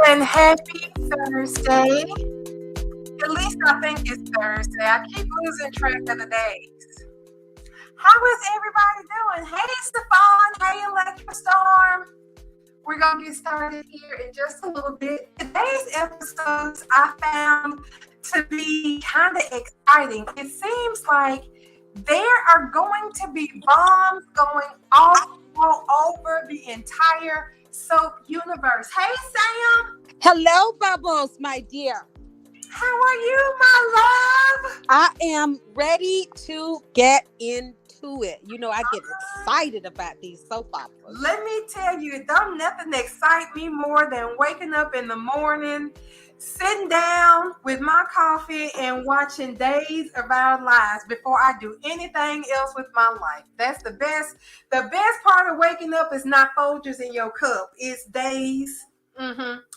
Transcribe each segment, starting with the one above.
And happy Thursday. At least I think it's Thursday. I keep losing track of the days. How is everybody doing? Hey, Stefan. Hey, Electra Storm. We're going to get started here in just a little bit. Today's episodes I found to be kind of exciting. It seems like there are going to be bombs going off all over the entire soap universe. Hey, Sam. Hello, Bubbles, my dear. How are you, my love? I am ready to get into it. You know, I get excited about these soap operas. Let me tell you, don't nothing excite me more than waking up in the morning, sitting down with my coffee and watching Days of Our Lives before I do anything else with my life. That's the best. The best part of waking up is not Folgers in your cup. It's Days.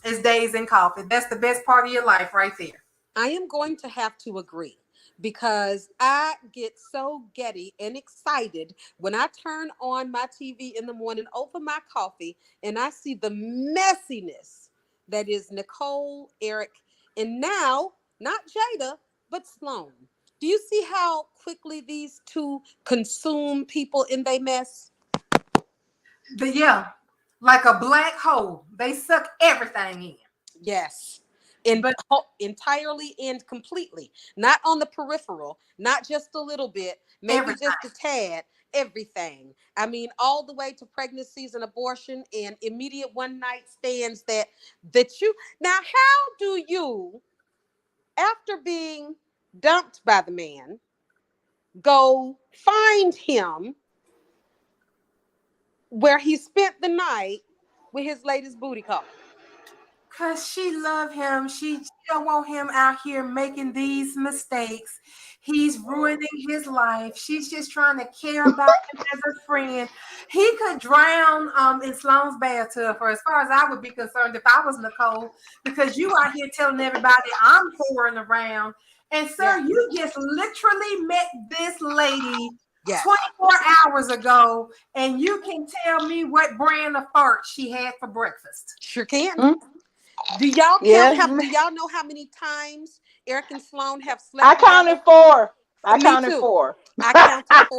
It's Days and coffee. That's the best part of your life right there. I am going to have to agree because I get so giddy and excited when I turn on my TV in the morning over my coffee and I see the messiness that is Nicole, Eric, and now not Jada, but Sloan. Do you see how quickly these two consume people in their mess? Yeah, like a black hole. They suck everything in. Yes. Entirely and completely, not on the peripheral, not just a little bit, maybe everything. Just a tad, everything. I mean, all the way to pregnancies and abortion and immediate one night stands that you now. How do you, after being dumped by the man, go find him where he spent the night with his latest booty call? Because she love him. She don't want him out here making these mistakes. He's ruining his life. She's just trying to care about him as a friend. He could drown in Sloan's bathtub for as far as I would be concerned if I was Nicole, because you out here telling everybody I'm pouring around. And sir, you just literally met this lady 24 hours ago, and you can tell me what brand of fart she had for breakfast. Sure can. Mm-hmm. Do y'all count? Do y'all know how many times Eric and Sloan have slept? I counted four. I counted four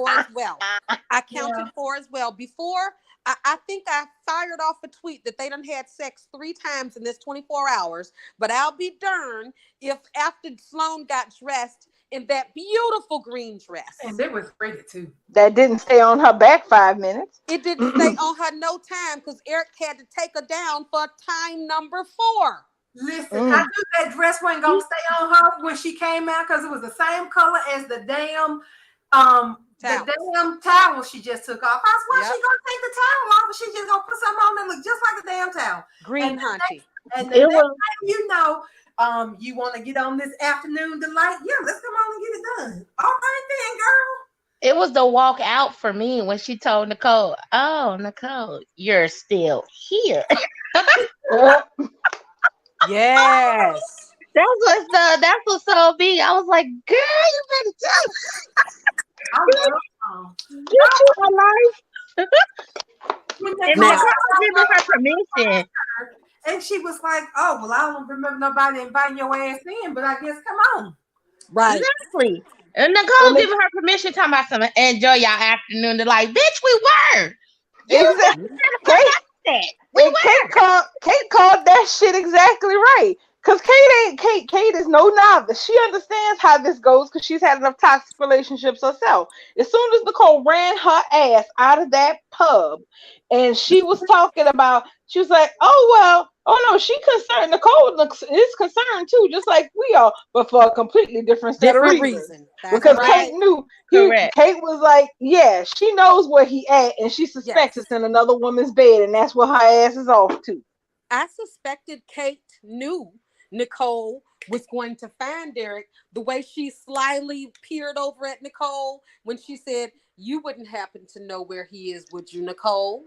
as well. I counted four as well. Before, I think I fired off a tweet that they done had sex 3 times in this 24 hours. But I'll be darned if after Sloan got dressed in that beautiful green dress. And it was pretty too. That didn't stay on her back 5 minutes. It didn't stay on her no time because Eric had to take her down for time number 4. Listen, I knew that dress wasn't going to stay on her when she came out because it was the same color as the damn towel she just took off. Why she going to take the towel off and she just going to put something on that look just like a damn towel? Green hunty. And the next time you know, you want to get on this afternoon delight? Yeah, let's come on and get it done. All right then, girl. It was the walk out for me when she told Nicole, "Oh, Nicole, you're still here." Yes. That's what's so big. I was like, "Girl, you better get your life." And Nicole giving her permission. And she was like, "Oh, well, I don't remember nobody inviting your ass in, but I guess come on." Right. Exactly. And Nicole giving her permission, talking about something, enjoy y'all afternoon. They're like, bitch, we were. Exactly. Kate called that shit exactly right. Because Kate is no novice. She understands how this goes because she's had enough toxic relationships herself. As soon as Nicole ran her ass out of that pub and she was talking about, she was like, oh no, she concerned. Nicole is concerned too, just like we are, but for a completely different set of reasons. Because Kate knew, Kate was like, yeah, she knows where he at and she suspects it's in another woman's bed and that's where her ass is off to. I suspected Kate knew Nicole was going to find Derek the way she slyly peered over at Nicole when she said, you wouldn't happen to know where he is, would you, Nicole?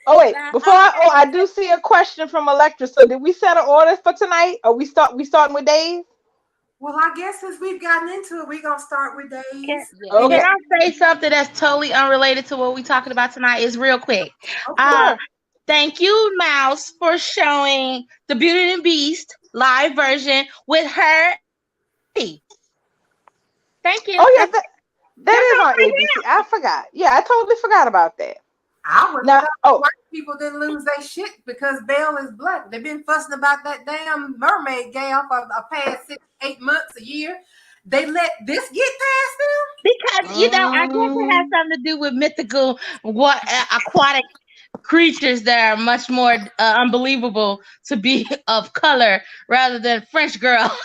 Oh wait, before I do see a question from Electra. So did we set an order for tonight? Or we starting with Dave? Well, I guess since we've gotten into it, we're gonna start with Dave. Can I say something that's totally unrelated to what we're talking about tonight? Is real quick. Thank you, Mouse, for showing the Beauty and Beast live version with her and Brady. Thank you. Oh yeah, That's that is all on right ABC. I forgot. Yeah, I totally forgot about that. I was Now, without oh, white people didn't lose their shit because Belle is black. They've been fussing about that damn mermaid gal for a past 6, 8 months, a year. They let this get past because I guess it has mm, something to do with mythical what aquatic creatures that are much more unbelievable to be of color rather than French girl.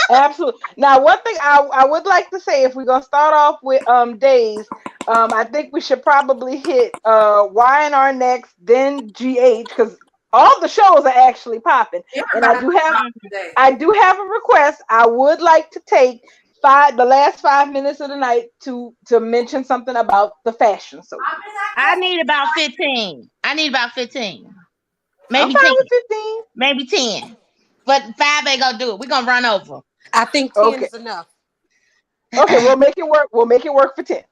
absolutely. Now, one thing I would like to say, if we're gonna start off with days, I think we should probably hit YNR next, then GH, because all the shows are actually popping. them? And I Everybody do have today. I do have a request. I would like to take the last 5 minutes of the night to mention something about the fashion show. I mean, I I guess need about 15. I need about 15. I'm Maybe fine 10. with 15. Maybe 10. But 5 ain't gonna do it. We're gonna run over. I think 10 Okay. is enough. Okay, we'll make it work. We'll make it work for 10.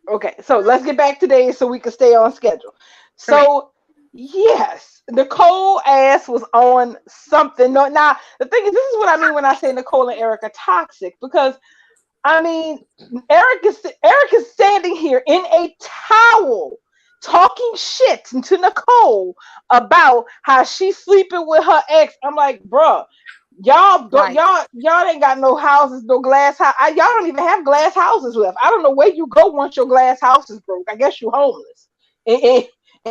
Okay, so let's get back to days so we can stay on schedule. Correct. So yes, Nicole ass was on something. No, now the thing is, this is what I mean when I say Nicole and Eric are toxic, because I mean Eric is standing here in a towel talking shit to Nicole about how she's sleeping with her ex. I'm like, bruh, y'all don't Right. y'all ain't got no houses, no glass house. Y'all don't even have glass houses left. I don't know where you go once your glass house is broke. I guess you homeless and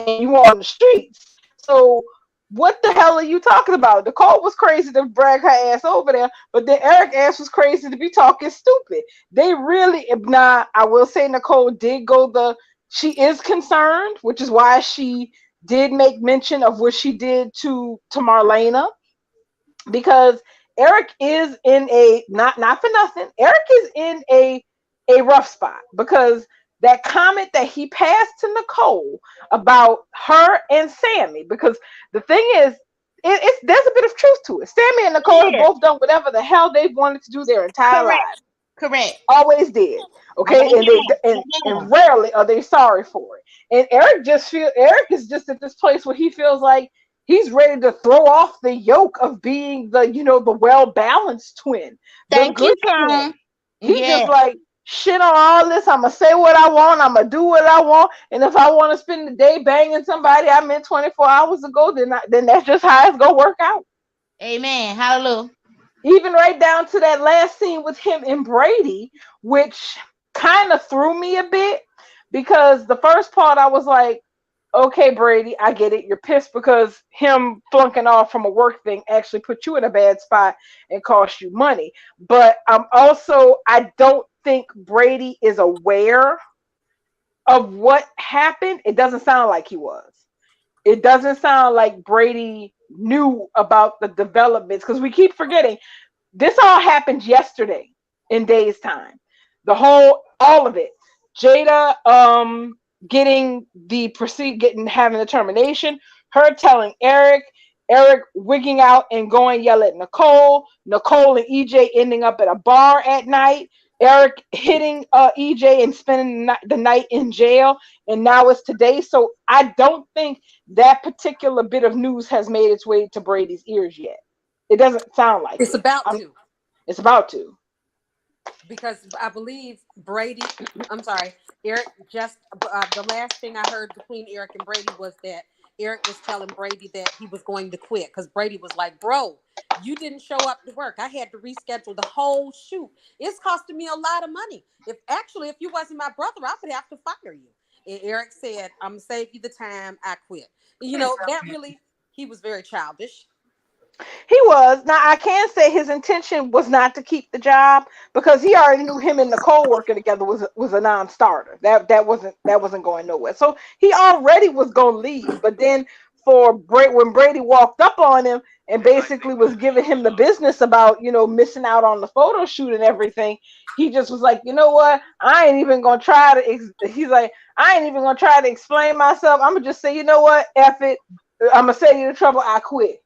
you on the streets. So what the hell are you talking about? Nicole was crazy to drag her ass over there, but then Eric ass was crazy to be talking stupid. They really, now I will say Nicole did go she is concerned, which is why she did make mention of what she did to Marlena, because Eric is in a, not for nothing. Eric is in a rough spot because that comment that he passed to Nicole about her and Sammy. Because the thing is, it's there's a bit of truth to it. Sammy and Nicole have Yeah. both done whatever the hell they've wanted to do their entire Correct. lives. Correct. Always did. And Okay, they and they have. and rarely are they sorry for it. And Eric is just at this place where he feels like he's ready to throw off the yoke of being the well balanced twin, the Thank you, good Tom. twin. He Yeah. just like shit on all this. I'm gonna say what I want. I'm gonna do what I want. And if I want to spend the day banging somebody I met 24 hours ago, then that's just how it's gonna work out. Amen. Hallelujah. Even right down to that last scene with him and Brady, which kind of threw me a bit, because the first part I was like, okay, Brady, I get it. You're pissed because him flunking off from a work thing actually put you in a bad spot and cost you money. But I don't think Brady is aware of what happened. It doesn't sound like he was. It doesn't sound like Brady knew about the developments, because we keep forgetting this all happened yesterday in days time. All of it. Jada having the termination, her telling Eric wigging out and going yell at Nicole and EJ ending up at a bar at night, Eric hitting EJ and spending the night in jail, and now it's today. So I don't think that particular bit of news has made its way to Brady's ears yet. It doesn't sound like It's it. about to, It's about to. because I believe Brady, I'm sorry, Eric just, the last thing I heard between Eric and Brady was that Eric was telling Brady that he was going to quit because Brady was like, bro, you didn't show up to work. I had to reschedule the whole shoot. It's costing me a lot of money. If you wasn't my brother, I would have to fire you. And Eric said, I'm going to save you the time. I quit. That really, he was very childish. He was. Now I can say his intention was not to keep the job, because he already knew him and Nicole working together was a non-starter. That wasn't going nowhere. So he already was gonna leave. But then when Brady walked up on him and basically was giving him the business about missing out on the photo shoot and everything, he just was like, you know what? I ain't even gonna try to. He's like, I ain't even gonna try to explain myself. I'm gonna just say, you know what? F it. I'm gonna save you the trouble. I quit.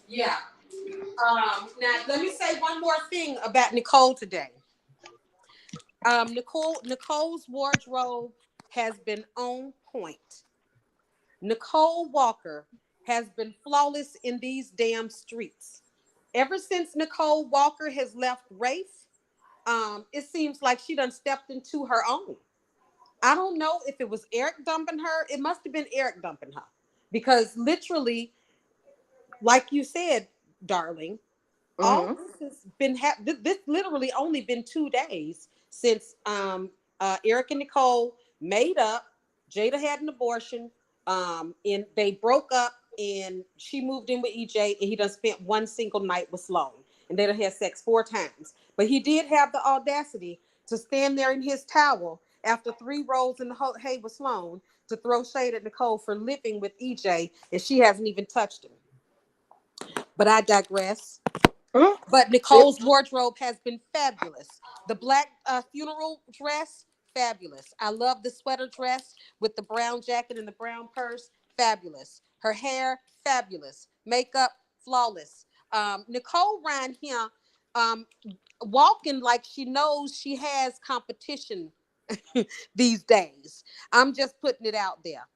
Yeah. Now let me say one more thing about Nicole today. Nicole's wardrobe has been on point. Nicole Walker has been flawless in these damn streets. Ever since Nicole Walker has left Rafe, it seems like she done stepped into her own. I don't know if it was Eric dumping her. It must have been Eric dumping her. Because literally, like you said, darling, all Mm-hmm. this has been this literally only been 2 days since Eric and Nicole made up. Jada had an abortion, and they broke up, and she moved in with EJ, and he done spent one single night with Sloan, and they done had sex 4 times. But he did have the audacity to stand there in his towel after 3 rolls in the hay with Sloan to throw shade at Nicole for living with EJ, and she hasn't even touched him. But I digress. Mm-hmm. But Nicole's wardrobe has been fabulous. The black funeral dress, fabulous. I love the sweater dress with the brown jacket and the brown purse, fabulous. Her hair, fabulous. Makeup, flawless. Nicole ran here um, walking like she knows she has competition these days. I'm just putting it out there.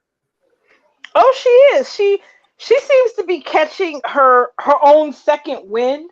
Oh, she is. She seems to be catching her own second wind,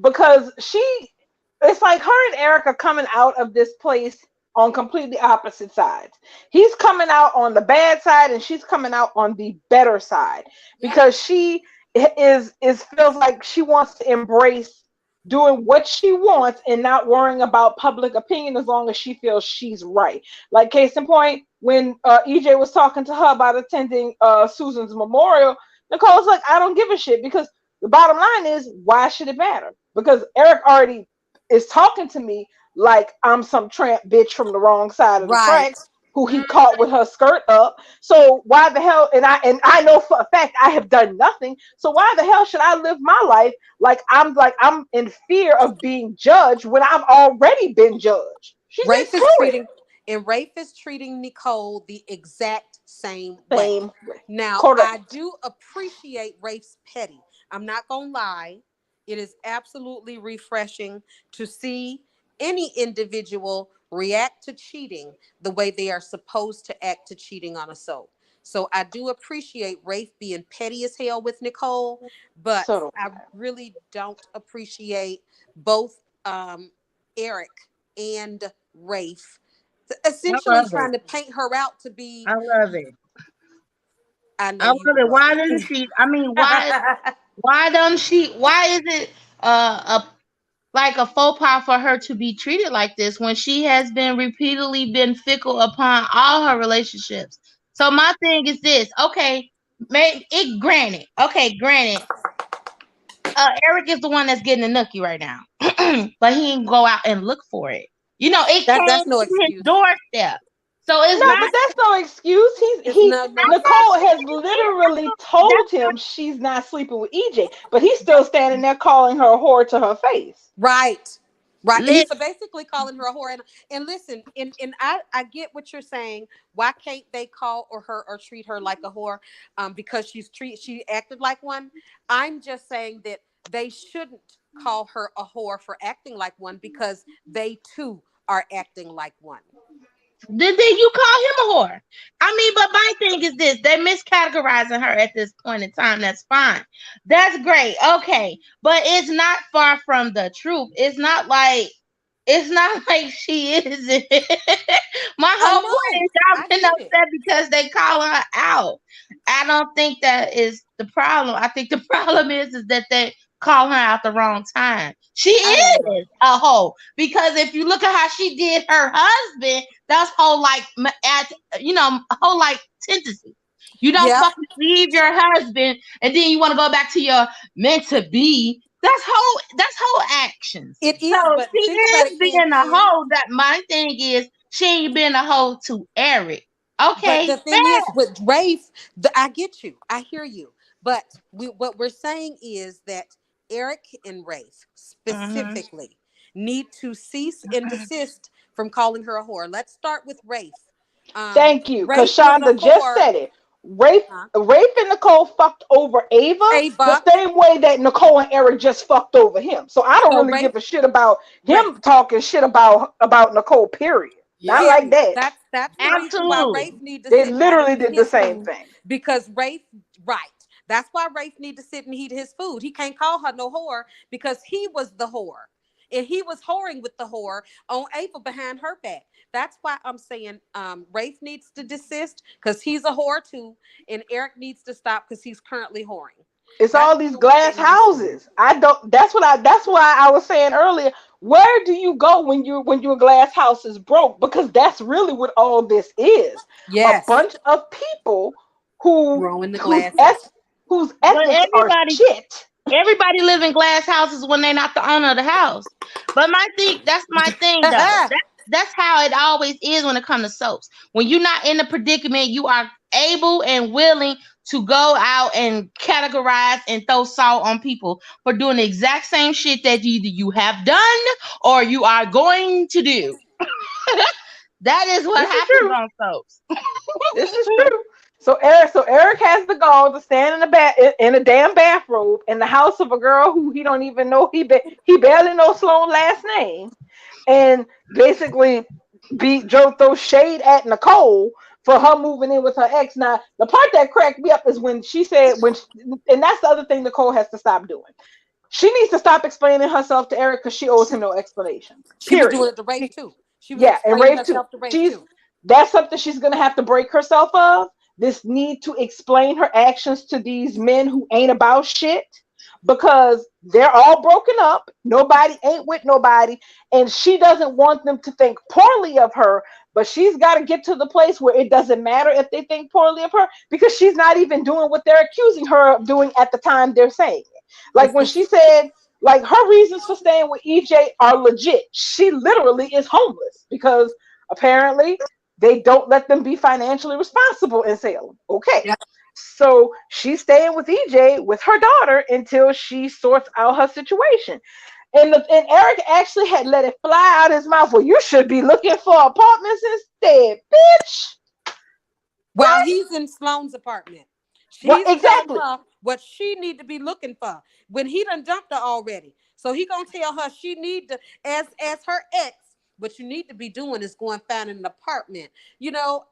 because it's like her and Eric are coming out of this place on completely opposite sides. He's coming out on the bad side, and she's coming out on the better side, Yep. because she is feels like she wants to embrace doing what she wants and not worrying about public opinion, as long as she feels she's right. Like, case in point, when EJ was talking to her about attending Susan's memorial, Nicole's like, I don't give a shit, because the bottom line is, why should it matter? Because Eric already is talking to me like I'm some tramp bitch from the wrong side of the Right. tracks, who he caught with her skirt up. So why the hell? And I know for a fact I have done nothing. So why the hell should I live my life like I'm in fear of being judged when I've already been judged? She said, Rafe is screw it. treating and Rafe is treating Nicole the exact same way. Same. Now, I Correct. do appreciate Rafe's petty. I'm not gonna lie. It is absolutely refreshing to see any individual react to cheating the way they are supposed to act to cheating on a soul. So I do appreciate Rafe being petty as hell with Nicole, but So I really don't appreciate both Eric and Rafe I essentially love it. trying to paint her out to be. I love it. I know I love you would it. love Why it. doesn't she? I mean, why don't she? Why is it a like a faux pas for her to be treated like this when she has been repeatedly been fickle upon all her relationships? So my thing is this. Okay, maybe it granted. Okay, granted. Eric is the one that's getting the nookie right now, but he didn't go out and look for it. You know, it That's came no to his excuse. doorstep. So it's no, Let but me. not. that's no excuse. It's not no Nicole excuse. has literally told That's him she's not sleeping with EJ, but he's still standing there calling her a whore to her face. Right. Right. lit. He's basically calling her a whore. And listen, and I get what you're saying. Why can't they call her or treat her like a whore? Because she acted like one. I'm just saying that they shouldn't call her a whore for acting like one because they too are acting like one. Then you call him a whore. I mean, but my thing is this: they're miscategorizing her at this point in time. That's fine. That's great. Okay, but it's not far from the truth. It's not like she is. My I whole point know. is y'all I been get it. upset because they call her out. I don't think that is the problem. I think the problem is that they call her out the wrong time. She I don't know. is a hoe because if you look at how she did her husband, that's whole like whole like tendency. You don't Yeah, fucking leave your husband and then you want to go back to your meant to be. That's whole actions. it So is. But she think about is it, being a Ken. hoe. That my thing is she ain't been a hoe to Eric. But Okay, the thing is, with Rafe, I get you. I hear you. But what we're saying is that Eric and Rafe fair. specifically need to cease and desist from calling her a whore. Let's start with Rafe. Thank you, because Rafe was a Shonda just whore. said it. Rafe, Huh? Rafe and Nicole fucked over Ava the Ava. same way that Nicole and Eric just fucked over him. So I don't So really Rafe, give a shit about Rafe. him talking shit about Nicole. Period. Not Period. like that. That's That's the reason why Absolutely. Rafe need to They sit down and literally eat did the his same food thing. because Rafe, right. That's why Rafe need to sit and eat his food. He can't call her no whore because he was the whore. And he was whoring with the whore on Ava behind her back. That's why I'm saying Rafe needs to desist because he's a whore too. And Eric needs to stop because he's currently whoring. It's That's all the these only glass thing I'm saying. houses. I don't. That's why I was saying earlier. Where do you go when your glass house is broke? Because that's really what all this is. A Yes. bunch of people who Growing the whose glasses. whose But ethics are everybody shit. everybody live in glass houses when they're not the owner of the house. But that's my thing though. That's how it always is when it comes to soaps. When you're not in the predicament, you are able and willing to go out and categorize and throw salt on people for doing the exact same shit that either you have done or you are going to do. That is what This is happens true. on soaps. This is true. So Eric has the gall to stand in in a damn bathrobe in the house of a girl who he don't even know. He barely knows Sloan's last name, and basically Joe throws shade at Nicole for her moving in with her ex. Now, the part that cracked me up is when she said and that's the other thing Nicole has to stop doing. She needs to stop explaining herself to Eric because she owes him no explanation. She was doing Period. it to Rafe too. She was Yeah, and explaining Rafe too. herself to Rafe She's too. That's something she's gonna have to break herself of. This need to explain her actions to these men who ain't about shit because they're all broken up. Nobody ain't with nobody, and she doesn't want them to think poorly of her. But she's got to get to the place where it doesn't matter if they think poorly of her because she's not even doing what they're accusing her of doing at the time they're saying it. Like It's when the she said, like her reasons for staying with EJ are legit. She literally is homeless because apparently they don't let them be financially responsible in Salem. Okay. yeah. So she's staying with EJ with her daughter until she sorts out her situation. And Eric actually had let it fly out his mouth. Well, you should be looking for apartments instead, bitch. While he's in Sloan's apartment. What She's telling exactly? her what she need to be looking for when he done dumped her already. So he gonna tell her she need to, as her ex, what you need to be doing is going find an apartment.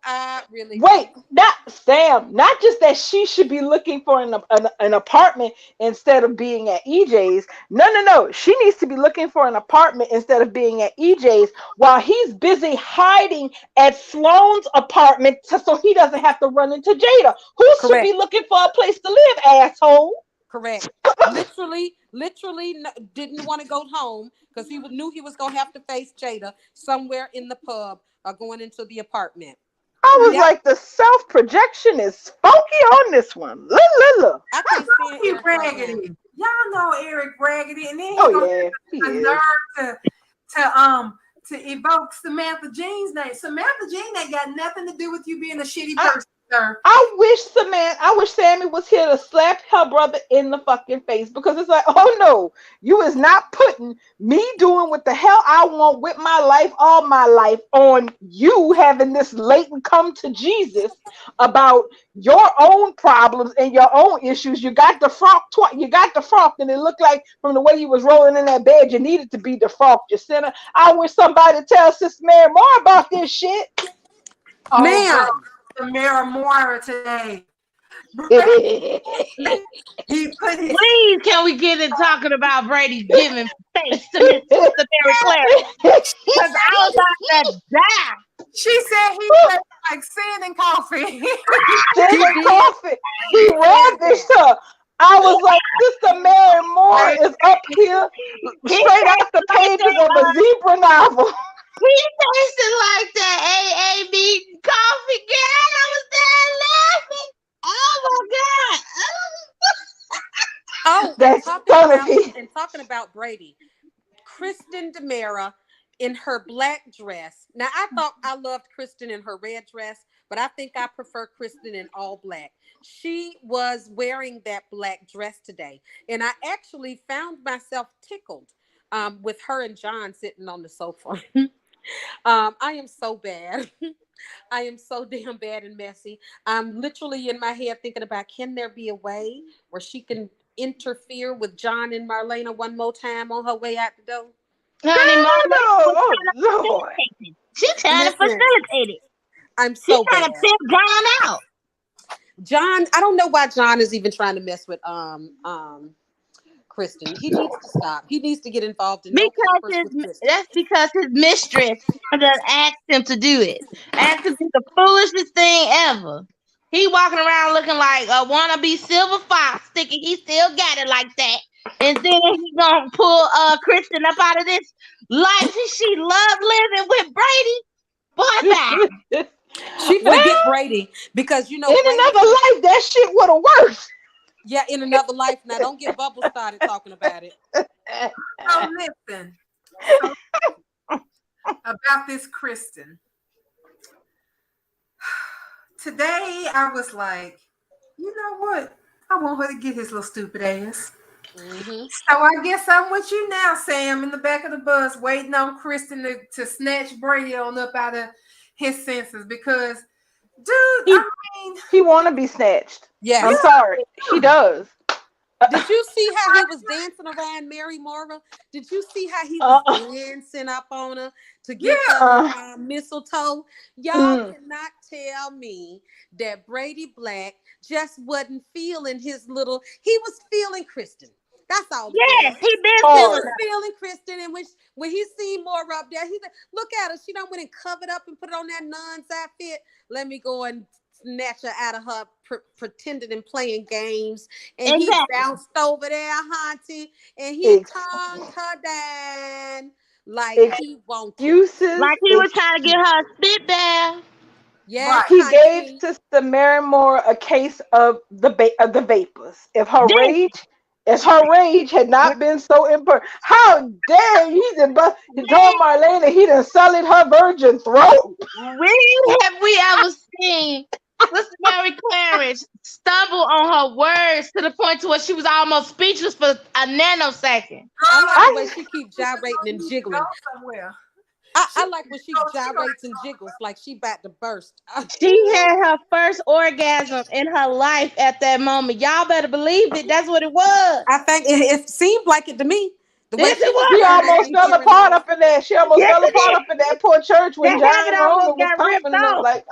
I really Wait, don't. not Sam. Not just that she should be looking for an apartment instead of being at EJ's. No, no, no. She needs to be looking for an apartment instead of being at EJ's while he's busy hiding at Sloan's apartment so he doesn't have to run into Jada, who should be Correct. looking for a place to live, asshole. Correct. Literally didn't want to go home because knew he was gonna have to face Jada somewhere in the pub or going into the apartment. I was Yep. like, the self projection is funky on this one. La, la, la. I can't stand He Eric right now. raggedy. Y'all know Eric raggedy, and then he Oh gonna yeah, he have the is. nerve to evoke Samantha Jean's name. Samantha Jean ain't got nothing to do with you being a shitty I, person, sir. I wish Sammy was here to slap her brother in the fucking face because it's like, oh no, you is not putting me doing what the hell I want with my life, all my life, on you having this latent come to Jesus about your own problems and your own issues. You got defrocked twice. You got defrocked, and it looked like from the way you was rolling in that bed, you needed to be defrocked, you sinner. I wish somebody tell Sister Mary more about this shit. Oh, girl, Ma'am. the Mira Moira today. He put his Please, can we get in talking about Brady giving face to Miss Sister Mary Claire? Because I was about to die. She said he played like sand and coffee. Sitting He in did. coffee. He He said ravished that. her. I was like, Sister Mary Moore is up here He straight out the tasted like pages that. of a zebra novel. He tasted like that AAB coffee, girl. I was there laughing. Oh my god. Oh, and That's funny. talking about Brady, Kristen Demera in her black dress. Now I thought I loved Kristen in her red dress, but I think I prefer Kristen in all black. She was wearing that black dress today, and I actually found myself tickled with her and John sitting on the sofa. I am so bad. I am so damn bad and messy. I'm literally in my head thinking about can there be a way where she can interfere with John and Marlena one more time on her way out the door? Honey, Girl, Marlene was no. Oh, trying to Lord. facilitate it. She trying to Listen, facilitate it. I'm He so trying to bad. pimp John out. John, I don't know why John is even trying to mess with Kristen. He needs to stop. He needs to get involved in no capers with Kristen. That's because his mistress done asked him to do it. Asked him to do the foolishest thing ever. He walking around looking like a wannabe silver fox, thinking he still got it like that. And then he gonna pull Kristen up out of this life she loved living with Brady. Boy, bye. She gonna Well, get Brady because you know in Brady. another life, that shit would have worked. Yeah, in another life. Now don't get Bubble started talking about it. So listen, so about this Kristen. Today I was like, you know what? I want her to get his little stupid ass. Mm-hmm. So I guess I'm with you now, Sam, in the back of the bus, waiting on Kristen to snatch Brady on up out of his senses because, dude, He, I mean, he want to be snatched. Yes. I'm sorry. He does. Did you see how he was dancing around Mary Mora? Did you see how he was dancing up on her to give her mistletoe? Y'all Mm. cannot tell me that Brady Black just wasn't feeling his little. He was feeling Kristen. That's all it Yes, was. he been He feeling was Hard. her. feeling Kristen, and when he seen Mora up there, he said, "Look at her. She done went and covered up and put on that nun's outfit. Let me go and snatch her out of her pretending and playing games." And he Exactly. bounced over there, Hunty, and he Ex- tongued her down like he want to. excuses. Like he was trying to get her a spit bath. Yes, right. He gave Hunty. Sister Mary Moore a case of the vapors. This If her rage had not been so important, how dare he done he told man, Marlena he done sullied her virgin throat. when have we ever seen Sister Mary Clarence stumble on her words to the point to where she was almost speechless for a nanosecond? I like the way I she keeps gyrating and Go jiggling. somewhere. I She like when she she gonna gyrates and jiggles like she about to burst. She had her first orgasm in her life at that moment. Y'all better believe it. That's what it was. I think it seemed like it to me. The way Yes, she it was She was. gyrating almost and fell carrying apart on. up in there. She almost Yes, fell it apart did. up in that poor church when That John habit almost Roman was got ripped comforting them off. like,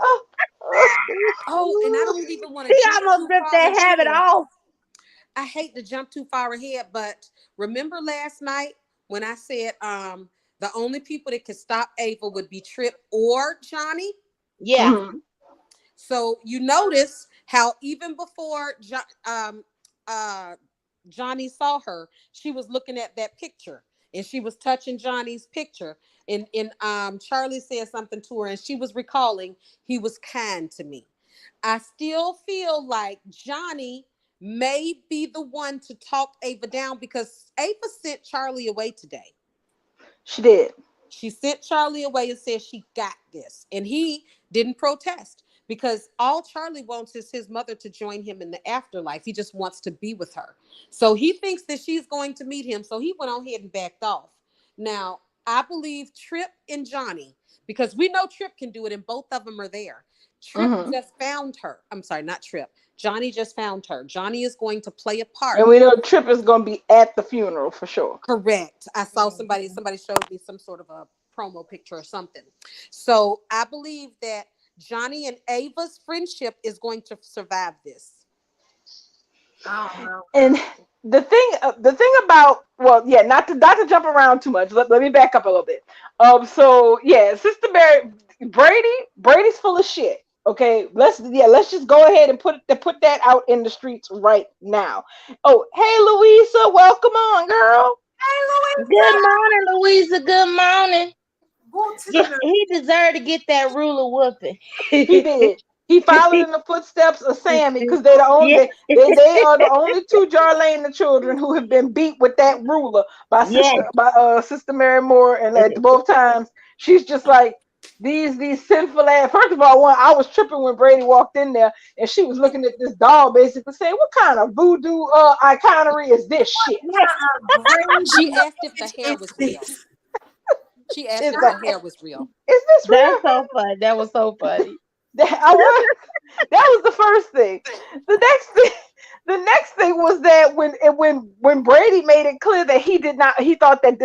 Oh, and I don't even want to She jump almost too ripped far that habit ahead. off. I hate to jump too far ahead, but remember last night when I said the only people that could stop Ava would be Trip or Johnny? Yeah. mhm. So you notice how even before uh, Johnny saw her, she was looking at that picture and she was touching Johnny's picture. And Charlie said something to her and she was recalling he was kind to me. I still feel like Johnny may be the one to talk Ava down because Ava sent Charlie away today. She did. She sent Charlie away and said she got this. And he didn't protest because all Charlie wants is his mother to join him in the afterlife. He just wants to be with her. So he thinks that she's going to meet him. So he went on ahead and backed off. Now, I believe Trip and Johnny, because we know Trip can do it and both of them are there. Trip Mhm. just found her. I'm sorry, not Trip. Johnny just found her. Johnny is going to play a part. And we know Trip is going to be at the funeral for sure. Correct. I saw somebody showed me some sort of a promo picture or something. So I believe that Johnny and Ava's friendship is going to survive this. I don't know. And the thing about, well, yeah, not to jump around too much. Let me back up a little bit. So yeah, Sister Mary, Brady's full of shit. Okay, let's just go ahead and put that out in the streets right now. Oh, hey Louisa, welcome on, girl. Hey, Good Louisa, morning, Louisa. Good morning. go to Yeah, the he deserved to get that ruler whooping. He did. He followed in the footsteps of Sammy because Yeah, they are the only two Jarlana children who have been beat with that ruler by yeah. Sister Mary Moore, and at both times she's just like these sinful ass. First of all, I was tripping when Brady walked in there and she was looking at this doll, basically saying, "What kind of voodoo iconery is this shit?" She asked if the grave hair is was real. this? She asked Is if that the hair was real. is this That's real? so funny. That was so funny. I was that was the first thing. The next thing, the next thing was that when Brady made it clear that he thought that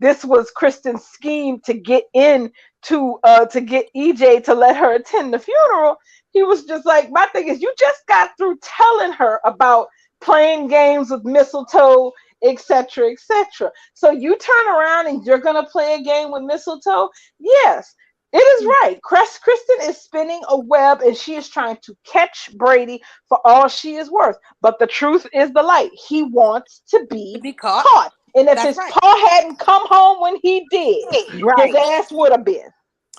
this was Kristen's scheme to get in to get EJ to let her attend the funeral. He was just like, my thing is, you just got through telling her about playing games with mistletoe, etc., etc. So you turn around and you're gonna play a game with mistletoe? Yes, it is right. Kristen is spinning a web and she is trying to catch Brady for all she is worth. But the truth is the light. He wants to To be be caught. caught. And if That's his right. pa hadn't come home when he did, his Right. ass would have been.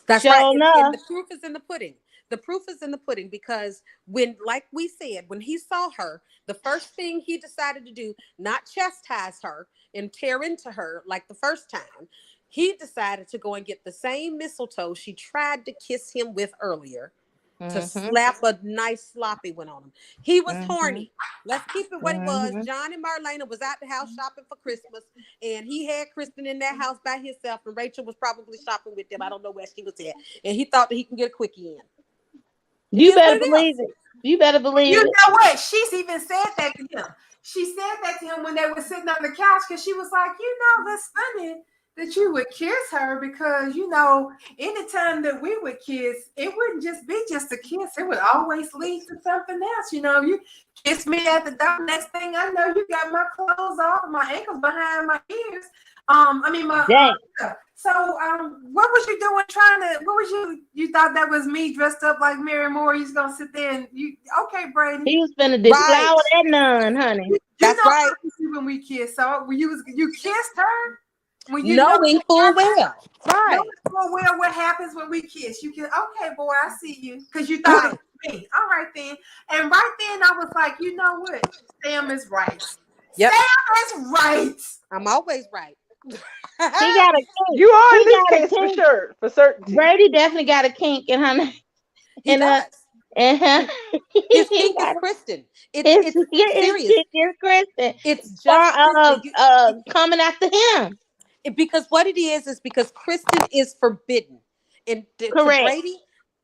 That's right. Sure And enough. the proof is in the pudding. The proof is in the pudding because when, like we said, when he saw her, the first thing he decided to do, not chastise her and tear into her like the first time, he decided to go and get the same mistletoe she tried to kiss him with earlier to Mm-hmm. slap a nice sloppy one on him. He was Mm-hmm. horny. Let's keep it what it was. Mm-hmm. John and Marlena was out the house shopping for Christmas, and he had Kristen in that house by himself, and Rachel was probably shopping with them. I don't know where she was at, and he thought that he can get a quickie in. It You is better what it is. believe it. You better believe You it. know what? She's even said that to him. She said that to him when they were sitting on the couch because she was like, that's funny that you would kiss her because, anytime that we would kiss, it wouldn't just be just a kiss. It would always lead to something else. You kiss me at the door. Next thing I know, you got my clothes off, my ankles behind my ears. My Dang. so what was you doing what was you thought that was me dressed up like Mary Moore? You was gonna sit there and okay, Brady. He was finna Right. deflower that nun, honey. That's right. When we kissed, so you kissed her when Knowing full well. Right. knowing full well what happens when we kiss. You can okay, boy, I see you because you thought it was me. All right then, and right then I was like, you know what, Sam is right. Yep. Sam is right. I'm always right. He got a kink. You are in He this got a case for kink. sure, for certainty. Brady definitely got a kink in her. He And does. and His he kink is got Kristen. his It's serious. kink is Kristen. It's For just Kristen. coming after him. Because what it is because Kristen is forbidden, and Correct.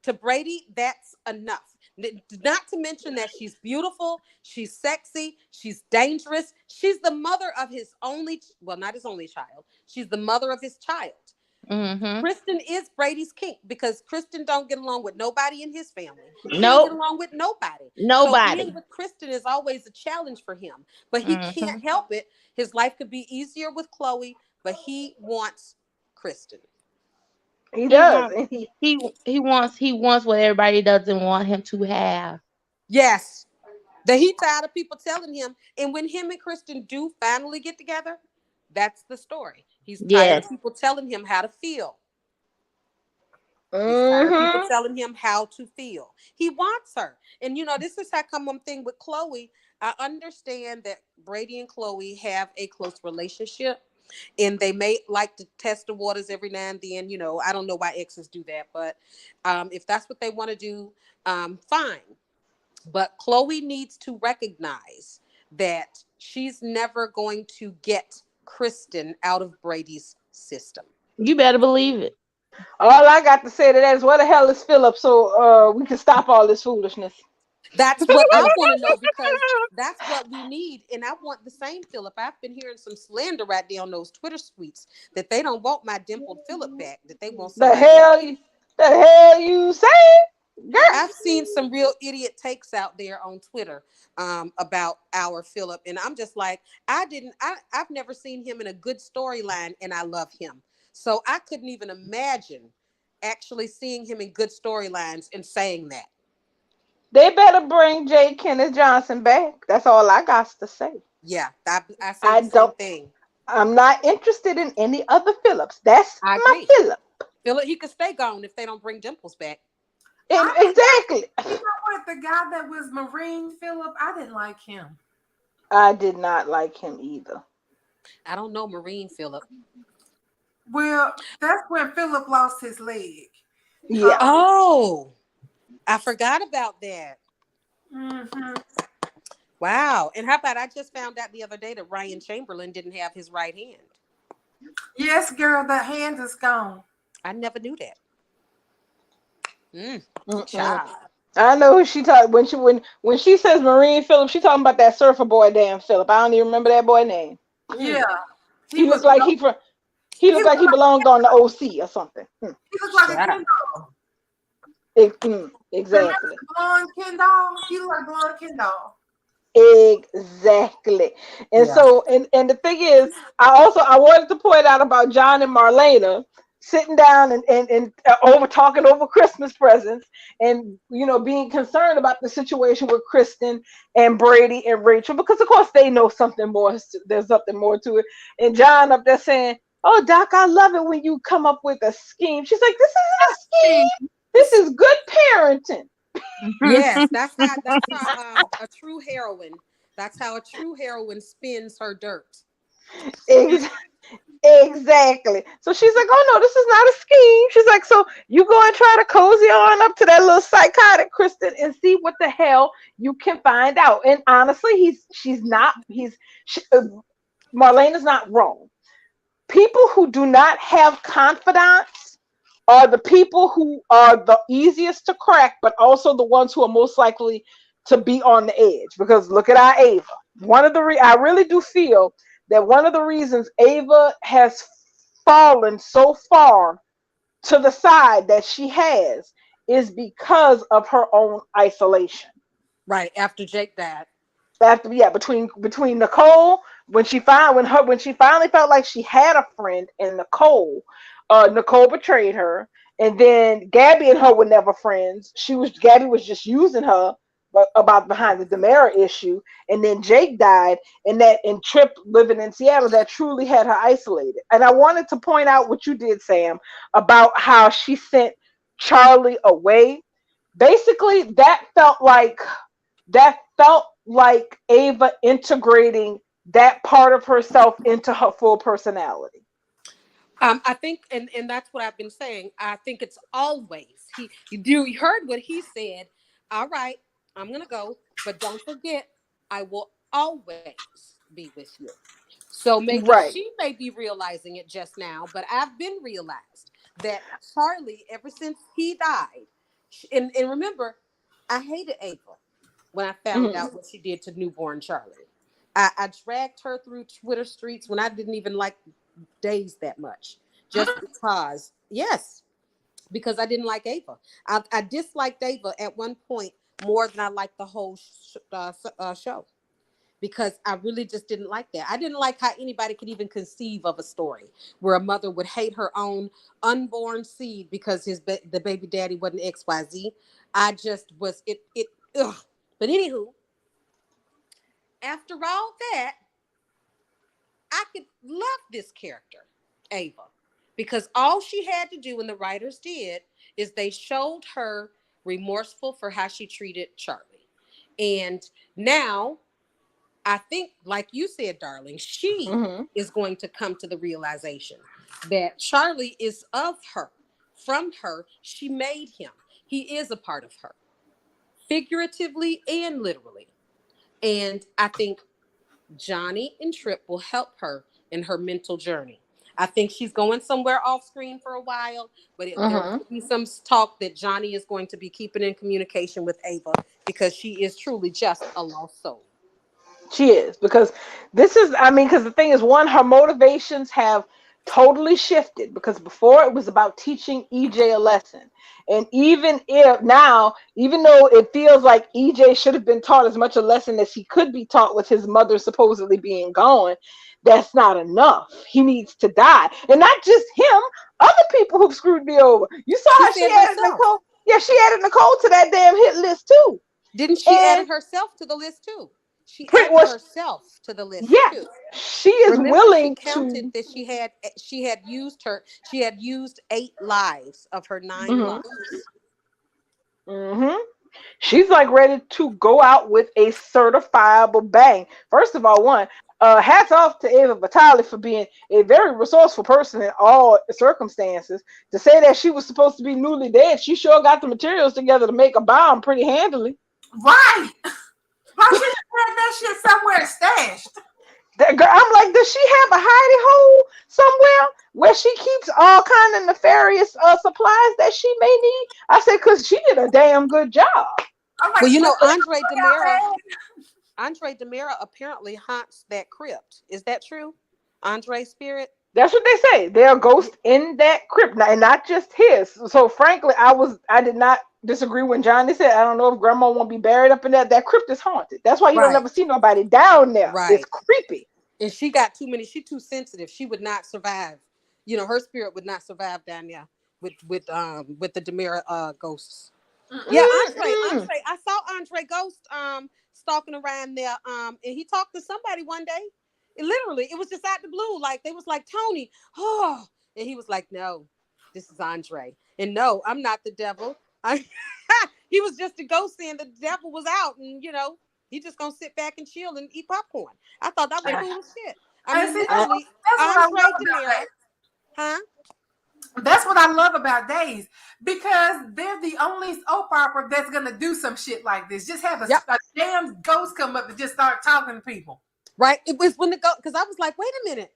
to Brady, that's enough. Not to mention that she's beautiful, she's sexy, she's dangerous. She's the mother of his not his only child. She's the mother of his child. Mm-hmm. Kristen is Brady's kink because Kristen don't get along with nobody in his family. He don't Nope. get along with nobody. So Nobody. being with Kristen is always a challenge for him. But he Mm-hmm. can't help it. His life could be easier with Chloe, but he wants Kristen. He does. Wants, he wants what everybody doesn't want him to have. Yes. That he tired of people telling him. And when him and Kristen do finally get together, that's the story. He's tired Yes. of people telling him how to feel. He's tired of Mm-hmm. people telling him how to feel. He wants her. And this is how come one thing with Chloe. I understand that Brady and Chloe have a close relationship. And they may like to test the waters every now and then. I don't know why exes do that, but if that's what they want to do, fine. But Chloe needs to recognize that she's never going to get Kristen out of Brady's system. You better believe it. All I got to say to that is, where the hell is Philip so we can stop all this foolishness? That's what I want to know because that's what we need. And I want the same Philip. I've been hearing some slander right there on those Twitter tweets that they don't want my dimpled Philip back, that they want The somebody hell, else. the hell you saying, girl? I've seen some real idiot takes out there on Twitter about our Philip. And I'm just like, I've never seen him in a good storyline and I love him. So I couldn't even imagine actually seeing him in good storylines and saying that. They better bring J. Kenneth Johnson back. That's all I got to say. Yeah, I say I the same don't. thing. I'm not interested in any other Phillips. That's I my agree. Philip. Philip, he could stay gone if they don't bring Dimples back. Exactly. You know what? The guy that was Marine Phillip, I didn't like him. I did not like him either. I don't know Marine Philip. Well, that's when Philip lost his leg. Yeah. Oh, I forgot about that. Mm-hmm. Wow. And how about I just found out the other day that Ryan Chamberlain didn't have his right hand. Yes, girl, the hand is gone. I never knew that. Mm-mm. Child. I know who she talk when she says Marine Phillip, she talking about that surfer boy, damn Philip. I don't even remember that boy name. Yeah. He looked like he He He looked looked like he belonged on the OC or something. he looked like a Shut up. Ken doll. Remember Exactly. the blonde Ken doll? He looked like blonde Ken doll. Exactly. And Yeah. so and the thing is, I wanted to point out about John and Marlena sitting down and over talking over Christmas presents and being concerned about the situation with Kristen and Brady and Rachel because of course they know something more. There's something more to it. And John up there saying, "Oh Doc, I love it when you come up with a scheme." She's like, "This isn't a scheme. This is good parenting." Yes, that's how a true heroine. That's how a true heroine spins her dirt. Exactly. So she's like, "Oh no, this is not a scheme." She's like, "So you go and try to cozy on up to that little psychotic Kristen and see what the hell you can find out." And honestly, she's not. Marlene is not wrong. People who do not have confidants are the people who are the easiest to crack, but also the ones who are most likely to be on the edge. Because look at our Ava. I really do feel that one of the reasons Ava has fallen so far to the side that she has is because of her own isolation. Right after Jake died. After between Nicole when she finally felt like she had a friend in Nicole, Nicole betrayed her, and then Gabby and her were never friends. Gabby was just using her, but about behind the Demara issue, and then Jake died, and Trip living in Seattle that truly had her isolated. And I wanted to point out what you did, Sam, about how she sent Charlie away. Basically, that felt like Ava integrating that part of herself into her full personality. I think, and that's what I've been saying. I think it's always you heard what he said. All right, I'm gonna go, but don't forget, I will always be with you. So maybe Right. she may be realizing it just now, but I've been realized that Charlie, ever since he died, and remember, I hated Ava when I found Hmm. out what she did to newborn Charlie. I dragged her through Twitter streets when I didn't even like Days that much, just because, yes, because I didn't like Ava. I disliked Ava at one point more than I liked the whole show because I really just didn't like that. I didn't like how anybody could even conceive of a story where a mother would hate her own unborn seed because the baby daddy wasn't XYZ. I just was it. Ugh. But anywho, after all that, I could love this character, Ava, because all she had to do, and the writers did, is they showed her remorseful for how she treated Charlie. And now I think, like you said, darling, she Hmm. is going to come to the realization that Charlie is of her. From her, she made him. He is a part of her, figuratively and literally. And I think Johnny and Trip will help her in her mental journey. I think she's going somewhere off screen for a while, but there Hmm. could be some talk that Johnny is going to be keeping in communication with Ava because she is truly just a lost soul. She is because because the thing is, one, her motivations have totally shifted because before it was about teaching EJ a lesson. And even though it feels like EJ should have been taught as much a lesson as he could be taught with his mother supposedly being gone, that's not enough. He needs to die. And not just him, other people who've screwed me over. You saw She how she said added herself. Nicole. Yeah, she added Nicole to that damn hit list too. Didn't she And add herself to the list too? She pretty added well, herself to the list yeah, too. she is Remember, she willing counted to. that she had used 8 lives of her 9 lives. Hmm. Hmm. She's like ready to go out with a certifiable bang. First of all, hats off to Ava Vitale for being a very resourceful person in all circumstances. To say that she was supposed to be newly dead, she sure got the materials together to make a bomb pretty handily. Right. Why should she have that shit somewhere stashed? That girl, I'm like, does she have a hidey hole somewhere where she keeps all kind of nefarious supplies that she may need? I said, because she did a damn good job. I'm Well, like, you what know, the hell y'all had? Andre Demera apparently haunts that crypt. Is that true? Andre spirit? That's what they say. There are ghosts in that crypt, and not just his. So frankly, I did not disagree when Johnny said, I don't know if grandma won't be buried up in that. That crypt is haunted. That's why you don't Right, ever see nobody down there. It's right. creepy. And she got too many. She too sensitive. She would not survive. You know, her spirit would not survive down there with the Demira ghosts. Yeah, Mm-mm. Andre. I saw Andre Ghost stalking around there. And he talked to somebody one day. Literally, it was just out the blue. Like they was like, Tony, oh, and he was like, no, this is Andre. And no, I'm not the devil. I he was just a ghost saying the devil was out, and he just gonna sit back and chill and eat popcorn. I thought that was I, cool as shit. I And mean, see, I, literally, that's what I Andre love about Demira, that. huh? That's what I love about Days, because they're the only soap opera that's gonna do some shit like this. Just have Yep. a damn ghost come up and just start talking to people. Right. It was when the go because I was like, wait a minute.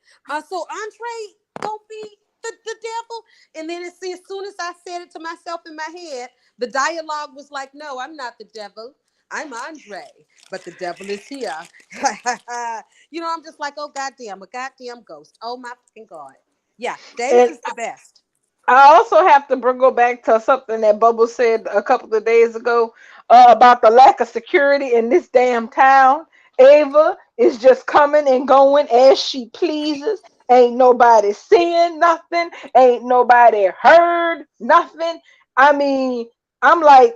So Andre gonna be the devil, and then as soon as I said it to myself in my head, the dialogue was like, no, I'm not the devil. I'm Andre, but the devil is here. I'm just like, oh goddamn, a goddamn ghost. Oh my fucking god. Yeah, Days and is the best. I also have to go back to something that Bubble said a couple of days ago about the lack of security in this damn town. Ava is just coming and going as she pleases. Ain't nobody seeing nothing. Ain't nobody heard nothing. I mean, I'm like,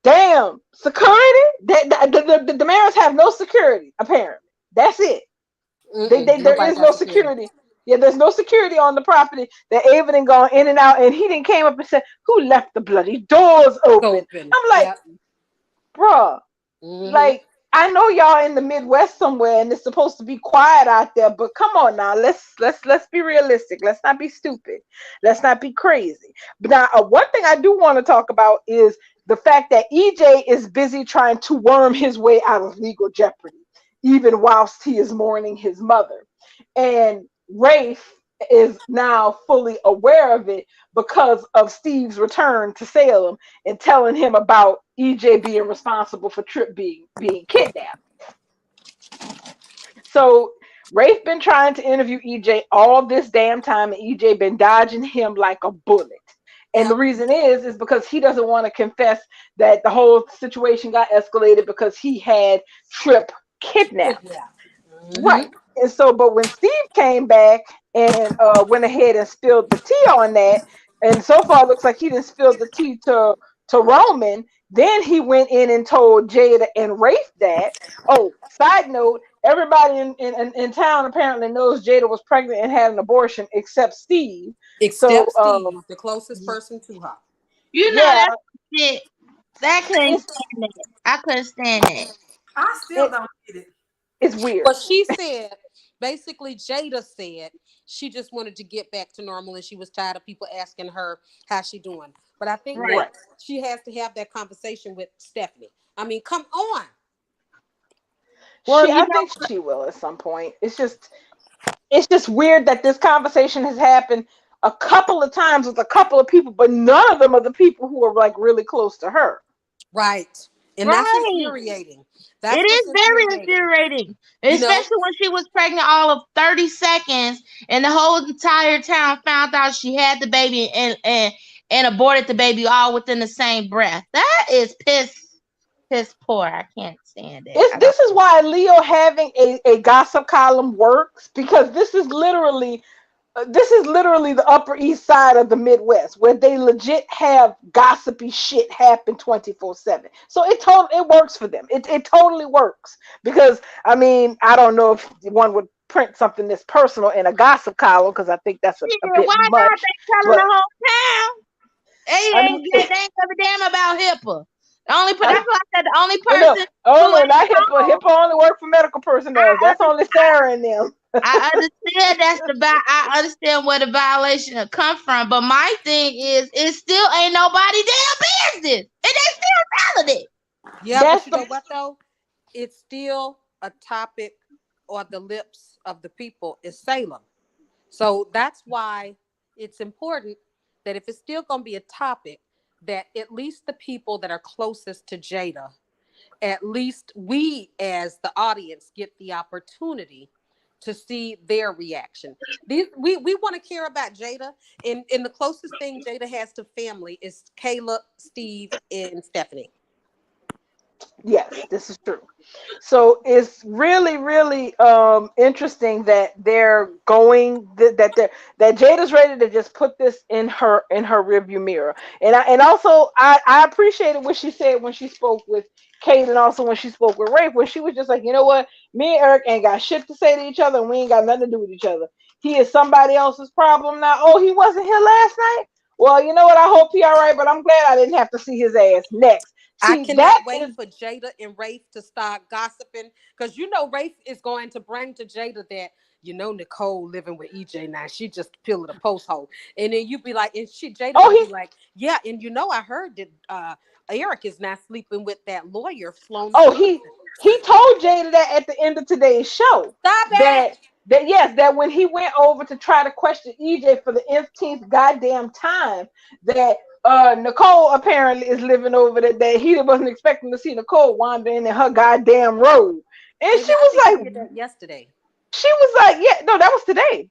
damn, security? The mayors have no security, apparently. That's it. There Nobody is got no security. security. Yeah, there's no security on the property. That Ava done gone in and out, and he didn't came up and said, "Who left the bloody doors open?" Open. I'm like, Yep. bruh, Mm-hmm. like I know y'all in the Midwest somewhere, and it's supposed to be quiet out there, but come on now, let's be realistic. Let's not be stupid. Let's not be crazy. But now, one thing I do want to talk about is the fact that EJ is busy trying to worm his way out of legal jeopardy, even whilst he is mourning his mother. And Rafe is now fully aware of it because of Steve's return to Salem and telling him about EJ being responsible for Trip being kidnapped. So Rafe been trying to interview EJ all this damn time, and EJ been dodging him like a bullet. And the Yep. reason is because he doesn't want to confess that the whole situation got escalated because he had Trip kidnapped. Kidnap. Mm-hmm. Right. And so, but when Steve came back and went ahead and spilled the tea on that, and so far it looks like he didn't spill the tea to Roman. Then he went in and told Jada and Rafe that. Oh, side note, everybody in town apparently knows Jada was pregnant and had an abortion except Steve. So, Except Steve, the closest person to her. You know yeah, that's it. That couldn't it's stand that. I couldn't stand that. I still it, don't get it. it's weird. But she said, basically, Jada said she just wanted to get back to normal and she was tired of people asking her how she doing. But I think Right. that Right. she has to have that conversation with Stephanie. I mean, come on. Well, I think she will at some point. It's just weird that this conversation has happened a couple of times with a couple of people, but none of them are the people who are like really close to her. Right. And that's right. infuriating. It That's what's is very infuriating. infuriating, You know, especially when she was pregnant all of 30 seconds and the whole entire town found out she had the baby and aborted the baby all within the same breath. That is piss poor. I can't stand it. It's I don't. This is why Leo having a gossip column works, because this is literally the Upper East Side of the Midwest, where they legit have gossipy shit happen 24/7. So it works for them. It totally works, because I mean, I don't know if one would print something this personal in a gossip column, because I think that's a Shit, bit why not? much. They telling But the whole town. I mean, They ain't give a damn about HIPAA. The only I that's why I said the only well, no, person oh who no, ain't not HIPAA. wrong. HIPAA only work for medical personnel. I That's under, only Sarah and them. I understand I understand where the violation will come from, but my thing is it still ain't nobody damn business. And they still telling it. yeah, but That's you the know what though? It's still a topic on the lips of the people is Salem. So that's why it's important that if it's still going to be a topic, that at least the people that are closest to Jada, at least we as the audience get the opportunity to see their reaction. We want to care about Jada, and the closest thing Jada has to family is Caleb, Steve, and Stephanie. Yes, this is true. So it's really, really interesting that they're going that Jada's ready to just put this in her rearview mirror. And also I appreciated what she said when she spoke with Kate, and also when she spoke with Rafe, when she was just like, you know what, me and Eric ain't got shit to say to each other, and we ain't got nothing to do with each other. He is somebody else's problem now. Oh, he wasn't here last night. Well, you know what? I hope he all right, but I'm glad I didn't have to see his ass next. I See, that cannot wait is for Jada and Rafe to start gossiping, because you know Rafe is going to bring to Jada that, you know, Nicole living with EJ now. She just filled a post hole. And then you be like, and Jada oh gonna he be like, yeah, and you know, I heard that Eric is not sleeping with that lawyer, Sloan Oh, Stevenson. he told Jada that at the end of today's show Stop it. that yes, that when he went over to try to question EJ for the 15th goddamn time, that Nicole apparently is living over there, that he wasn't expecting to see Nicole wandering in her goddamn robe. And Baby, I think he did that yesterday. she was like, yeah, no, that was today.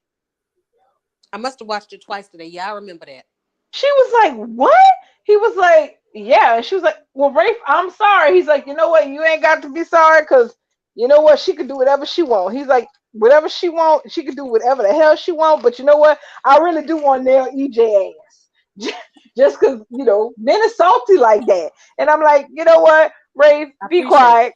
I must have watched it twice today. Yeah, I remember that. She was like, what? He was like, yeah. And she was like, well, Rafe, I'm sorry. He's like, you know what? You ain't got to be sorry, because you know what? She could do whatever she want. He's like, whatever she want, she could do whatever the hell she want. But you know what? I really do want to nail EJ ass. Just because, you know, men are salty like that. And I'm like, you know what, Rafe, I be appreciate it. quiet.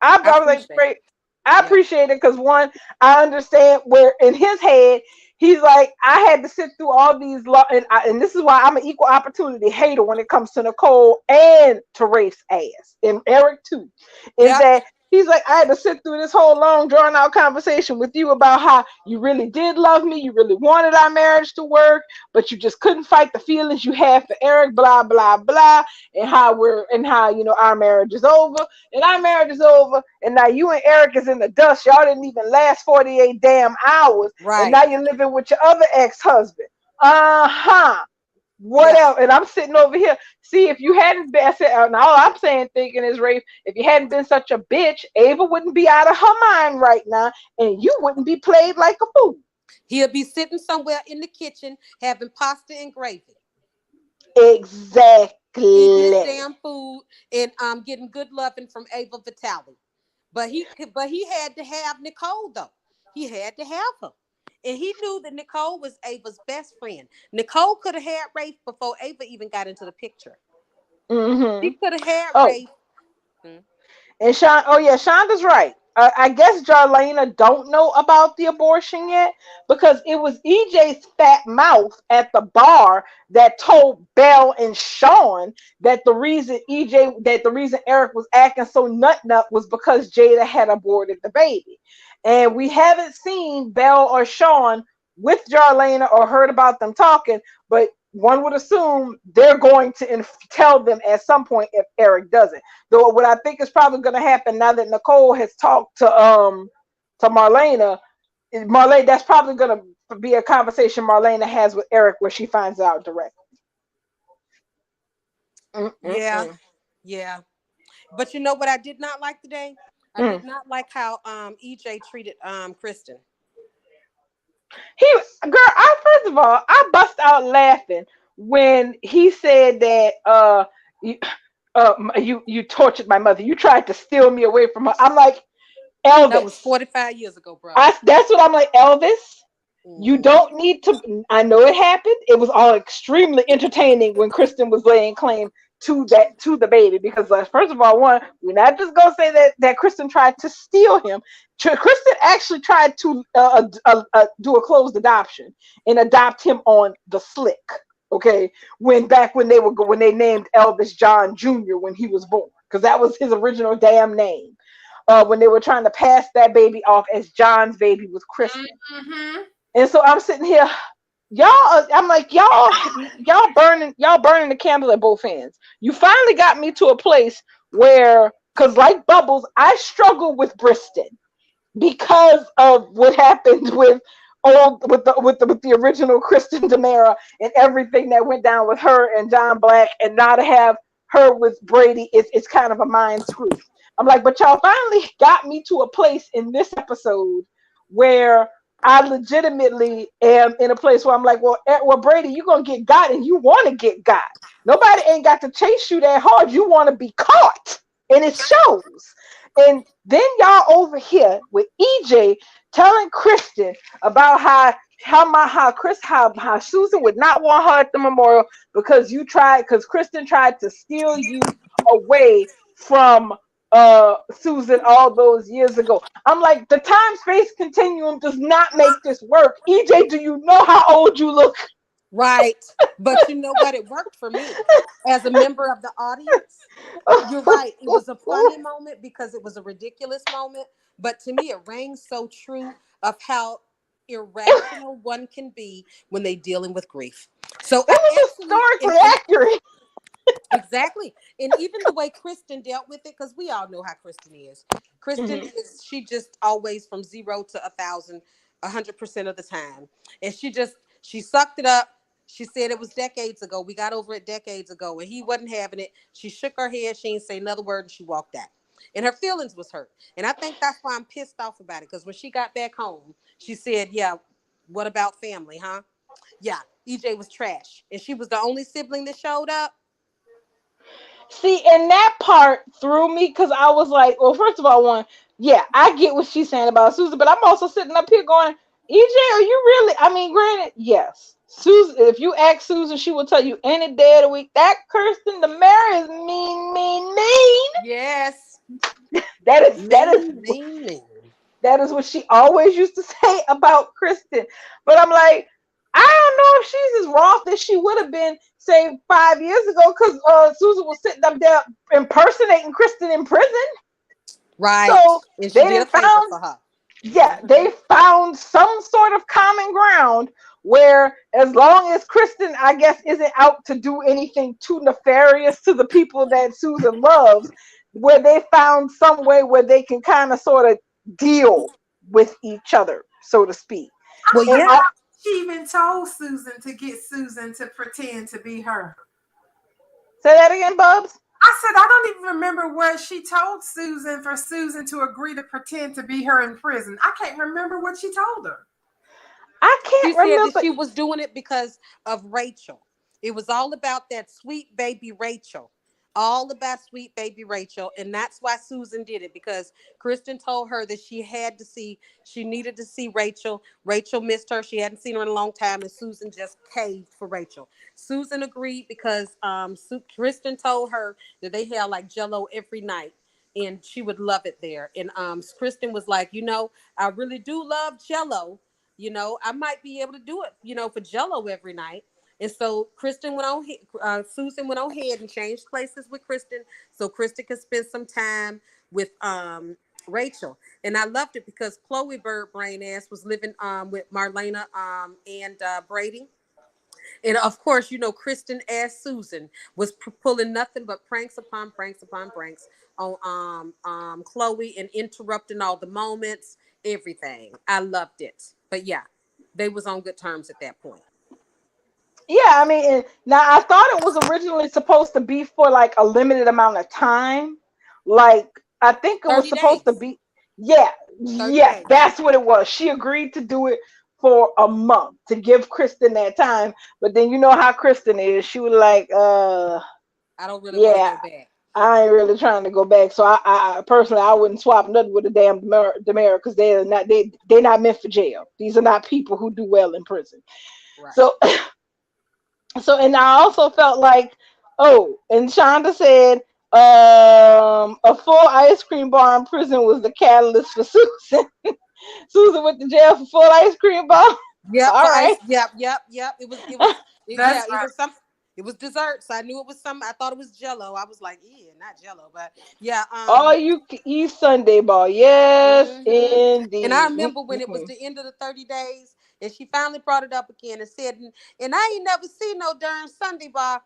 I I was like, appreciate it. Rafe, I Yeah. appreciate it because one, I understand where in his head, he's like, I had to sit through all these and this is why I'm an equal opportunity hater when it comes to Nicole and to Rafe's ass, and Eric too. Is Yep. that he's like, I had to sit through this whole long drawn out conversation with you about how you really did love me, you really wanted our marriage to work, but you just couldn't fight the feelings you had for Eric, blah blah blah, and how you know our marriage is over, and our marriage is over, and now you and Eric is in the dust. Y'all didn't even last 48 damn hours, and Right. now you're living with your other ex-husband. Uh-huh. What Yeah. else? And I'm sitting over here. See, if you hadn't been, I said, and all I'm saying, thinking is, Rafe, if you hadn't been such a bitch, Ava wouldn't be out of her mind right now, and you wouldn't be played like a fool. He'll be sitting somewhere in the kitchen having pasta and gravy, eating his Exactly. damn food, and getting good loving from Ava Vitale. But he had to have Nicole though. He had to have her. And he knew that Nicole was Ava's best friend. Nicole could have had Rafe before Ava even got into the picture. Mm-hmm. She could have had Oh, Rafe. Hmm. and Sean, oh yeah, Shonda's right. I guess Jarlena don't know about the abortion yet because it was EJ's fat mouth at the bar that told Belle and Sean that the reason Eric was acting so nut was because Jada had aborted the baby, and we haven't seen Belle or Sean with Jarlena or heard about them talking, but one would assume they're going to tell them at some point if Eric doesn't. Though what I think is probably going to happen now that Nicole has talked to Marlena, Marlene, that's probably going to be a conversation Marlena has with Eric where she finds out directly. Yeah, Mm-mm-mm. yeah. But you know what I did not like today? I Mm. did not like how EJ treated Kristen. He, girl, I first of all, I bust out laughing when he said that you, you tortured my mother. You tried to steal me away from her. I'm like, That was Elvis. 45 years ago, bro. That's what I'm like, Elvis. You Hmm. don't need to. I know it happened. It was all extremely entertaining when Kristen was laying claim to the baby because, first of all, one, we're not just gonna say that Kristen tried to steal him. Kristen actually tried to do a closed adoption and adopt him on the slick. Okay, when they named Elvis John Jr. when he was born, because that was his original damn name. When they were trying to pass that baby off as John's baby with Kristen. Mm-hmm. And so I'm sitting here, I'm like, y'all burning the candle at both ends. You finally got me to a place where, because like Bubbles, I struggle with Briston because of what happened with the original Kristen Demera and everything that went down with her and John Black, and now to have her with Brady, it's kind of a mind screw. I'm like, but y'all finally got me to a place in this episode where I legitimately am in a place where I'm like, well, Brady, you're gonna get got, and you want to get got. Nobody ain't got to chase you that hard. You want to be caught, and it shows. And then y'all over here with EJ telling Kristen about how Susan would not want her at the memorial because Kristen tried to steal you away from Susan all those years ago. I'm like, the time space continuum does not make this work. EJ, do you know how old you look? Right. But you know what? It worked for me as a member of the audience. You're right. It was a funny moment because it was a ridiculous moment. But to me, it rang so true of how irrational one can be when they're dealing with grief. So I It was actually, historically accurate. exactly. And even the way Kristen dealt with it, because we all know how Kristen is. Kristen Mhm. is, she just always from 0 to 1,000, 100% of the time. And she sucked it up. She said it was decades ago. We got over it decades ago. And he wasn't having it. She shook her head. She didn't say another word and she walked out. And her feelings was hurt. And I think that's why I'm pissed off about it. Because when she got back home, she said, yeah, what about family, huh? Yeah, EJ was trash. And she was the only sibling that showed up. See, and that part threw me because I was like, well, first of all, yeah, I get what she's saying about Susan, but I'm also sitting up here going, EJ, are you really? I mean, granted, yes, Susan. If you ask Susan, she will tell you any day of the week that Kirsten the mayor is mean, mean, mean. Yes. That is that is Mean, mean, mean. that is what she always used to say about Kristen. But I'm like, I don't know if she's as raw as she would have been, say, 5 years ago, because Susan was sitting up there impersonating Kristen in prison. Right. So And she they did a didn't favor found, for her. yeah, they found some sort of common ground where, as long as Kristen, I guess, isn't out to do anything too nefarious to the people that Susan loves, where they found some way where they can kind of sort of deal with each other, so to speak. Well, And yeah. I She even told Susan to get Susan to pretend to be her. say that again, Bubs. I said, I don't even remember what she told Susan for Susan to agree to pretend to be her in prison. I can't remember what she told her. I She can't said that remember. she was doing it because of Rachel. It was all about that sweet baby Rachel. All about sweet baby Rachel. And that's why Susan did it, because Kristen told her that she needed to see Rachel. Rachel missed her. She hadn't seen her in a long time. And Susan just caved for Rachel. Susan agreed because Kristen told her that they had like Jello every night and she would love it there. And Kristen was like, I really do love Jello. I might be able to do it, for Jello every night. And so Susan went on ahead and changed places with Kristen so Kristen could spend some time with Rachel. And I loved it because Chloe Bird Brain ass was living with Marlena and Brady. And of course, Kristen as Susan was pulling nothing but pranks upon pranks upon pranks on Chloe and interrupting all the moments, everything. I loved it. But yeah, they was on good terms at that point. Yeah, I mean, now I thought it was originally supposed to be for like a limited amount of time. Like, I think it was 30 supposed to days. be, yeah, 30 yeah, days. that's what it was. She agreed to do it for a month to give Kristen that time. But then you know how Kristen is. She was like, I don't really want to yeah, go back. I ain't really trying to go back. So I personally, I wouldn't swap nothing with a damn Demera because they're not meant for jail. These are not people who do well in prison. Right. So and I also felt like, oh, and Shonda said, a full ice cream bar in prison was the catalyst for Susan. Susan went to jail for full ice cream bar. Yep, All for ice. right. Yep, yep, yep. Yeah, That's it right. was some. It was desserts. I knew it was some. I thought it was Jello. I was like, yeah, not Jello, but yeah. All you can eat Sunday bar. Yes, And I indeed. remember when it was the end of the 30 days, and she finally brought it up again and said, and I ain't never seen no darn Sunday bar.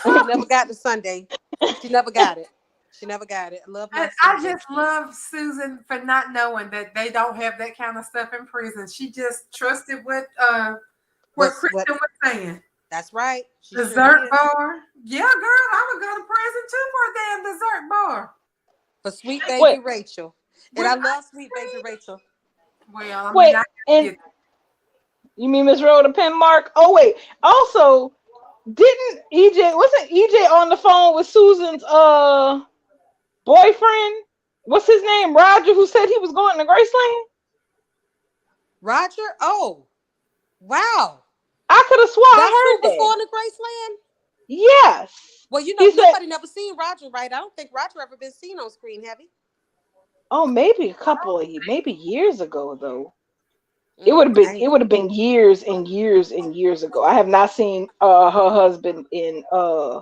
She never got the Sunday. She never got it. She never got it. Love my And I Susan. just love Susan for not knowing that they don't have that kind of stuff in prison. She just trusted what What? Kristen was saying. That's right. She sure Dessert did. bar. Yeah, girl, I would go to prison too for a damn dessert bar. For sweet Wait, baby Rachel. And With I love ice sweet baby cream. Rachel. Well, I mean, Wait, I and get you mean Miss Rhoda Penmark? Oh wait. Also, didn't EJ wasn't EJ on the phone with Susan's boyfriend? What's his name? Roger, who said he was going to Graceland? Roger? Oh, wow. I could have swore That's I who heard was that. going to Graceland? Yes. Well, you know, He said, nobody never seen Roger, right? I don't think Roger ever been seen on screen, have he? oh, maybe a couple of maybe years ago though. I It would have been years and years and years ago. I have not seen her husband in a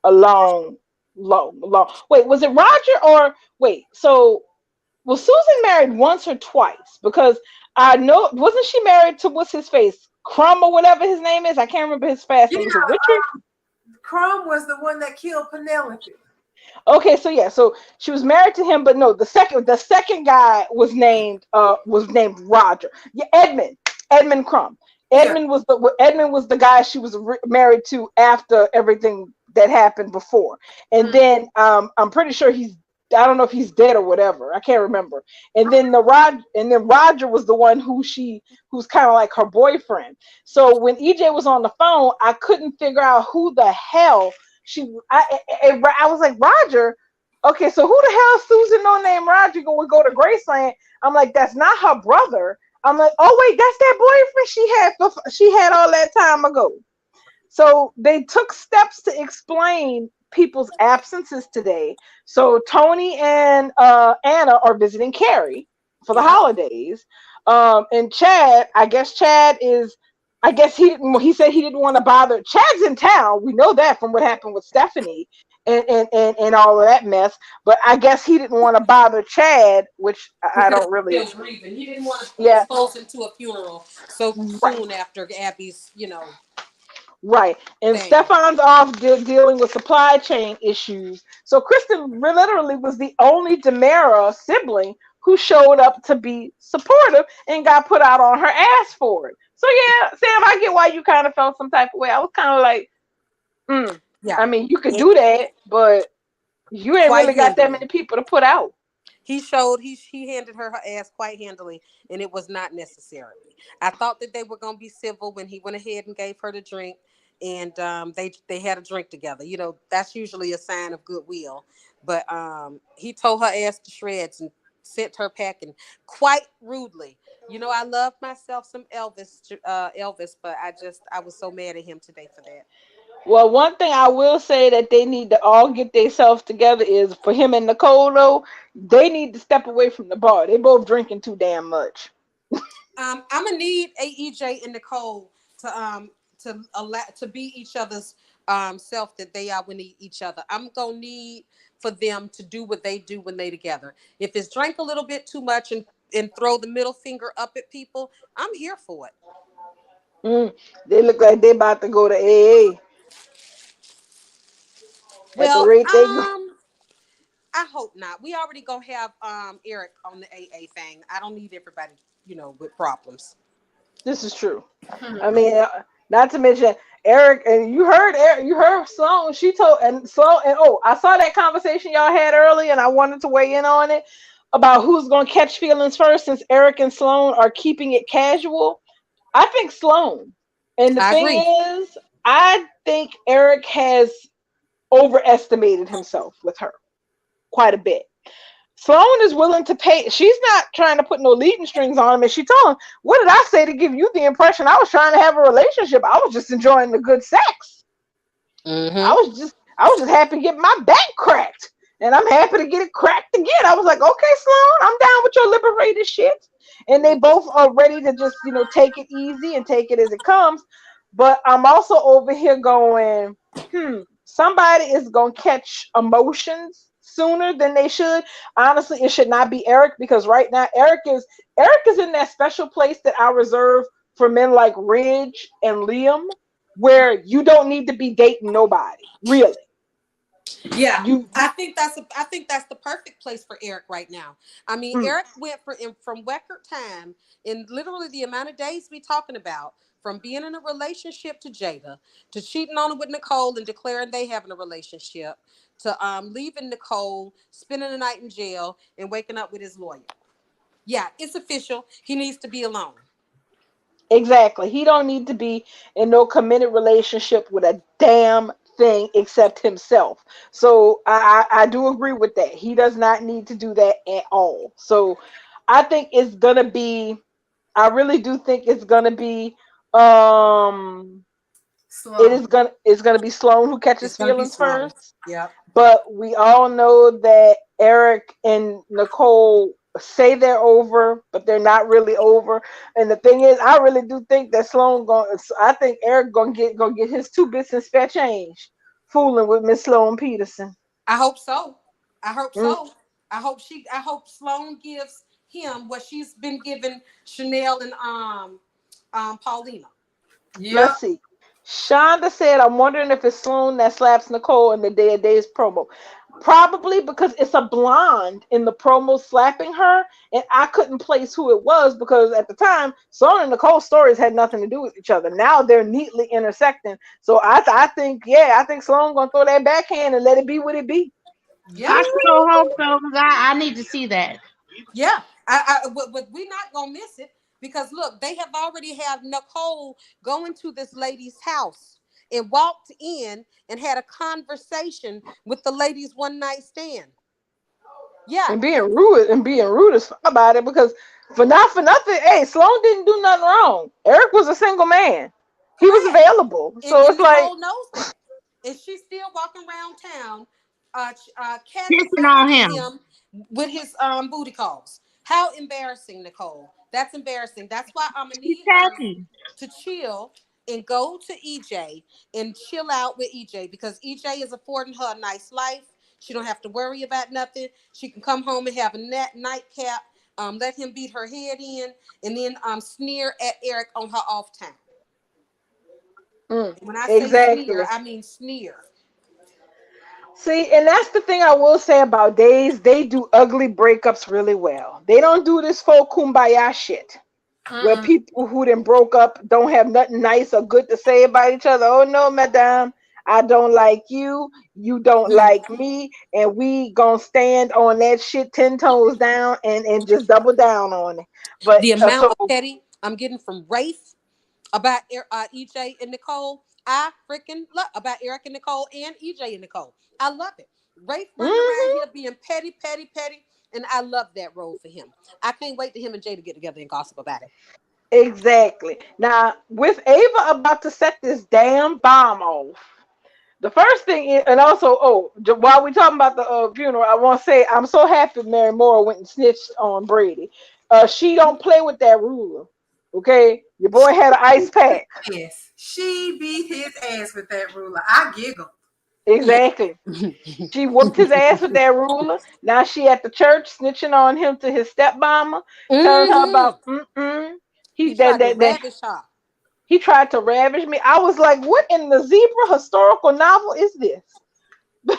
long. Wait, was it Roger or wait? So was Susan married once or twice? Because I know wasn't she married to what's his face Crumb or whatever his name is? I can't remember his fast yeah. name. Is it Richard? Crumb was the one that killed Penelope. Okay, so yeah, so she was married to him, but no, the second guy was named Roger. Yeah, Edmund Crumb. Yeah. Edmund was the guy she was married to after everything that happened before, and Mm. then I'm pretty sure he's I don't know if he's dead or whatever. I can't remember. And then Roger was the one who's kind of like her boyfriend. So when EJ was on the phone, I couldn't figure out who the hell I was like, Roger. Okay, so who the hell is Susan no name Roger would go to Graceland? I'm like, that's not her brother. I'm like, oh wait, that's that boyfriend she had all that time ago. So they took steps to explain people's absences today. So Tony and Anna are visiting Carrie for the Yep. holidays. And Chad, I guess he said he didn't want to bother. Chad's in town. We know that from what happened with Stephanie and all of that mess. But I guess he didn't want to bother Chad, which I Because don't really. he's still grieving. He didn't want to Yeah, expose him to a funeral so right. soon after Abby's, Right. And thing. Stefan's off dealing with supply chain issues. So Kristen literally was the only Demera sibling who showed up to be supportive and got put out on her ass for it. So yeah, Sam, I get why you kind of felt some type of way. I was kind of like, mm. Yeah. I mean, you could It, do that, but you ain't quite really got that handily. many people to put out. He handed her ass quite handily, and it was not necessarily. I thought that they were gonna be civil when he went ahead and gave her the drink, and they had a drink together. You know, that's usually a sign of goodwill. But he tore her ass to shreds and sent her packing quite rudely. You know, I love myself some Elvis, but I was so mad at him today for that. Well, one thing I will say that they need to all get themselves together is for him and Nicole though, they need to step away from the bar. They both drinking too damn much. I'm gonna need AEJ and Nicole to be each other's self that they are when each other. I'm gonna need for them to do what they do when they together. If it's drink a little bit too much and throw the middle finger up at people, I'm here for it. Mm, they look like they about to go to AA at the Well, rate they go. I hope not. We already gonna have Eric on the AA thing. I don't need everybody, with problems. This is true. I mean, not to mention Eric, and you heard Sloan. She told and Sloan, and oh, I saw that conversation y'all had earlier, and I wanted to weigh in on it about who's going to catch feelings first, since Eric and Sloan are keeping it casual. I think Sloan, and the I thing agree. is, I think Eric has overestimated himself with her quite a bit. Sloan is willing to pay. She's not trying to put no leading strings on him. And she told him, "What did I say to give you the impression I was trying to have a relationship? I was just enjoying the good sex. Mm-hmm. I was just happy to get my back cracked, and I'm happy to get it cracked again." I was like, "Okay, Sloan, I'm down with your liberated shit." And they both are ready to just take it easy and take it as it comes. But I'm also over here going, somebody is gonna catch emotions sooner than they should. Honestly, it should not be Eric, because right now Eric is in that special place that I reserve for men like Ridge and Liam, where you don't need to be dating nobody, really. Yeah, You I think that's the perfect place for Eric right now. I mean, mm, Eric went from record time in literally the amount of days we talking about, from being in a relationship to Jada, to cheating on her with Nicole and declaring they having a relationship, to leaving Nicole, spending the night in jail, and waking up with his lawyer. Yeah, it's official. He needs to be alone. Exactly. He don't need to be in no committed relationship with a damn thing except himself. So I do agree with that. He does not need to do that at all. So I think it's gonna be. I really do think it's gonna be. Um, Slow. it's gonna be Sloan who It's catches gonna be feelings Sloan. first. Yep. But we all know that Eric and Nicole say they're over, but they're not really over. And the thing is, I really do think that Sloan going. I think Eric gonna get his 2 bits and spare change, fooling with Miss Sloan Peterson. I hope so. I hope Mm. so. I hope Sloan gives him what she's been giving Chanel and Paulina. Let's Yep. see. Shonda said, "I'm wondering if it's Sloan that slaps Nicole in the Day of Days promo." Probably because it's a blonde in the promo slapping her, and I couldn't place who it was because at the time, Sloan and Nicole's stories had nothing to do with each other. Now they're neatly intersecting. So I think, yeah, I think Sloan gonna throw that backhand and let it be what it be. Yeah. I sure hope so, because I need to see that. Yeah. But we're not gonna miss it because look, they have already had Nicole going to this lady's house and walked in and had a conversation with the lady's one night stand. Yeah. And being rude as fuck about it because for nothing, hey, Sloan didn't do nothing wrong. Eric was a single man. He was Correct. available. So And it's like, Nicole knows that. And she's still walking around town, cat Pissing on sanding him. him with his booty calls. How embarrassing, Nicole. That's embarrassing. That's why I'm gonna She's need her tacky. to chill and go to EJ and chill out with EJ because EJ is affording her a nice life. She don't have to worry about nothing. She can come home and have a nightcap, let him beat her head in, and then sneer at Eric on her off time. mm, When I say sneer, exactly. I mean sneer. See, and that's the thing I will say about Days. They do ugly breakups really well. They don't do this full kumbaya shit where Mm-mm. people who then broke up don't have nothing nice or good to say about each other. Oh no, madame, I don't like you. You don't like me, and we gonna stand on that shit 10 toes down and just double down on it. But The amount so of petty I'm getting from Rafe about EJ and Nicole, I freaking love about Eric and Nicole and EJ and Nicole. I love it. Rafe running around mhm, here being petty, petty, petty, and I love that role for him. I can't wait to him and Jay to get together and gossip about it. exactly. Now with Ava about to set this damn bomb off. The first thing is, and also, while we talking about the funeral, I want to say I'm so happy Mary Moore went and snitched on Brady. She don't play with that ruler. Okay, your boy had an ice pack. Yes. She beat his ass with that ruler. I giggled. Yeah. Exactly. She whooped his ass with that ruler. Now she at the church snitching on him to his stepmama, telling her Hmm. about He he tried to that ravish her. he tried to ravish me. I was like, what in the zebra historical novel is this?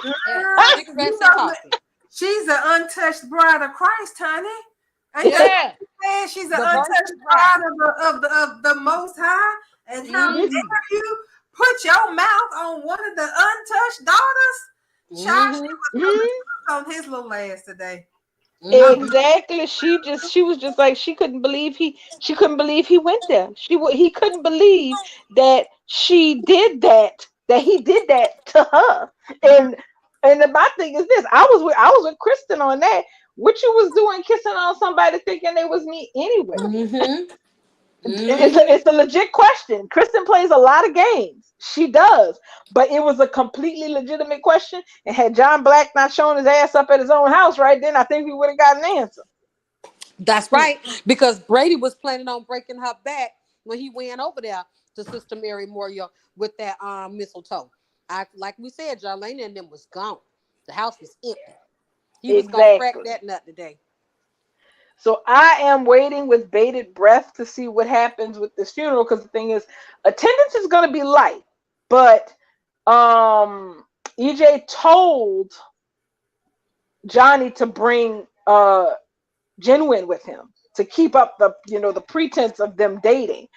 Yeah. Girl, Cigarettes you and know what? coffee. She's an untouched bride of Christ, honey. Ain't that Yeah. what you said? She's an The untouched virgin bride bride. of the Most High. And how Hmm. dare you put your mouth on one of the untouched daughters? Child, she Hmm. was coming Mhm. on his little ass today. I'm Hmm. Exactly. She was just like she couldn't believe he went there. He couldn't believe that that he did that to her. And my thing is this: I was with Kristen on that. What you was doing, kissing on somebody, thinking they was me anyway? Hmm. It's Hmm. a legit question. Kristen plays a lot of games. She does, but it was a completely legitimate question. And had John Black not shown his ass up at his own house right then, I think we would have got an answer. That's right. Because Brady was planning on breaking her back when he went over there to Sister Mary Moria with that mistletoe. Like we said, Jarlene and them was gone. The house was empty. He was gonna crack Exactly. that nut today. So I am waiting with bated breath to see what happens with this funeral because the thing is, attendance is going to be light, but EJ told Johnny to bring Genuine with him to keep up the pretense of them dating.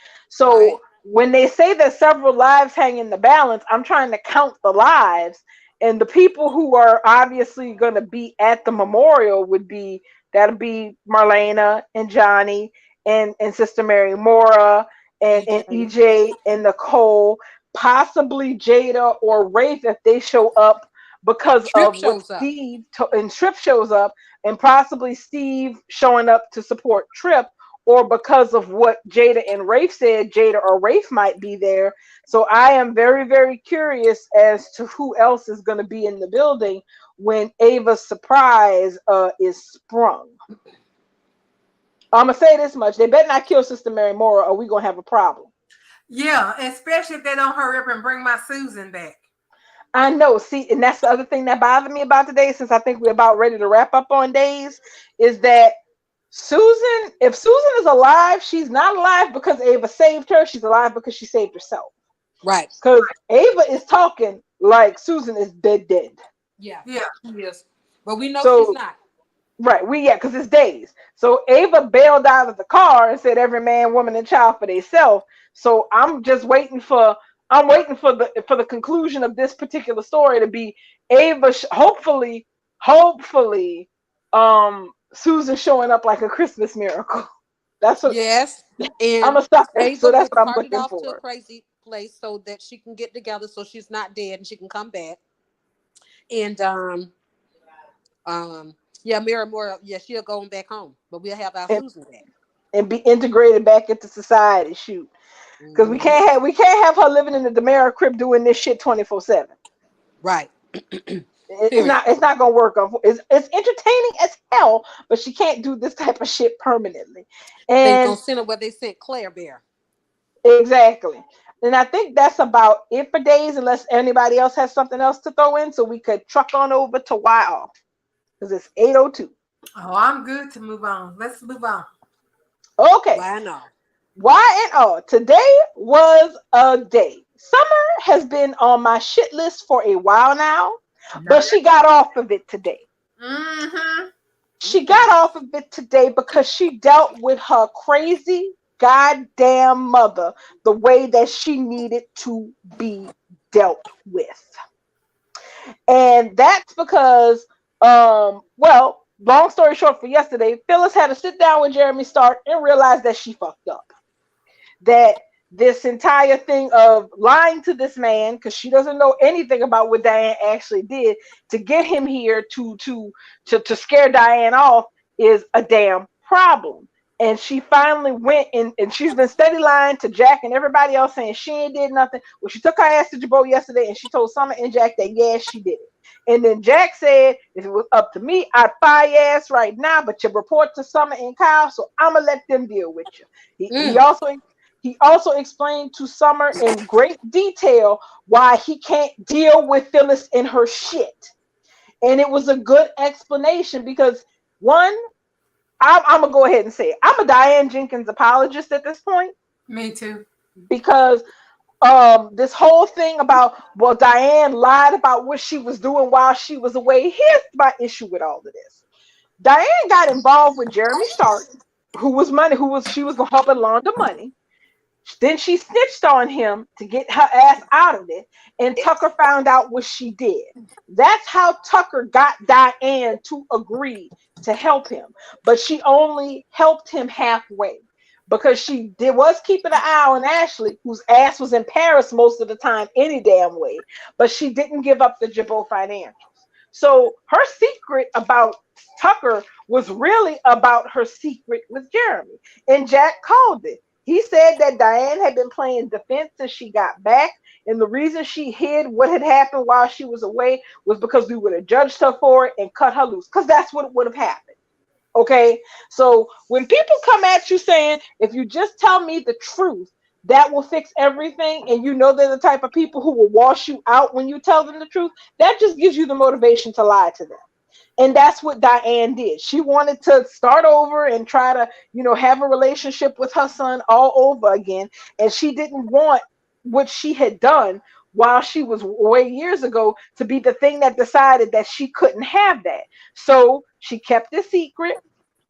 Right. So when they say that several lives hang in the balance, I'm trying to count the lives, and the people who are obviously going to be at the memorial would be That'll be Marlena and Johnny and Sister Mary Mora and EJ. EJ and Nicole, possibly Jada or Rafe if they show up because Trip of what shows up. Steve and Trip shows up, and possibly Steve showing up to support Trip, or because of what Jada and Rafe said, Jada or Rafe might be there. So I am very, very curious as to who else is going to be in the building when Ava's surprise is sprung. I'm gonna say this much: they better not kill Sister Mary Mora, or we gonna have a problem. Yeah, especially if they don't hurry up and bring my Susan back. I know. See, and that's the other thing that bothered me about today, since I think we're about ready to wrap up on days, is that Susan, if Susan is alive, she's not alive because Ava saved her. She's alive because she saved herself. Right. Because Ava is talking like Susan is dead, dead. Yeah. Yeah. Yes. But we know she's So, not. right, because it's days. So Ava bailed out of the car and said, "Every man, woman, and child for themselves." So I'm just waiting for. I'm waiting for the conclusion of this particular story to be Ava. Hopefully, Susan showing up like a Christmas miracle. That's what Yes. I'm And gonna stop that. Ava So that's was what I'm carted looking off to a for. crazy place so that she can get together so she's not dead and she can come back. And um yeah, Mira Moore, yeah, she'll go on back home. But we'll have our And, Susan back. and be integrated back into society. Shoot, because we Hmm. can't have her living in the Demara crib doing this shit 24/7. Right. It's Period. not gonna work. It's entertaining as hell, but she can't do this type of shit permanently. They gonna And send her where they sent Claire Bear. exactly. And I think that's about it for days, unless anybody else has something else to throw in, so we could truck on over to Y because it's 8:02. Oh, I'm good to move on. Let's move on. Okay. Why not? Y today was a day. Summer has been on my shit list for a while now, but she got off of it today. Mm-hmm. She got off of it today because she dealt with her crazy goddamn mother the way that she needed to be dealt with. And that's because, long story short, for yesterday, Phyllis had to sit down with Jeremy Stark and realize that she fucked up. That this entire thing of lying to this man, because she doesn't know anything about what Diane actually did to get him here to scare Diane off, is a damn problem. And she finally went and she's been steady lying to Jack and everybody else, saying she ain't did nothing. Well, she took her ass to Jabot yesterday and she told Summer and Jack that yes, she did it. And then Jack said, if it was up to me, I'd fire your ass right now, but you report to Summer and Kyle, so I'ma let them deal with you. He Mm. also explained to Summer in great detail why he can't deal with Phyllis and her shit. And it was a good explanation because, one, I'm gonna go ahead and say it. I'm a Diane Jenkins apologist at this point, Me too. because this whole thing about, well, Diane lied about what she was doing while she was away. Here's my issue with all of this. Diane got involved with Jeremy Stark, she was gonna help her launder money. Then she snitched on him to get her ass out of it, and Tucker found out what she did. That's how Tucker got Diane to agree to help him, but she only helped him halfway because was keeping an eye on Ashley, whose ass was in Paris most of the time, any damn way, but she didn't give up the Jabot financials. So her secret about Tucker was really about her secret with Jeremy, and Jack called it. He said that Diane had been playing defense since she got back, and the reason she hid what had happened while she was away was because we would have judged her for it and cut her loose, because that's what would have happened. Okay, so when people come at you saying, if you just tell me the truth, that will fix everything, and you know they're the type of people who will wash you out when you tell them the truth, that just gives you the motivation to lie to them. And that's what Diane did. She wanted to start over and try to, have a relationship with her son all over again. And she didn't want what she had done while she was away years ago to be the thing that decided that she couldn't have that. So she kept it secret.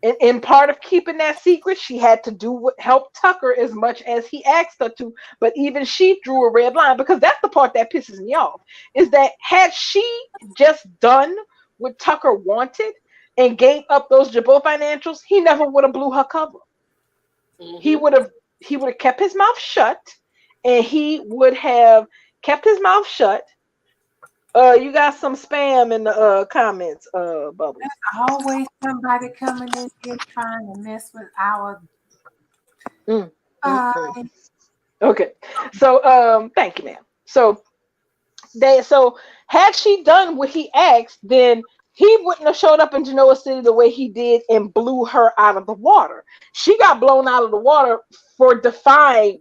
And in part of keeping that secret, she had to do what help Tucker as much as he asked her to. But even she drew a red line, because that's the part that pisses me off, is that had she just done what Tucker wanted, and gave up those Jabot financials, he never would have blew her cover. He Mm-hmm. would have he would have kept his mouth shut, and he would have kept his mouth shut. You got some spam in the comments, Bubbles. Always somebody coming in here trying to mess with our Mm, mm, mm. eyes. Okay, so thank you, ma'am. So had she done what he asked, then he wouldn't have showed up in Genoa City the way he did and blew her out of the water. She got blown out of the water for defying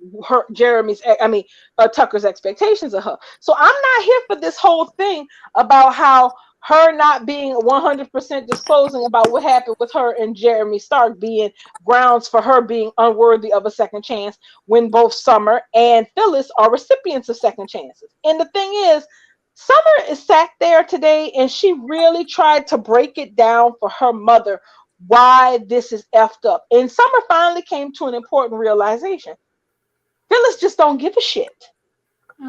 Tucker's expectations of her. So I'm not here for this whole thing about how her not being 100% disclosing about what happened with her and Jeremy Stark being grounds for her being unworthy of a second chance when both Summer and Phyllis are recipients of second chances. And the thing is, Summer is sat there today and she really tried to break it down for her mother why this is effed up. And Summer finally came to an important realization. Phyllis just don't give a shit.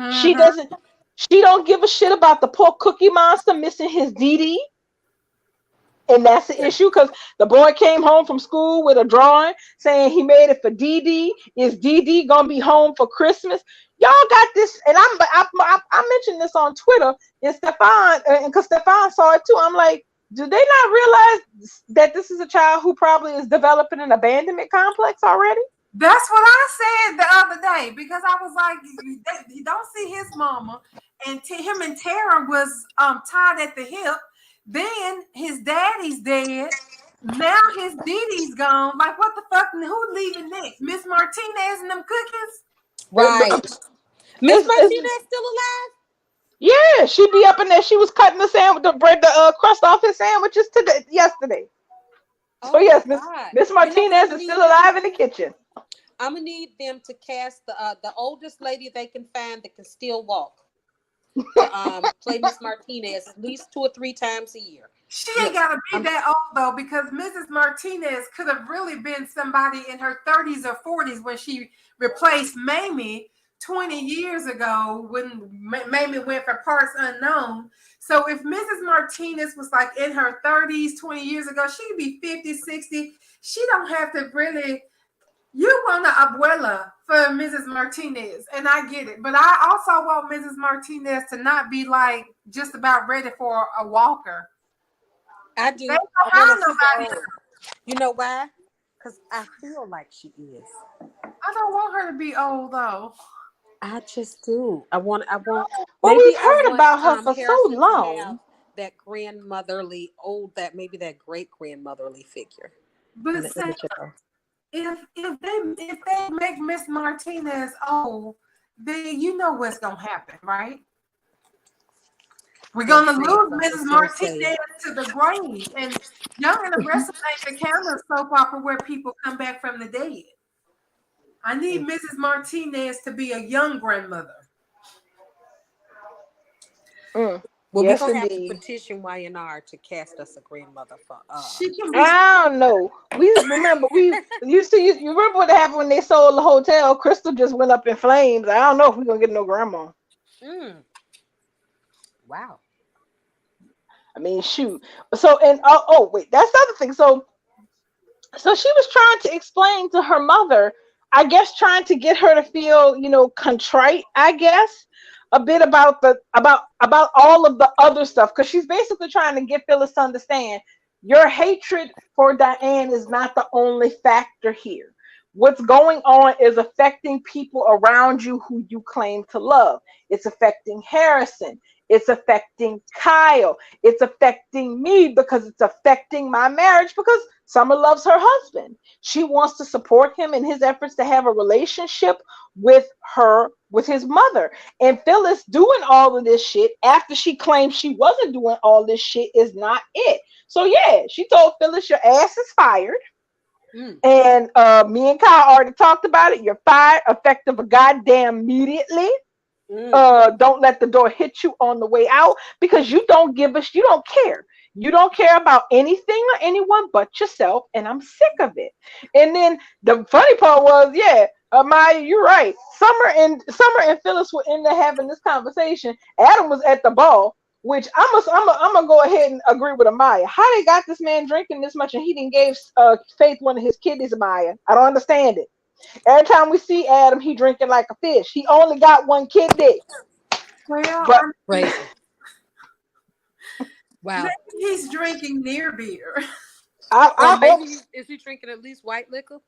She Mm-hmm. doesn't she don't give a shit about the poor Cookie Monster missing his DD. And that's the Yeah. issue because the boy came home from school with a drawing saying he made it for DD. Is DD gonna be home for Christmas? Y'all got this, and I mentioned this on Twitter, and Stefan, and because Stefan saw it too. I'm like, do they not realize that this is a child who probably is developing an abandonment complex already? That's what I said the other day because I was like, you don't see his mama, and him and Tara was tied at the hip. Then his daddy's dead. Now his Didi's gone. Like what the fuck? Who leaving next? Miss Martinez and them cookies? Right. Miss Martinez still alive? Yeah, she be up in there. She was cutting the sandwich, the bread, the crust off his sandwiches yesterday. So Oh yes, my God. Miss You know what I'm Martinez gonna is need still them to alive in the do? kitchen. I'm gonna need them to cast the oldest lady they can find that can still walk to play Miss Martinez at least 2 or 3 times a year. She ain't Yes. gotta be that old though, because Mrs. Martinez could have really been somebody in her 30s or 40s when she replaced Mamie 20 years ago when Mamie went for Parts Unknown. So if Mrs. Martinez was like in her 30s 20 years ago, she'd be 50, 60. She don't have to really. You want an abuela for Mrs. Martinez, and I get it. But I also want Mrs. Martinez to not be like just about ready for a walker. I They do. don't I want have her super nobody. old. You know why? Because I feel like she is. I don't want her to be old though. I just do. I want Well, maybe we've I heard want about her for so Harrison to have long. that grandmotherly old that maybe that great grandmotherly figure in But the say image of her. if they make Miss Martinez old, then you know what's gonna happen, right? We're Don't gonna say it, lose Bubbles. Mrs. Don't say Martinez it. to the grave. And Young and the Restless ain't the kind of soap opera where people come back from the dead. I need Mrs. Martinez to be a young grandmother. Mm. Well, we're Yes, gonna have to indeed. petition YNR to cast us a grandmother for She can be. I don't know. We remember we used to. You remember what happened when they sold the hotel? Crystal just went up in flames. I don't know if we're gonna get no grandma. mm, wow. I mean, shoot. So and wait, that's the other thing. So she was trying to explain to her mother, I guess, trying to get her to feel, contrite, I guess, a bit about about all of the other stuff, because she's basically trying to get Phyllis to understand your hatred for Diane is not the only factor here. What's going on is affecting people around you who you claim to love. It's affecting Harrison. It's affecting Kyle. It's affecting me because it's affecting my marriage because Summer loves her husband. She wants to support him in his efforts to have a relationship with his mother. And Phyllis doing all of this shit after she claimed she wasn't doing all this shit is not it. So yeah, she told Phyllis, your ass is fired. Mm, And me and Kyle already talked about it. You're fired, effective a goddamn immediately. mm. Don't let the door hit you on the way out because you don't care. You don't care about anything or anyone but yourself, and I'm sick of it. And then the funny part was, yeah, Maya, you're right. Summer and Phyllis were in there having this conversation. Adam was at the ball which I'm gonna go ahead and agree with Amaya. How they got this man drinking this much and he didn't gave Faith one of his kidneys, Amaya? I don't understand it. Every time we see Adam, he drinking like a fish. He only got one kidney. Well, But Crazy. Wow. maybe he's drinking near beer. Or I hope maybe is he drinking at least white liquor?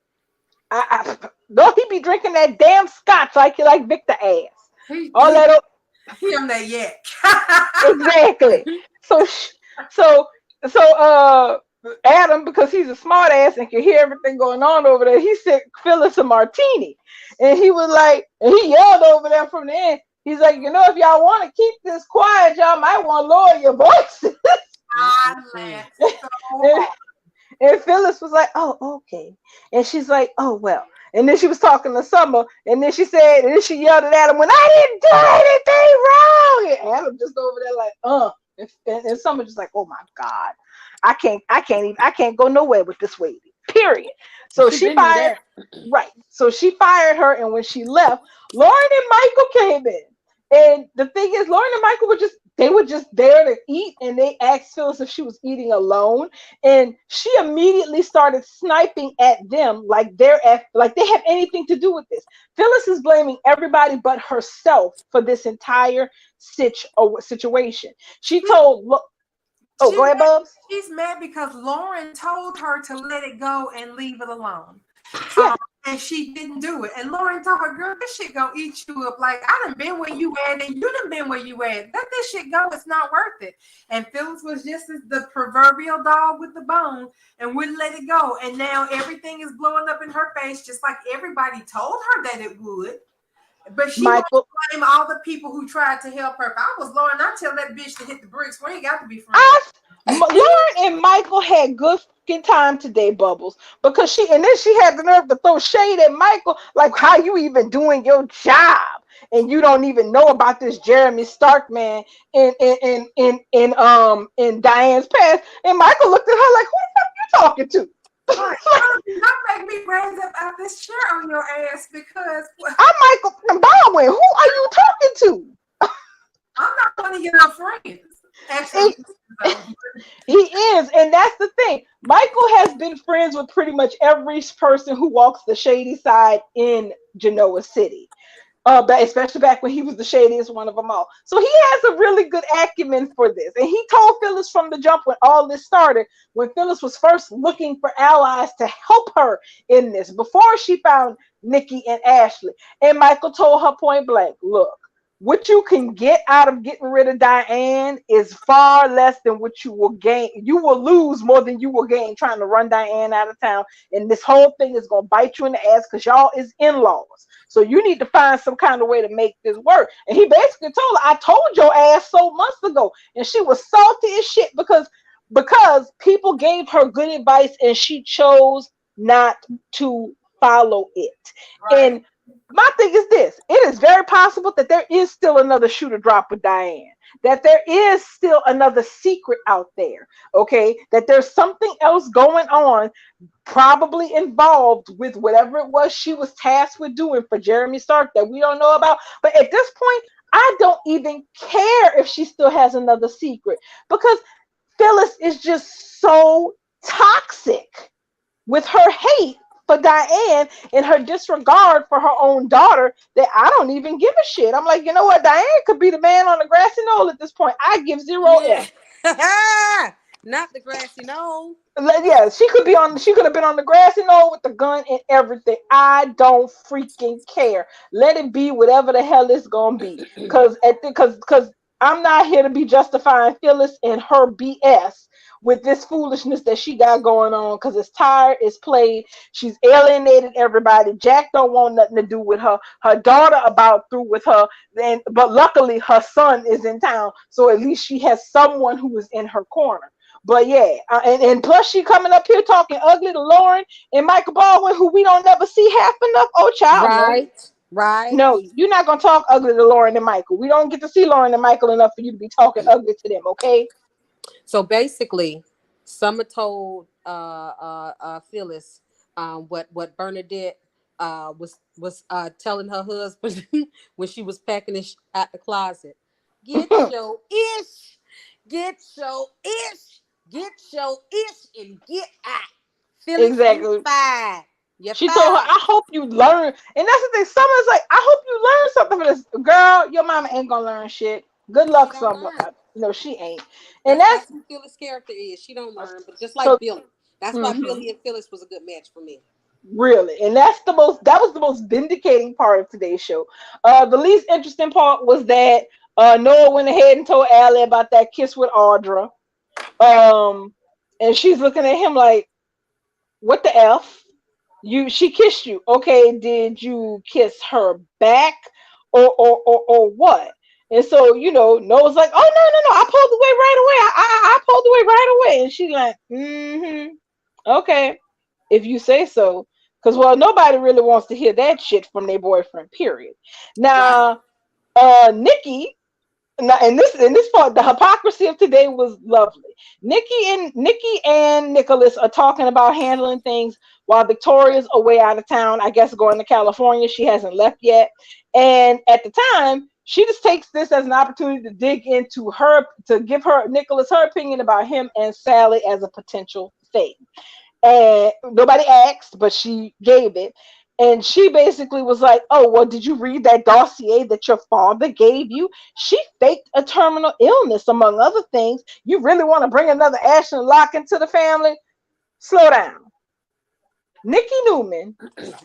no, he be drinking that damn scotch like Victor ass. He, All he, that he on that yak. exactly. So so Adam, because he's a smart ass and can hear everything going on over there, he sent Phyllis a martini, and he was like, and he yelled over there from the end. He's like, if y'all want to keep this quiet, y'all might want to lower your voices. I laughed so and, hard. and Phyllis was like, oh, okay. And she's like, oh, well. And then she was talking to Summer, and then she said, and then she yelled at Adam, when I didn't do anything wrong. And Adam just over there like, and Summer just like, oh my God, I can't go nowhere with this lady. Period. So She she been knew fired, that. right. So she fired her, and when she left, Lauren and Michael came in. And the thing is, Lauren and Michael were just there to eat, and they asked Phyllis if she was eating alone, and she immediately started sniping at them like like they have anything to do with this. Phyllis is blaming everybody but herself for this entire situation. She told, look, oh, She go ahead, mad, Bubs. she's mad because Lauren told her to let it go and leave it alone. Yeah, And she didn't do it. And Lauren told her, girl, this shit gonna eat you up. Like, I done been where you at, and you done been where you at. Let this shit go. It's not worth it. And Phyllis was just as the proverbial dog with the bone and wouldn't let it go. And now everything is blowing up in her face, just like everybody told her that it would. But she won't Michael. blame all the people who tried to help her. If I was Lauren, I'd tell that bitch to hit the bricks. We ain't got to be friends. Lauren and Michael had good fucking time today, Bubbles, because and then she had the nerve to throw shade at Michael, like, how you even doing your job, and you don't even know about this Jeremy Stark man in Diane's past. And Michael looked at her like, who the fuck you talking to? Right. Don't make me raise up out this chair on your ass because I'm Michael Baldwin. Who are you talking to? I'm not one of your friends. Actually, He is, and that's the thing. Michael has been friends with pretty much every person who walks the shady side in Genoa City. But especially back when he was the shadiest one of them all. So he has a really good acumen for this. And he told Phyllis from the jump when all this started, when Phyllis was first looking for allies to help her in this, before she found Nikki and Ashley. And Michael told her point blank, look, what you can get out of getting rid of Diane is far less than what you will gain. You will lose more than you will gain trying to run Diane out of town. And this whole thing is going to bite you in the ass because y'all is in-laws. So you need to find some kind of way to make this work. And he basically told her, I told your ass so months ago. And she was salty as shit because people gave her good advice and she chose not to follow it. right. And my thing is this: it is very possible that there is still another shoe to drop with Diane, that there is still another secret out there, okay, that there's something else going on, probably involved with whatever it was she was tasked with doing for Jeremy Stark that we don't know about. But at this point, I don't even care if she still has another secret, because Phyllis is just so toxic with her hate for Diane and her disregard for her own daughter that I don't even give a shit. I'm like, you know what? Diane could be the man on the grassy knoll at this point. I give zero Yeah. F. Not the grassy knoll. Yeah, she could have been on the grassy knoll with the gun and everything. I don't freaking care. Let it be whatever the hell it's gonna be. Cause I'm not here to be justifying Phyllis and her BS with this foolishness that she got going on, because it's tired, it's played, she's alienated everybody. Jack don't want nothing to do with her. Her daughter about through with her, but luckily her son is in town, so at least she has someone who is in her corner. But yeah, and plus she coming up here talking ugly to Lauren and Michael Baldwin, who we don't never see half enough. Oh, child, Right. no, you're not gonna talk ugly to Lauren and Michael. We don't get to see Lauren and Michael enough for you to be talking ugly to them, okay? So basically, Summer told Phyllis what Bernadette was telling her husband when she was packing out the closet. Get your ish Get your ish. Get your ish and get out. Phyllis, you Exactly. fired. You She told her, fired. I hope you learn. And that's the thing. Summer's like, I hope you learn something from this. Girl, your mama ain't gonna learn shit. Good She luck, don't Summer. learn. No, she ain't. And That's that's who Phyllis' character is. She don't learn, but just like so Billy. That's why mhm, Billy and Phyllis was a good match for me. really. And that was the most vindicating part of today's show. The least interesting part was that Noah went ahead and told Allie about that kiss with Audra. Um and she's looking at him like, what the F? She kissed you. Okay, did you kiss her back or what? And so, Noah's like, oh no, I pulled away right away. I pulled away right away. And she's like, okay, if you say so. Because well, nobody really wants to hear that shit from their boyfriend, period. Right. Now, Nikki, now, in this part, the hypocrisy of today was lovely. Nikki and Nicholas are talking about handling things while Victoria's away out of town. I guess going to California. She hasn't left yet. And at the time, she just takes this as an opportunity to dig into her to give her Nicholas her opinion about him and Sally as a potential thing. And nobody asked, but she gave it. And she basically was like, oh, well, did you read that dossier that your father gave you? She faked a terminal illness, among other things. You really want to bring another Ashton Locke into the family? Slow down. Nikki Newman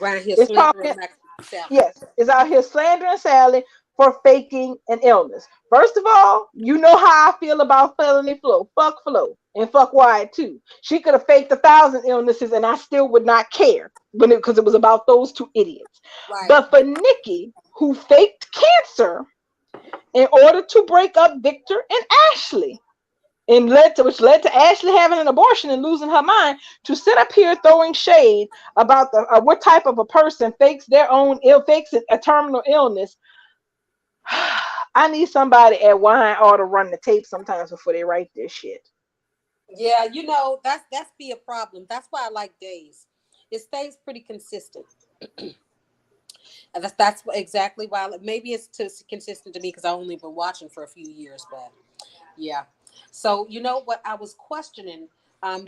Around here is slandering talking. my Sally. Yes, is out here slandering Sally for faking an illness. First of all, you know how I feel about felony Flo. Fuck Flo and fuck Wyatt too. She could have faked 1,000 illnesses and I still would not care because it was about those two idiots. Right. But for Nikki, who faked cancer in order to break up Victor and Ashley, and which led to Ashley having an abortion and losing her mind, to sit up here throwing shade about the what type of a person fakes their own fakes a terminal illness. I need somebody at Wine ought to run the tape sometimes before they write this shit. Yeah, that's be a problem. That's why I like days. It stays pretty consistent. And exactly why. Maybe it's too consistent to me because I only been watching for a few years, but yeah. So you know what I was questioning.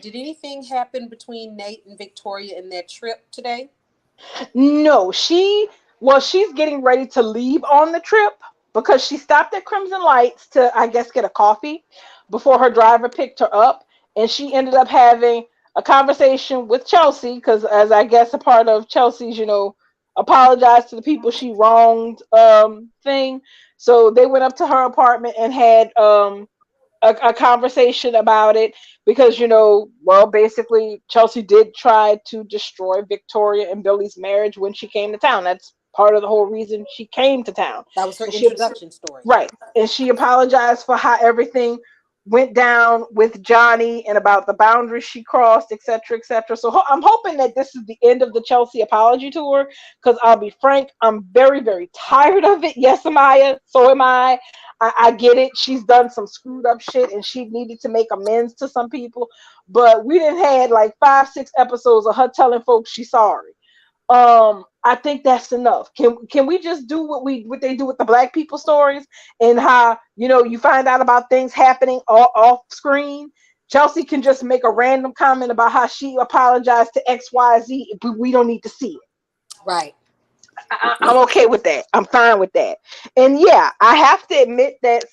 Did anything happen between Nate and Victoria in their trip today? No, she's getting ready to leave on the trip because she stopped at Crimson Lights to, I guess, get a coffee before her driver picked her up. And she ended up having a conversation with Chelsea because, as I guess, a part of Chelsea's, apologize to the people she wronged thing. So they went up to her apartment and had a conversation about it because well, basically Chelsea did try to destroy Victoria and Billy's marriage when she came to town. That's part of the whole reason she came to town. That was her And she introduction story. Right. And she apologized for how everything went down with Johnny and about the boundaries she crossed, etc., etc. So I'm hoping that this is the end of the Chelsea apology tour because I'll be frank, I'm very, very tired of it. Yes, Amaya, so am I. I get it. She's done some screwed up shit and she needed to make amends to some people. But we didn't had like 5, 6 episodes of her telling folks she's sorry. I think that's enough. Can we just do what they do with the black people stories and how you find out about things happening off screen. Chelsea can just make a random comment about how she apologized to XYZ, but we don't need to see it. Right. I'm okay with that. I'm fine with that. And yeah, I have to admit that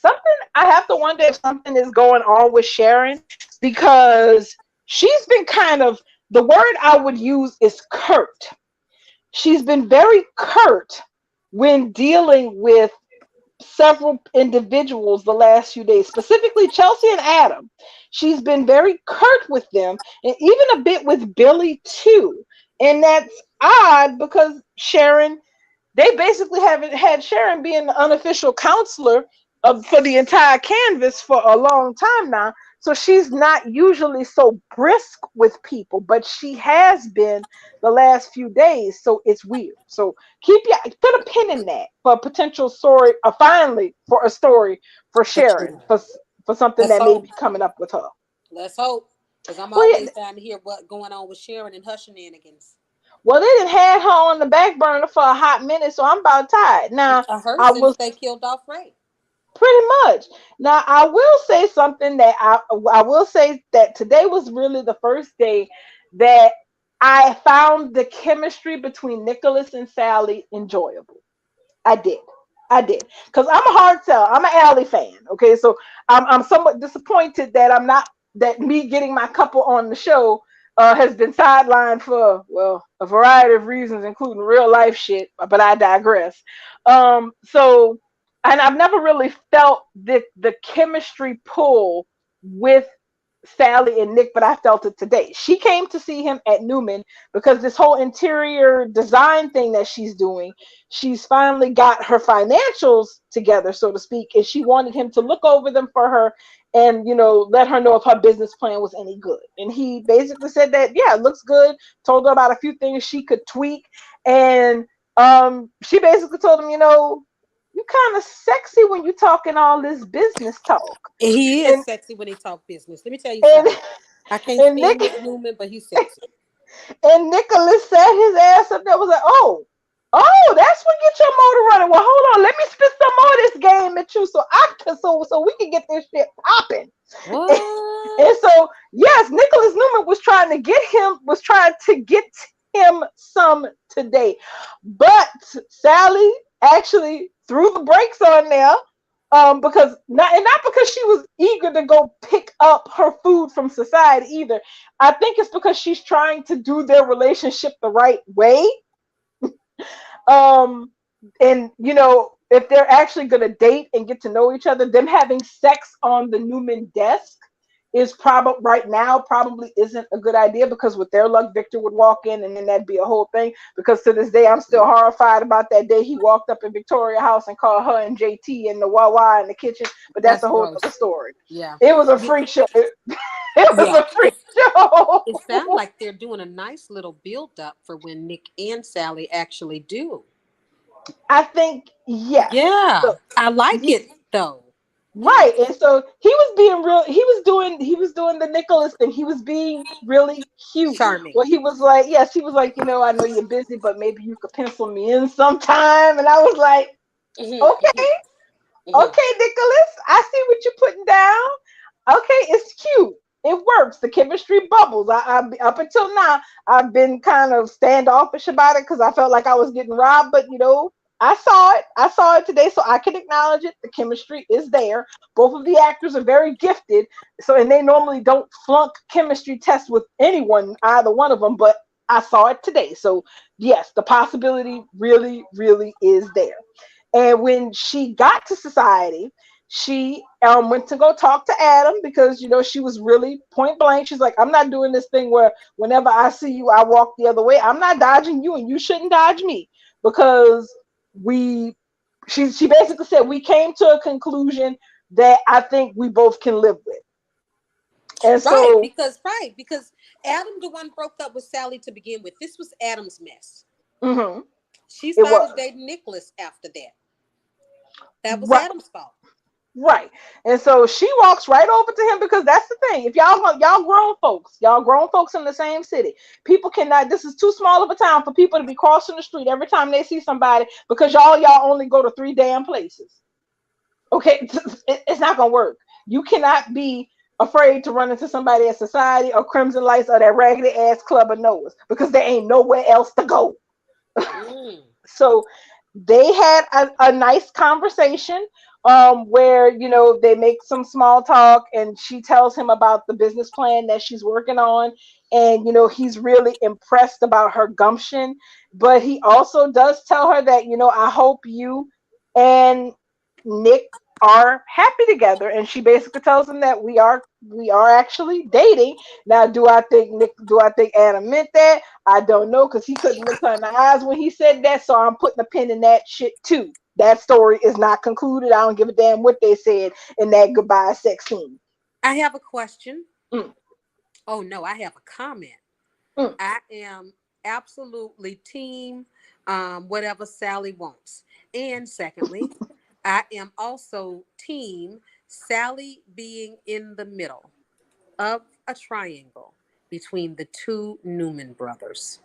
I have to wonder if something is going on with Sharon because she's been kind of, the word I would use is curt. She's been very curt when dealing with several individuals the last few days, specifically Chelsea and Adam. She's been very curt with them and even a bit with Billy too. And that's odd because Sharon, they basically haven't had Sharon being the unofficial counselor for the entire canvas for a long time now. So she's not usually so brisk with people, but she has been the last few days. So it's weird. So put a pin in that for a potential story, finally for a story for For Sharon sure. for something Let's that may be hope. coming up with her. Let's hope. Because I'm Well, yeah, always down to hear what's going on with Sharon and her shenanigans. well, they didn't have her on the back burner for a hot minute, so I'm about tired now. I heard I since was they killed off Ray. Pretty much. Now, I will say something that I will say that today was really the first day that I found the chemistry between Nicholas and Sally enjoyable. I did. I did. Because I'm a hard sell. I'm an Alley fan. Okay. So I'm somewhat disappointed that I'm not, that me getting my couple on the show has been sidelined for, well, a variety of reasons, including real life shit, but I digress. So, and I've never really felt the chemistry pull with Sally and Nick, but I felt it today. She came to see him at Newman because this whole interior design thing that she's doing, she's finally got her financials together, so to speak, and she wanted him to look over them for her and, let her know if her business plan was any good. And he basically said that, yeah, it looks good, told her about a few things she could tweak. And she basically told him, you kind of sexy when you talking all this business talk. He is And sexy when he talk business. Let me tell you and something. I can't and stand Nick Nick Newman, but he's sexy. and Nicholas sat his ass up there, was like, oh, that's what get your motor running. Well, hold on, let me spit some more of this game at you, so I can, so we can get this shit popping. And What? so, yes, Nicholas Newman was trying to get him some today. But Sally actually threw the brakes on there. Because not because she was eager to go pick up her food from society either. I think it's because she's trying to do their relationship the right way. Um, and if they're actually going to date and get to know each other, them having sex on the Newman desk is probably right now probably isn't a good idea, because with their luck Victor would walk in and then that'd be a whole thing. Because to this day I'm still horrified about that day he walked up in Victoria house and called her and JT in the Wawa in the kitchen, but that's That's a whole other gross. story. Yeah. It was a You- freak show. It was Yeah. a freak show. It sounds like they're doing a nice little build up for when Nick and Sally actually do. I think yes. Yeah. So, I like it though. right. And so he was doing the Nicholas thing. He was being really cute. Charming. Well, he was like, yes, he was like, I know you're busy, but maybe you could pencil me in sometime. And I was like, Hmm. okay, Hmm. okay, Nicholas, I see what you're putting down. Okay, it's cute. It works. The chemistry bubbles. Up until now, I've been kind of standoffish about it because I felt like I was getting robbed. But I saw it. I saw it today, so I can acknowledge it. The chemistry is there. Both of the actors are very gifted, so and they normally don't flunk chemistry tests with anyone, either one of them. But I saw it today, so yes, the possibility really, really is there. And when she got to society, she went to go talk to Adam because she was really point blank. She's like, I'm not doing this thing where whenever I see you, I walk the other way. I'm not dodging you, and you shouldn't dodge me, because we. She basically said we came to a conclusion that I think we both can live with, and Right, so. because Adam the one broke up with Sally to begin with. This was Adam's mess. Hmm. She It started was dating Nicholas after that. That was right. Adam's fault. Right. And so she walks right over to him, because that's the thing. If y'all grown folks in the same city, people cannot, this is too small of a town for people to be crossing the street every time they see somebody, because y'all only go to three damn places. Okay, it's not gonna work. You cannot be afraid to run into somebody at Society or Crimson Lights or that raggedy ass Club of Noah's, because there ain't nowhere else to go. Mm. So they had a nice conversation, where they make some small talk, and she tells him about the business plan that she's working on. And he's really impressed about her gumption, but he also does tell her that I hope you and Nick are happy together. And she basically tells him that we are actually dating. Now, do I think Adam meant that? I don't know, because he couldn't look her in the eyes when he said that. So I'm putting a pin in that shit too. That story is not concluded. I don't give a damn what they said in that goodbye sex scene. I have a question. Mm, Oh no, I have a comment. mm. I am absolutely team whatever Sally wants. And secondly, I am also team Sally being in the middle of a triangle between the two Newman brothers.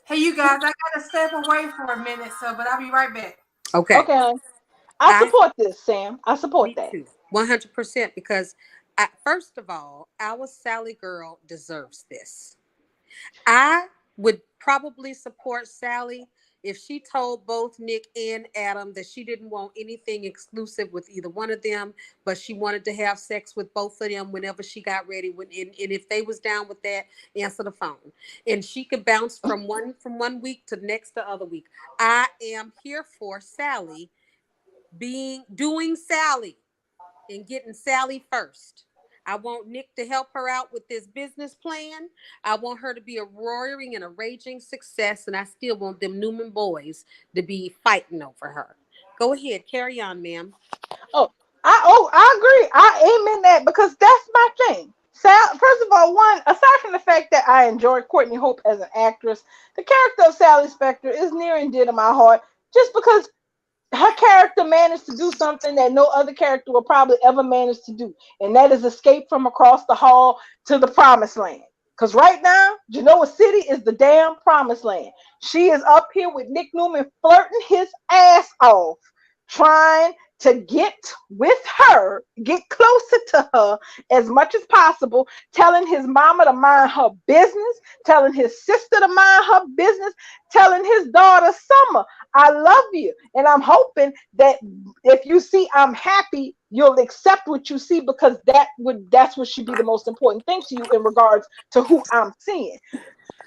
Hey, you guys, I gotta step away for a minute, so but I'll be right back. Okay. Okay. I I support this, Sam. I support Me that. too, 100%. Because first of all, our Sally girl deserves this. I would probably support Sally if she told both Nick and Adam that she didn't want anything exclusive with either one of them, but she wanted to have sex with both of them whenever she got ready. And if they was down with that, answer the phone, and she could bounce from one week to next the other week. I am here for Sally being doing Sally and getting Sally first. I want Nick to help her out with this business plan. I want her to be a roaring and a raging success, and I still want them Newman boys to be fighting over her. Go ahead, carry on, ma'am. I agree. I aim in that because that's my thing. First of all, one, aside from the fact that I enjoy Courtney Hope as an actress, the character of Sally Spectre is near and dear to my heart just because her character managed to do something that no other character will probably ever manage to do, and that is escape from across the hall to the promised land. Because right now, Genoa City is the damn promised land. She is up here with Nick Newman flirting his ass off, trying to get with her, get closer to her as much as possible, telling his mama to mind her business, telling his sister to mind her business, telling his daughter, Summer, I love you. And I'm hoping that if you see I'm happy, you'll accept what you see because that's what should be the most important thing to you in regards to who I'm seeing.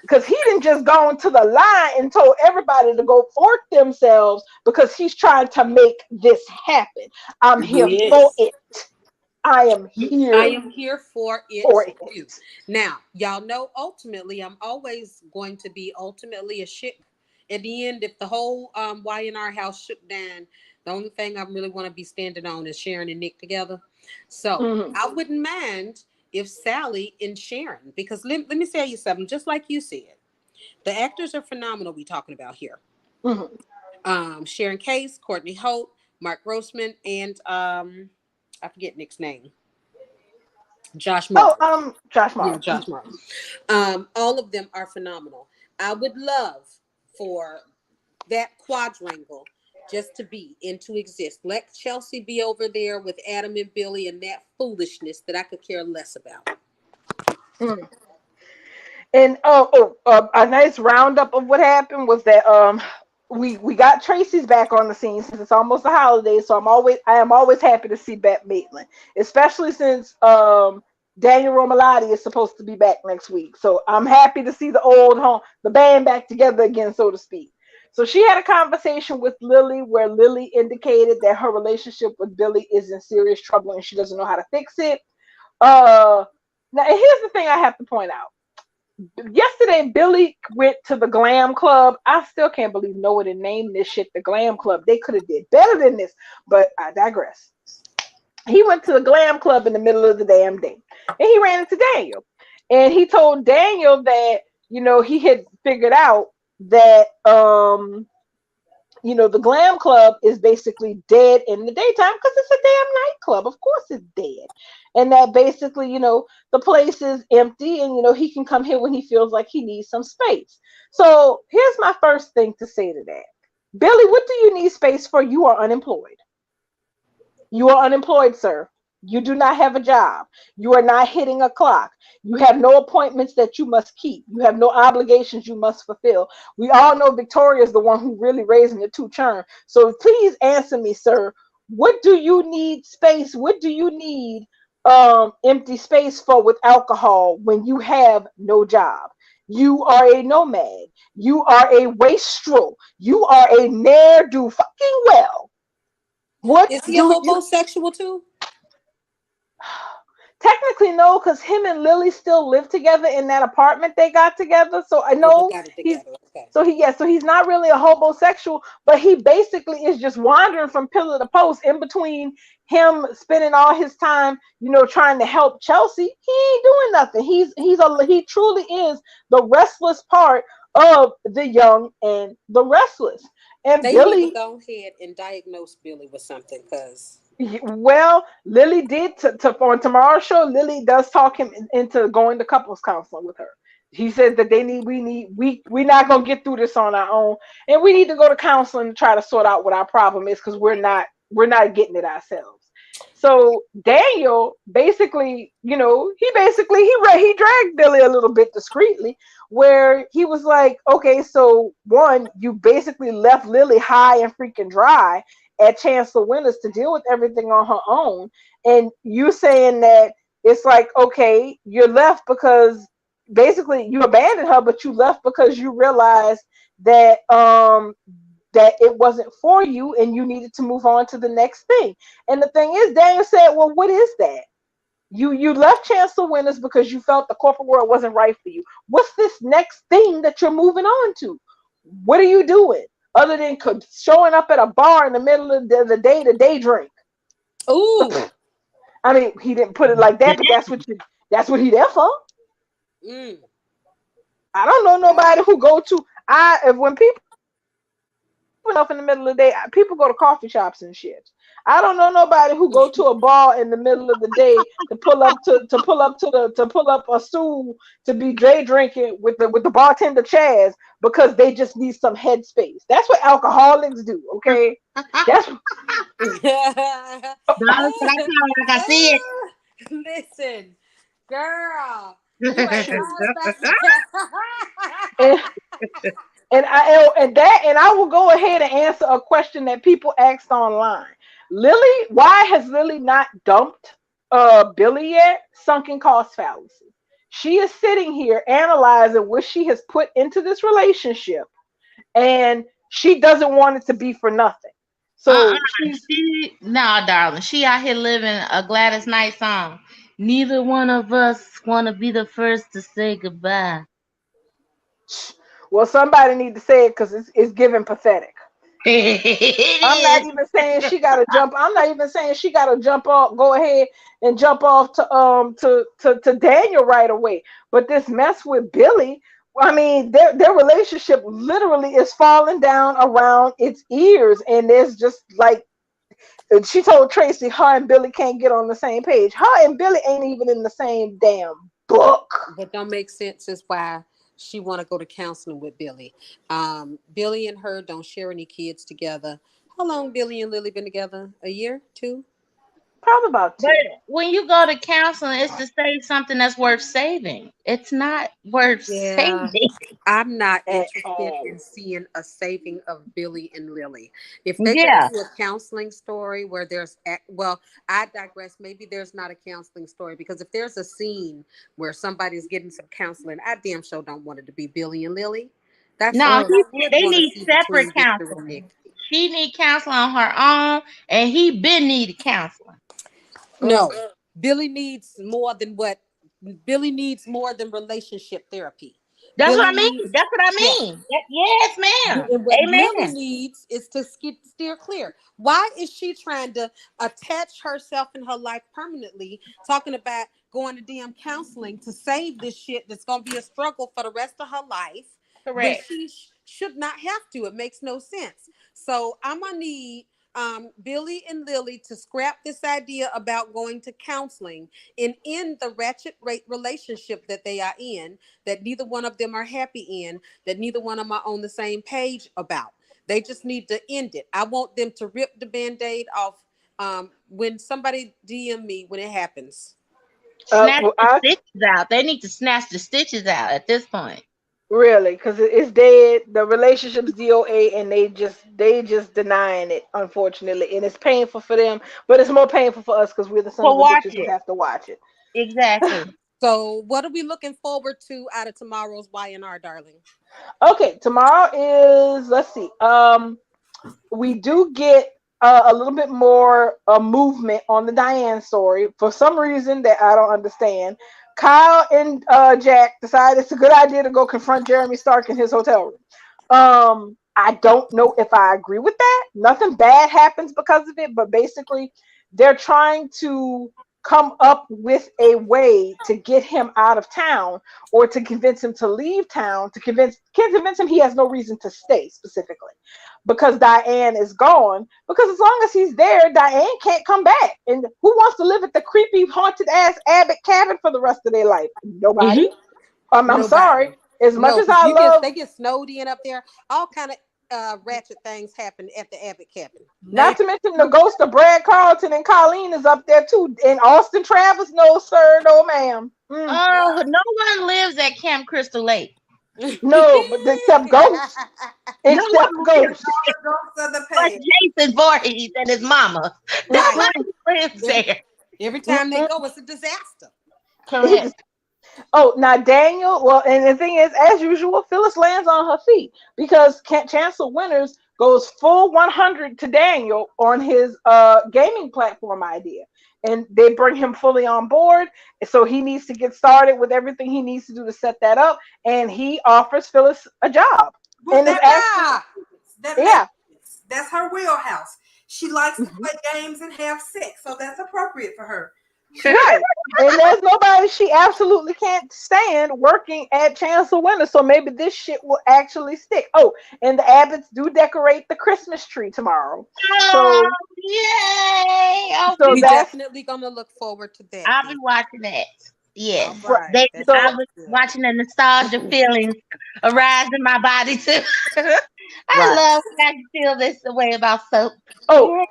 Because he didn't just go into the line and told everybody to go forth themselves because he's trying to make this happen. I'm here for Yes. it. I am I here am here for it for too. it. Now, y'all know ultimately, I'm always going to be ultimately a ship. At the end, if the whole Y&R house shook down, the only thing I really want to be standing on is Sharon and Nick together. So Mhm, I wouldn't mind if Sally and Sharon, because let me tell you something, just like you said, the actors are phenomenal we talking about here. mhm. Sharon Case, Courtney Hope, Mark Grossman, and I forget Nick's name. Josh Oh, Martin. Josh Yeah, Martin. Josh Martin. All of them are phenomenal. I would love for that quadrangle just to be and to exist. Let Chelsea be over there with Adam and Billy and that foolishness that I could care less about. Mhm. And a nice roundup of what happened was that we got Tracy's back on the scene since it's almost the holidays, so I am always happy to see Bette Maitland, especially since Daniel Romalotti is supposed to be back next week. So I'm happy to see the band back together again, so to speak. So she had a conversation with Lily where Lily indicated that her relationship with Billy is in serious trouble and she doesn't know how to fix it. Uh, Now here's the thing I have to point out. Yesterday, Billy went to the Glam Club. I still can't believe no one named this shit the Glam Club. They could have did better than this, but I digress. He went to the Glam Club in the middle of the damn day, and he ran into Daniel, and he told Daniel that he had figured out that the glam club is basically dead in the daytime because it's a damn nightclub. Of course it's dead. And that basically, the place is empty and, he can come here when he feels like he needs some space. So here's my first thing to say to that. Billy, what do you need space for? You are unemployed. You are unemployed, sir. You do not have a job. You are not hitting a clock. You have no appointments that you must keep. You have no obligations you must fulfill. We all know Victoria is the one who really raising the two churn. So please answer me, sir. What do you need space? What do you need empty space for with alcohol when you have no job? You are a nomad. You are a wastrel. You are a ne'er do fucking well. What Is he a do you homosexual too? Technically, no, because him and Lily still live together in that apartment they got together. So I Oh, they know got it he's together. Okay. so he's not really a homosexual, but he basically is just wandering from pillar to post in between him spending all his time, trying to help Chelsea. He ain't doing nothing. He truly is the restless part of the young and the restless. And They need to Billy, go ahead and diagnose Billy with something because well, Lily did on tomorrow's show. Lily does talk him into going to couples counseling with her. He says that we're not gonna get through this on our own, and we need to go to counseling to try to sort out what our problem is because we're not getting it ourselves. So Daniel basically, he dragged Billy a little bit discreetly, where he was like, okay, so one, you basically left Lily high and freaking dry at Chancellor Winters to deal with everything on her own, and you saying that it's like, okay, you're left because basically you abandoned her, but you left because you realized that that it wasn't for you and you needed to move on to the next thing. And the thing is, Daniel said, well, what is that? You left Chancellor Winters because you felt the corporate world wasn't right for you. What's this next thing that you're moving on to? What are you doing other than showing up at a bar in the middle of the day to day drink? Ooh. I mean, he didn't put it like that, but that's what he there for. Mm. I don't know nobody who go to when people up in the middle of the day, people go to coffee shops and shit. I don't know nobody who go to a bar in the middle of the day to pull up a stool to be day drinking with the bartender Chaz because they just need some headspace. That's what alcoholics do, okay? That's Darling, can I tell you like I see it? Listen, girl, you ain't going back. and, and I will go ahead and answer a question that people asked online. Lily, why has Lily not dumped Billy yet? Sunken cost fallacy. She is sitting here analyzing what she has put into this relationship, and she doesn't want it to be for nothing. So No, darling, she out here living a Gladys Knight song. Neither one of us want to be the first to say goodbye. well, somebody need to say it because it's giving pathetic. It I'm not is. even saying she gotta jump. I'm not even saying she gotta jump off. Go ahead and jump off to Daniel right away. But this mess with Billy, I mean, their relationship literally is falling down around its ears, and there's just like she told Tracy, her and Billy can't get on the same page. Her and Billy ain't even in the same damn book. What don't make sense is why she want to go to counseling with Billy. Billy and her don't share any kids together. How long Billy and Lily been together? A year, two? Probably about But 2. when you go to counseling, it's to save something that's worth saving. It's not worth Yeah. saving. I'm not At interested all. in seeing a saving of Billy and Lily. If they're going Yeah. to do a counseling story where well, I digress. Maybe there's not a counseling story because if there's a scene where somebody's getting some counseling, I damn sure don't want it to be Billy and Lily. That's No, something I would they want to need see between separate Victor and Nick. counseling. She need counseling on her own, and he been needed counseling. Mm. No, Billy needs more than what Billy needs more than relationship therapy. That's what Billy I mean. needs, That's what I yeah. mean. Yes, ma'am. And what Lily Amen. needs is to steer clear. Why is she trying to attach herself in her life permanently, talking about going to damn counseling to save this shit that's going to be a struggle for the rest of her life when Correct. she should not have to? It makes no sense. So I'm going to need Billy and Lily to scrap this idea about going to counseling and end the ratchet rate relationship that they are in, that neither one of them are happy in, that neither one of them are on the same page about. They just need to end it. I want them to rip the band-aid off when somebody DM me when it happens. Snatch Well, the stitches out. They need to snatch the stitches out at this point. really, because it's dead. The relationship's DOA, and they just denying it, unfortunately, and it's painful for them. But it's more painful for us because we're the sons So of the watch bitches who it. have to watch it. Exactly. So what are we looking forward to out of tomorrow's Y&R, darling? Okay, tomorrow is, let's see. We do get a little bit more movement on the Diane story for some reason that I don't understand. Kyle and Jack decide it's a good idea to go confront Jeremy Stark in his hotel room. I don't know if I agree with that. Nothing bad happens because of it, but basically, they're trying to come up with a way to get him out of town or to convince him to leave town to convince him he has no reason to stay specifically because Diane is gone. Because as long as he's there, Diane can't come back. And who wants to live at the creepy, haunted ass Abbott cabin for the rest of their life? Nobody. Hmm. I'm Nobody. sorry. As much No, as because I love, they get snowed in up there. All kind of ratchet things happen at the Abbott cabin. Not to mention the ghost of Brad Carlton and Colleen is up there too. And Austin Travers, no sir, no ma'am. Oh, no one lives at Camp Crystal Lake. No, but except ghosts. No Except one lives ghosts. The ghosts of the but past. Jason Voorhees and his mama. Right. Nobody lives there. Every time they go, it's a disaster. Correct. Oh, now Daniel. Well, and the thing is, as usual, Phyllis lands on her feet because Chancellor Winters goes full 100 to Daniel on his gaming platform idea, and they bring him fully on board. So he needs to get started with everything he needs to do to set that up, and he offers Phyllis a job. Well, And it's Yeah. that yeah. makes, that's her wheelhouse. She likes to Mhm. play games and have sex, so that's appropriate for her. Right. And there's nobody she absolutely can't stand working at Chancellor Winter. So maybe this shit will actually stick. Oh, and the Abbotts do decorate the Christmas tree tomorrow. Oh, yay! So We that's definitely gonna look forward to that. I'll be watching that. Yes. All right. They, That So- I sounds was good. watching the nostalgia feelings arise in my body too. I Right. love when I can feel this way about soap.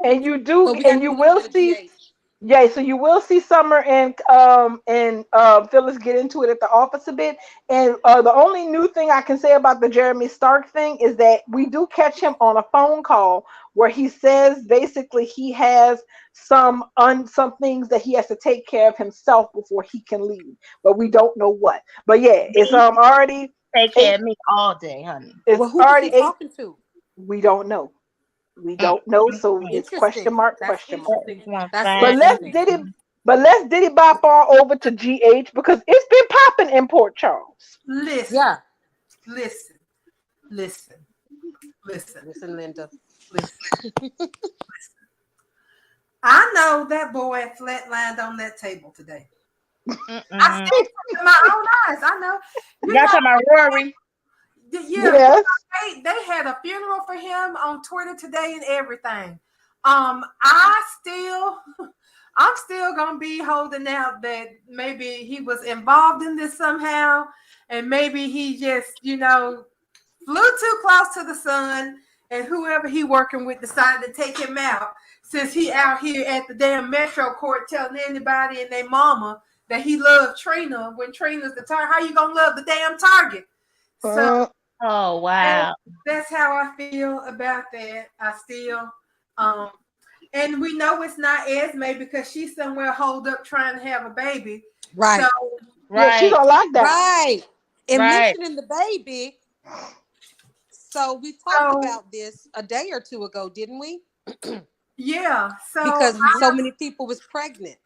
and you do, But we got and to you do a little will bit of see. GH. Yeah, so you will see Summer and Phyllis get into it at the office a bit. And the only new thing I can say about the Jeremy Stark thing is that we do catch him on a phone call where he says basically he has some things that he has to take care of himself before he can leave, but we don't know what. But yeah, it's already Take care of me all day, honey. it's Well, who was already he 8. talking to? We don't know. We don't know, so it's question Interesting. mark, That's question mark. interesting. One That's fine But let's interesting. did it. But let's diddy bop on over to GH because it's been popping in Port Charles. Listen, Yeah. listen, listen, listen, Listen, Linda. listen. I know that boy flatlined on that table today. I see it with my own eyes. I know. You Y'all know, talking about Rory? yeah, Yes. they had a funeral for him on Twitter today and everything. I'm still gonna be holding out that maybe he was involved in this somehow, and maybe he just, flew too close to the sun, and whoever he working with decided to take him out. Since he out here at the damn Metro Court telling anybody and their mama that he loved Trina when Trina's the target. How you gonna love the damn target? So Oh wow. that's how I feel about that. I still, and we know it's not Esme because she's somewhere holed up trying to have a baby. Right. So Yeah, she's Right. on lockdown. Right. And Right. mentioning the baby. So we talked about this a day or two ago, didn't we? yeah, so Because so many people was pregnant.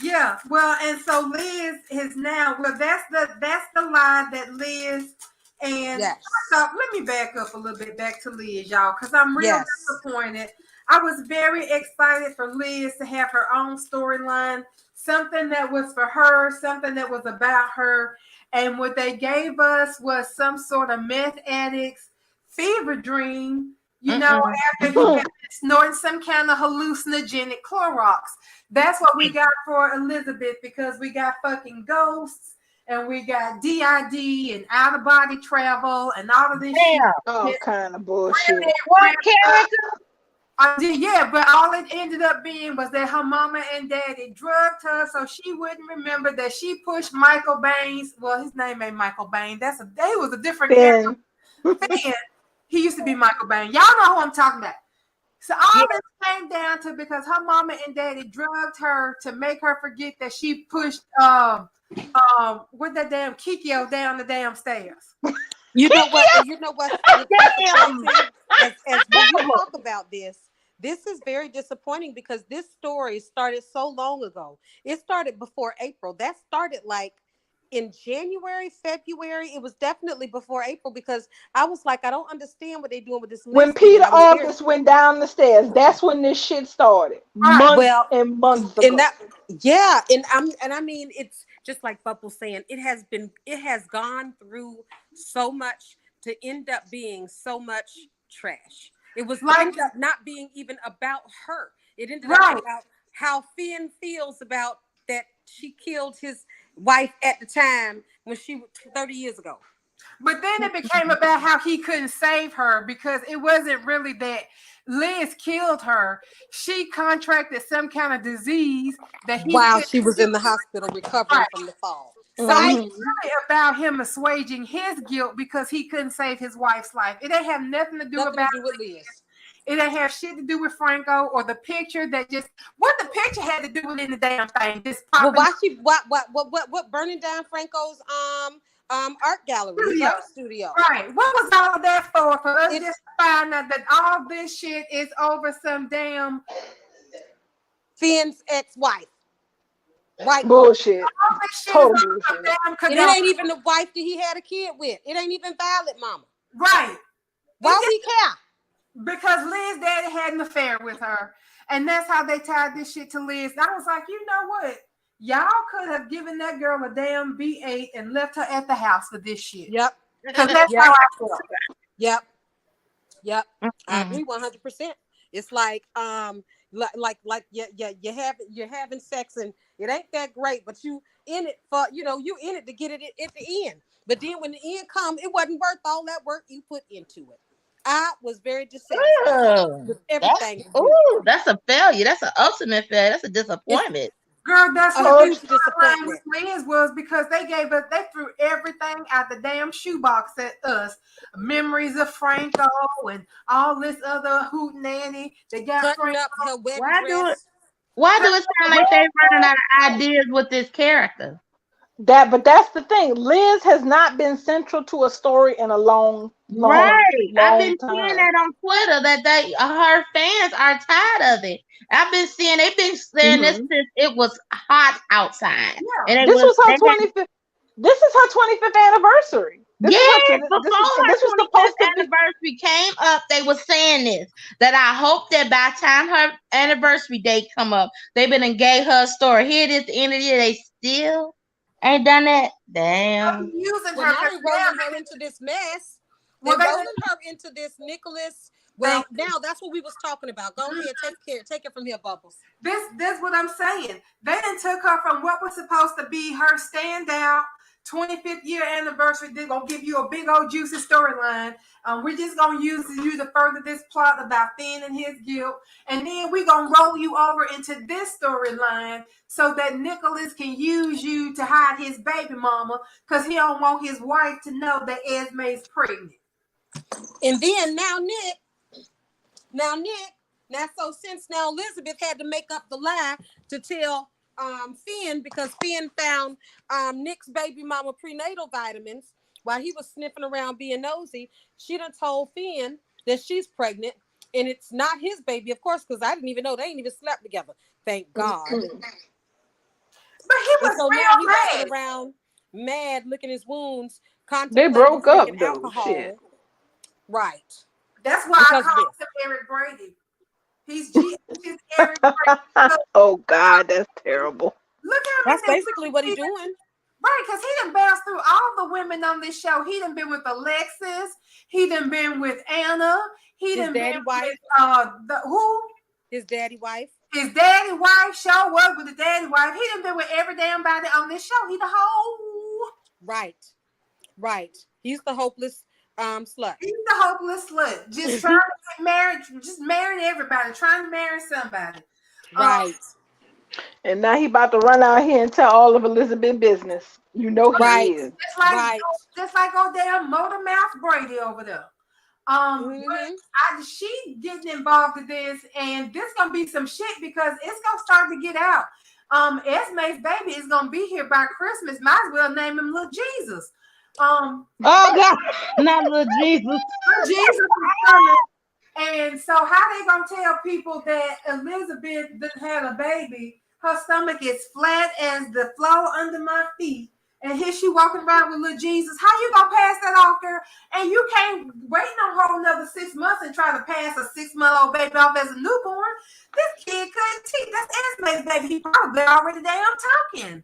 yeah, well, and so Liz is now. Well, that's the lie that Liz and Yes. so let me back up a little bit back to Liz, y'all, because I'm real Yes. disappointed. I was very excited for Liz to have her own storyline, something that was for her, something that was about her, and what they gave us was some sort of meth addict's fever dream. After he got snorting some kind of hallucinogenic Clorox. That's what we got for Elizabeth because we got fucking ghosts and we got DID and out of body travel and all of this shit. All kind of bullshit. What character? I did, yeah, but all it ended up being was that her mama and daddy drugged her so she wouldn't remember that she pushed Michael Baines. Well, his name ain't Michael Bain. He was a different character. Finn. He used to be Michael Bain. Y'all know who I'm talking about. So all this came down to because her mama and daddy drugged her to make her forget that she pushed with that damn Kikyo down the damn stairs. You know what? You know what? As when you talk about this is very disappointing because this story started so long ago. It started before April. That started like in January, February. It was definitely before April because I was like, I don't understand what they're doing with this. When Peter August went down the stairs, that's when this shit started. Months and months ago. And I mean, it's just like Bubble saying, it has gone through so much to end up being so much trash. It was ended up not being even about her. It ended up about how Finn feels about that she killed his wife at the time when she was 30 years ago. But then it became about how he couldn't save her because it wasn't really that Liz killed her. She contracted some kind of disease that he While couldn't she was cure. in the hospital recovering Right. from the fall. So Right? it's Mhm. really about him assuaging his guilt because he couldn't save his wife's life. It ain't have nothing to do Nothing to about do with Liz. it. Ain't have shit to do with Franco or the picture that just what the picture had to do with any damn thing. Just Well, popping why up she what burning down Franco's art gallery, his studio. art studio. Right. What was all of that for? For us It's just to find out that all this shit is over some damn Finn's ex-wife, white woman. Bullshit. all this shit is Total over some bullshit. damn And it cadaver. ain't even the wife that he had a kid with. It ain't even valid, mama. Right. Why It we care? because Liz daddy had an affair with her. And that's how they tied this shit to Liz. I was like, you know what? Y'all could have given that girl a damn V8 and left her at the house for this shit. Yep. Because that's Yep. how I feel. Yep. Yep. I Mm-mm. agree 100%. It's like you're having sex and it ain't that great, but you in it for you in it to get it at the end. But then when the end come, it wasn't worth all that work you put into it. I was very dissatisfied Oh, with that's everything to do. ooh, that's a failure. That's an ultimate failure. That's a It's disappointment. Girl, that's a what Oh, this huge storyline with disappointment. Liz was because they threw everything out the damn shoebox at us. Memories of Franco and all this other hoot nanny. They got Cutting Franco. up her wedding Why do it? dress. Why do it sound like they running out of ideas with this character? but that's the thing. Liz has not been central to a story in a long, long, Right. I've long been seeing time. that on Twitter that her fans are tired of it. I've been seeing they've been saying this Hmm. since it was hot outside, Yeah. and it This was was her they had 25th. This is her 25th anniversary. This is yes, her. before her This was 25th supposed to be. anniversary came up, they were saying this that I hope that by the time her anniversary date come up, they been and gave her a story. Here it is, the end of the year, they still ain't done that. Damn. Using Well, her now because they're rolling her into this mess. They're well, they rolling her into this Nicholas. Well, thank now that's what we was talking about. Go ahead, take it from here, Bubbles. this what I'm saying. They done took her from what was supposed to be her standout 25th year anniversary. They're gonna give you a big old juicy storyline. We're just gonna use you to further this plot about Finn and his guilt, and then we're gonna roll you over into this storyline so that Nicholas can use you to hide his baby mama because he don't want his wife to know that Esme's pregnant. And then Nick, now so since now Elizabeth had to make up the lie to tell Finn because Finn found Nick's baby mama prenatal vitamins while he was sniffing around being nosy. She done told Finn that she's pregnant and it's not his baby, of course, because I didn't even know they ain't even slept together. Thank God. But he And was so now he real walking mad. around mad, licking his wounds, They contemplating broke drinking up though. Shit. alcohol. Right. That's why I Because of call this. him Eric Brady. He's Eric Brady. Oh God, that's terrible. Look how That's many basically what he's doing. right, because he done bounced through all the women on this show. He done been with Alexis. He done been with Anna. He His done been daddy wife, with the who? his daddy wife. His daddy wife. Show up with the daddy wife. He done been with every damn body on this show. He the whole. Right. Right. He's the hopeless slut. He's the hopeless slut. Just trying to get married. Just marrying everybody. Trying to marry somebody. Um, Right. And now he about to run out here and tell all of Elizabeth business. You know he Right. is. Right. just like old damn motor mouth Brady over there. Mm-hmm. But she getting involved in this, and this gonna be some shit because it's gonna start to get out. Esme's baby is gonna be here by Christmas. Might as well name him Little Jesus. Oh God, not little Jesus. Little Jesus is coming. And so, how they gonna tell people that Elizabeth didn't have a baby? Her stomach is flat as the floor under my feet, and here she walking around with little Jesus. How you gonna pass that off, girl? And you can't wait no whole another 6 months and try to pass a 6-month-old baby off as a newborn. This kid couldn't teach. That's Esme's baby. He probably already damn talking.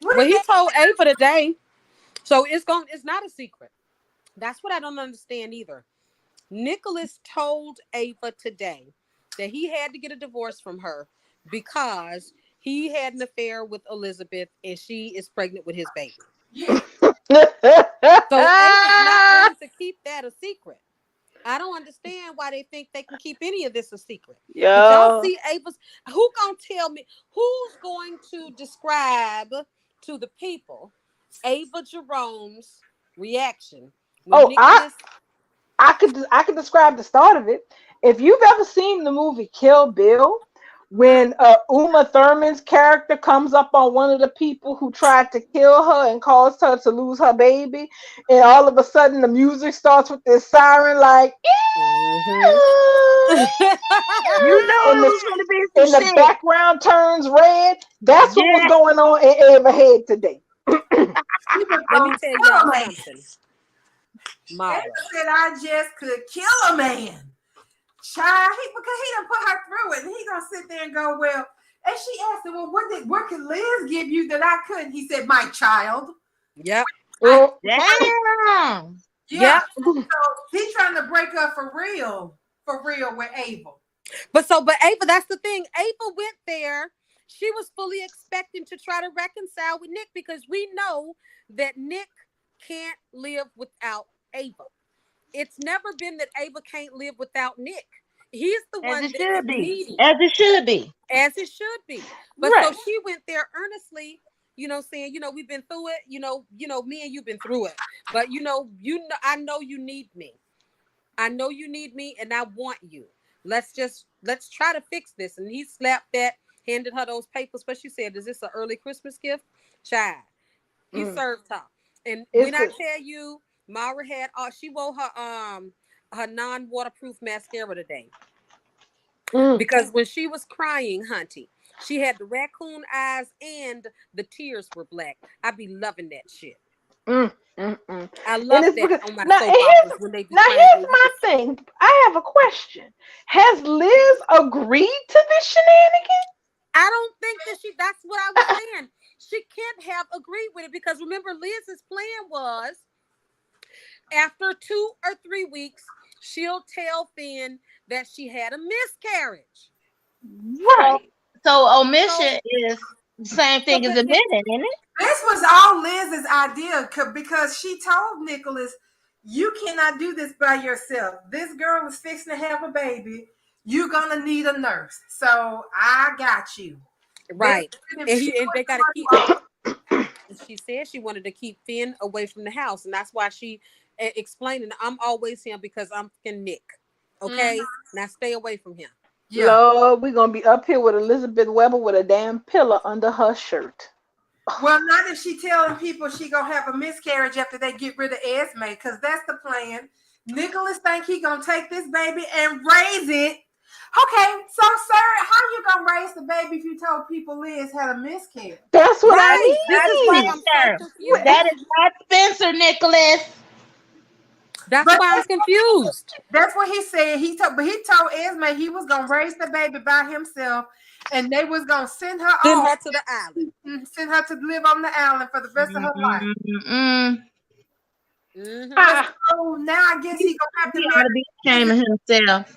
What Well, is he that? told Ava today, so it's not a secret. That's what I don't understand either. Nicholas told Ava today that he had to get a divorce from her because he had an affair with Elizabeth and she is pregnant with his baby. Yeah. So Ava's not willing to keep that a secret. I don't understand why they think they can keep any of this a secret. Did y'all Yo. see Ava's? Who gonna tell me? Who's going to describe to the people Ava Jerome's reaction when Oh, Nicholas? I could describe the start of it. If you've ever seen the movie Kill Bill, when Uma Thurman's character comes up on one of the people who tried to kill her and caused her to lose her baby, and all of a sudden the music starts with this siren like, Mm-hmm. You know and it was gonna be some the shit. background turns red. That's what was Yeah. going on in Ava head today. She was Let me gonna tell kill a y'all man. something, Ava Mara. said I just could kill a man. Child, because he done put her through it, and he gonna sit there and go, well. And she asked him, well, what could Liz give you that I couldn't? He said, my child. Yep. Oh, Damn. Yeah. Yep. So he's trying to break up for real with Ava. But Ava, that's the thing. Ava went there. She was fully expecting to try to reconcile with Nick because we know that Nick can't live without Ava. It's never been that Ava can't live without Nick. He's the As one it that is should be. needy, As it should be. as it should be. But so right. she went there earnestly, saying, we've been through it. Me and you've been through it. But I know you need me. I know you need me, and I want you. Let's try to fix this. And he slapped that, handed her those papers. But she said, "Is this an early Christmas gift, child?" He served her. And when I tell you, Mara had she wore her non-waterproof mascara today because when she was crying, hunty, she had the raccoon eyes and the tears were black. I be loving that shit. I And love it's that because on my soap operas when they be crying. here's my thing. I have a question. Has Liz agreed to this shenanigan? I don't think that's what I was saying. She can't have agreed with it because remember, Liz's plan was after 2 or 3 weeks, she'll tell Finn that she had a miscarriage. Right. So omission is the same thing as admitting, isn't it? This was all Liz's idea because she told Nicholas, you cannot do this by yourself. This girl is fixing to have a baby. You're going to need a nurse. So I got you. Right. And they got to keep. She said she wanted to keep Finn away from the house. And that's why she explaining, I'm always him because I'm fucking Nick. Okay? Now stay away from him. Yeah. Lord, we're going to be up here with Elizabeth Weber with a damn pillow under her shirt. Well, not if she telling people she gonna have a miscarriage after they get rid of Esme, because that's the plan. Nicholas think he gonna take this baby and raise it. Okay, so sir, how you gonna raise the baby if you told people Liz had a miscarriage? That's what I Right. This is why mean. I'm so confused. That is not Spencer, Nicholas. That's why I'm confused. That's what he said. He told Esme he was gonna raise the baby by himself, and they was gonna send her to the island. Send her to live on the island for the rest of her life. So now I guess he gonna have to be ashamed of himself.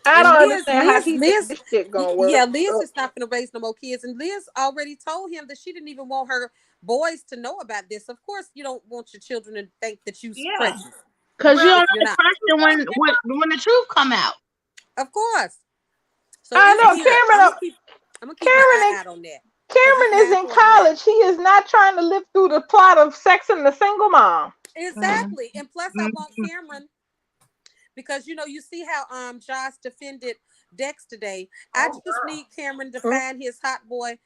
I don't understand how he thinks this shit gonna work. Yeah, Liz is not gonna raise no more kids, and Liz already told him that she didn't even want her boys to know about this. Of course, you don't want your children to think that you pregnant. Because you don't know the question when the truth come out. Of course. So I know Cameron. I'm gonna keep my eye out on that. Cameron is in college. He is not trying to live through the plot of Sex and the Single Mom. Exactly. And plus I want Cameron because you see how Josh defended Dex today. I just need Cameron to find his hot boy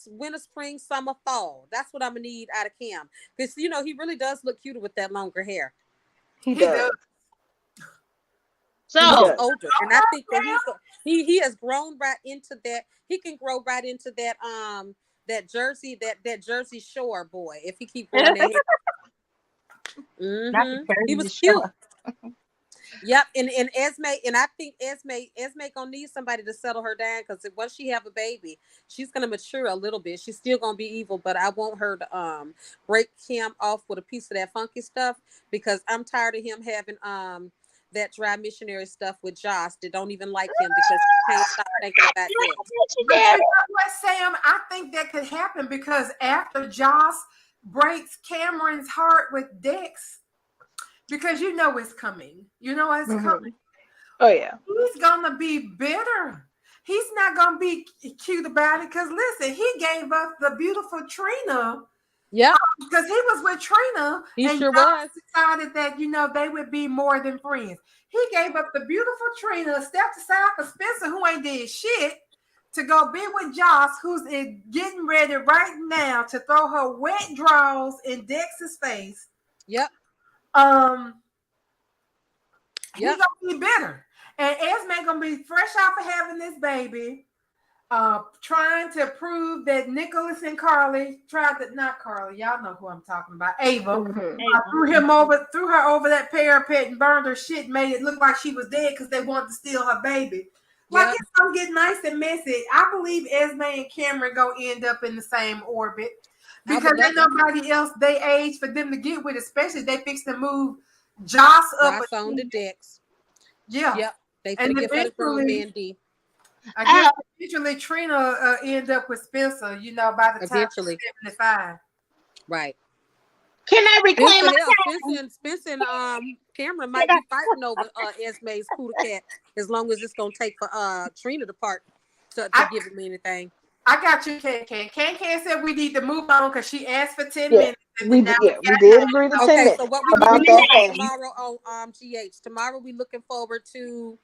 winter, spring, summer, fall. That's what I'm gonna need out of Cam. Because he really does look cuter with that longer hair. He does. So he's older, and I think that he has grown right into that. He can grow right into that that Jersey Shore boy if he keep growing that hair. He was cute. Yep, and Esme, and I think Esme gonna need somebody to settle her down because once she have a baby, she's gonna mature a little bit. She's still gonna be evil, but I want her to break him off with a piece of that funky stuff because I'm tired of him having that dry missionary stuff with Josh that don't even like him because he can't stop thinking about that. You know what, Sam? I think that could happen because after Josh breaks Cameron's heart with Dex, because you know it's coming. You know it's coming. Oh yeah. He's gonna be bitter. He's not gonna be cute about it. Because listen, he gave us the beautiful Trina. Yep. Because he was with Trina, He and sure y'all was. decided that they would be more than friends. He gave up the beautiful Trina, stepped aside for Spencer, who ain't did shit, to go be with Joss, who's getting ready right now to throw her wet draws in Dex's face. Yep. He gonna be bitter, and Esme gonna be fresh off of having this baby, trying to prove that Nicholas and Carly tried to, not Carly, y'all know who I'm talking about, Ava, threw her over that parapet and burned her shit, made it look like she was dead because they wanted to steal her baby. Like, it's gonna get nice and messy. I believe Esme and Cameron gonna end up in the same orbit, because there's nobody else they age for them to get with, especially they fix to move Joss up on the Dex. Yeah. Yep. They finna give her the grown man D. I guess eventually Trina end up with Spencer, by the time she's 75. Right. Can I reclaim my time? Spencer and Cameron might be fighting over Esme's Poodle Cat, as long as it's gonna take for Trina to part to give him anything. I got you, Can. Can said we need to move on because she asked for 10 minutes. We did agree to 10 minutes. So what we about that tomorrow on GH? Tomorrow we looking forward to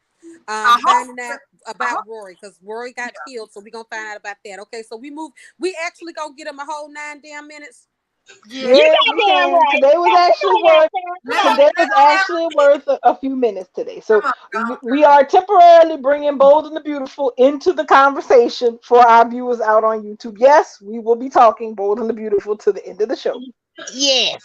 finding out about Rory, because Rory got killed, so we're gonna find out about that. Okay, so we actually gonna get him a whole 9 damn minutes. Yeah, we can. Right. Today was actually worth a few minutes today. So we are temporarily bringing Bold and the Beautiful into the conversation for our viewers out on YouTube. Yes, we will be talking Bold and the Beautiful to the end of the show. Yes.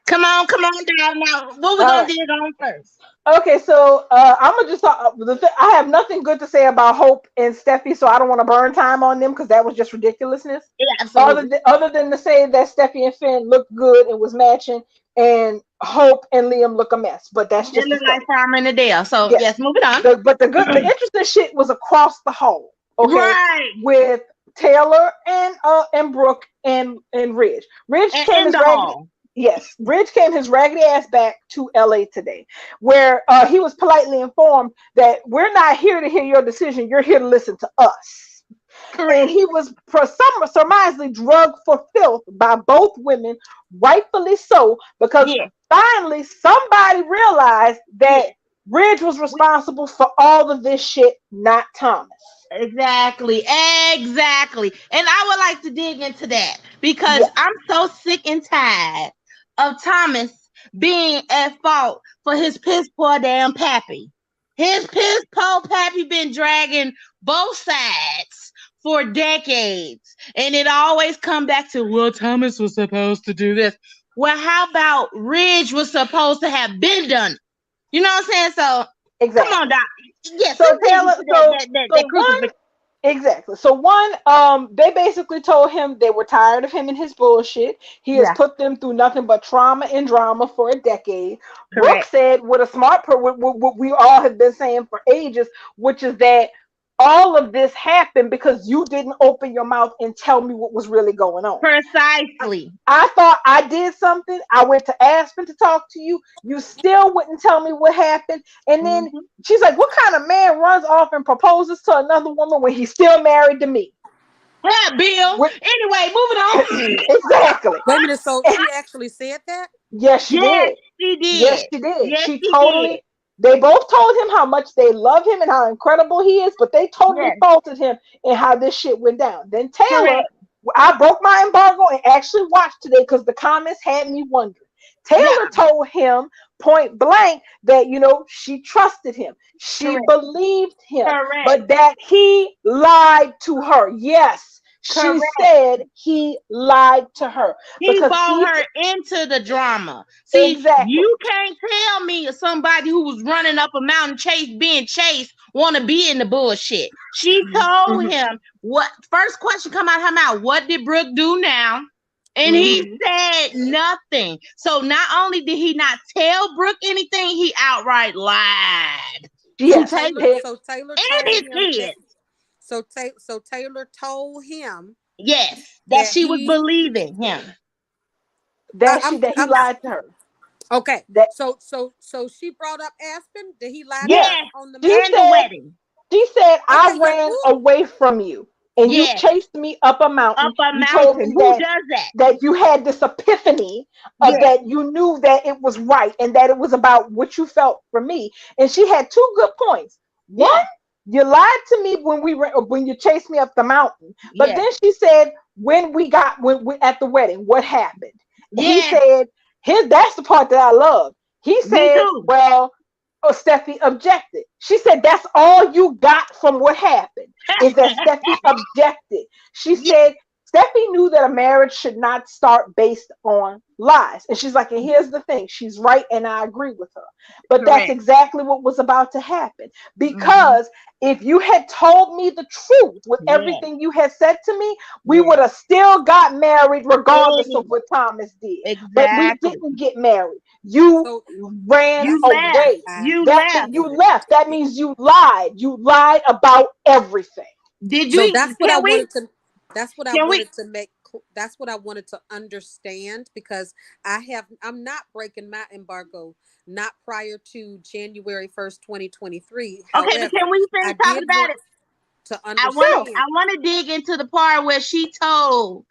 Come on down now. What we gonna do on first? Okay, so I'm gonna just talk. I have nothing good to say about Hope and Steffi, so I don't want to burn time on them because that was just ridiculousness. Yeah, absolutely. Other than to say that Steffi and Finn looked good and was matching, and Hope and Liam look a mess, but that's just like Farmer and Adele. So yes, moving on. The interesting shit was across the hall. Okay, right. With Taylor and Brooke and Ridge. Ridge came as raggedy. Yes, Ridge came his raggedy ass back to LA today, where he was politely informed that we're not here to hear your decision. You're here to listen to us. Correct. And he was surmisingly drugged for filth by both women, rightfully so, because finally somebody realized that Ridge was responsible for all of this shit, not Thomas. Exactly. And I would like to dig into that because I'm so sick and tired of Thomas being at fault for his piss poor damn pappy. His piss poor pappy been dragging both sides for decades, and it always come back to, well, Thomas was supposed to do this. Well, how about Ridge was supposed to have been done it? You know what I'm saying? So exactly. Come on, Doc. Yes. So Taylor, exactly. So they basically told him they were tired of him and his bullshit. He has put them through nothing but trauma and drama for a decade. Correct. Brooke said what a smart what we all have been saying for ages, which is that all of this happened because you didn't open your mouth and tell me what was really going on. Precisely. I thought I did something. I went to Aspen to talk to you. You still wouldn't tell me what happened. And then she's like, what kind of man runs off and proposes to another woman when he's still married to me? Yeah, Bill. Anyway, moving on. Exactly. Wait a minute. So she actually said that? Yes, she did. She did. Yes, she did. Yes, she totally did. They both told him how much they love him and how incredible he is, but they totally faulted him and how this shit went down. Then Taylor, I broke my embargo and actually watched today because the comments had me wondering. Taylor told him point blank that, she trusted him. She believed him, but that he lied to her. Yes. She said he lied to her. He brought her into the drama. See, you can't tell me somebody who was running up a mountain being chased, want to be in the bullshit. She told him what first question come out of her mouth. What did Brooke do now? And he said nothing. So not only did he not tell Brooke anything, he outright lied. Yes. So Taylor told him So Taylor told him that she was believing him. that I'm he I'm not lied to her. okay. That So she brought up Aspen. Did he lie to yes, her Yes, on the she and mountain? the said wedding. I Okay, yeah, ran cool. away from you and you Yes, chased me up a up mountain. a You told mountain. me Who does that? that you had this epiphany of Yes, that you knew that it was right and that it was about what you felt for me. And she had two good points. One, yes, you lied to me when you chased me up the mountain. But yes, then she said when we at the wedding, what happened? He yes. said that's the part that I love. He Me said, too. well, Steffi objected. She said that's all you got from what happened is that Steffi objected. She Yeah, said Steffi knew that a marriage should not start based on lies. And she's like, and here's the thing, she's right, and I agree with her. But that's correct. exactly what was about to happen. Hmm. Because if you had told me the truth with Yes, everything you had said to me, we would yes. have still got married regardless of what Thomas did. But we Exactly. didn't get married. You So ran You that's left. away. You That left. you so left. That means you lied. You lied about everything. Did so we? that's what I Can we? wanted to that's what I Can we? wanted to make that's what I wanted to understand because I'm not breaking my embargo not prior to January 1st, 2023. Okay, but However, can we I finish talking did about want it? to I want to. Sure. understand. I want to dig into the part where she told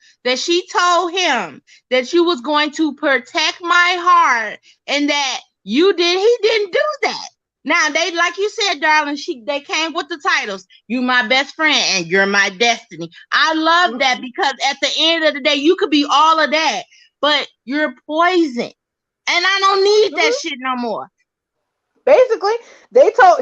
him that you was going to protect my heart and that you did. He didn't do that. Now they, like you said, darling, they came with the titles. You my best friend and you're my destiny. I love that Mhm. because at the end of the day, you could be all of that, but you're poison, and I don't need that Mhm. shit no more. Basically,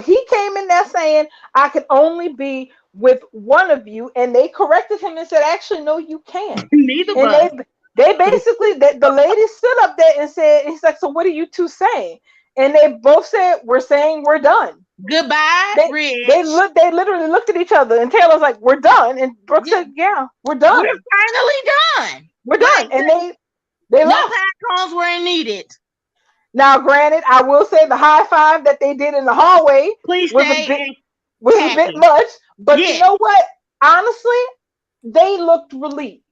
he came in there saying I could only be with one of you, and they corrected him and said, actually, no, you can't. Neither of And us. they basically the lady stood up there and said, he's like, so what are you two saying? And they both said, we're saying we're done. Goodbye, They Rich. they literally looked at each other, and Taylor's like, we're done, and Brooke Yeah. said, yeah, we're We're done, finally done. we're Like done, and they no left. pine cones weren't needed. Now, granted, I will say the high five that they did in the hallway Please was a stay bit and tacky. much, but you Yeah, know what? Honestly, they looked relieved.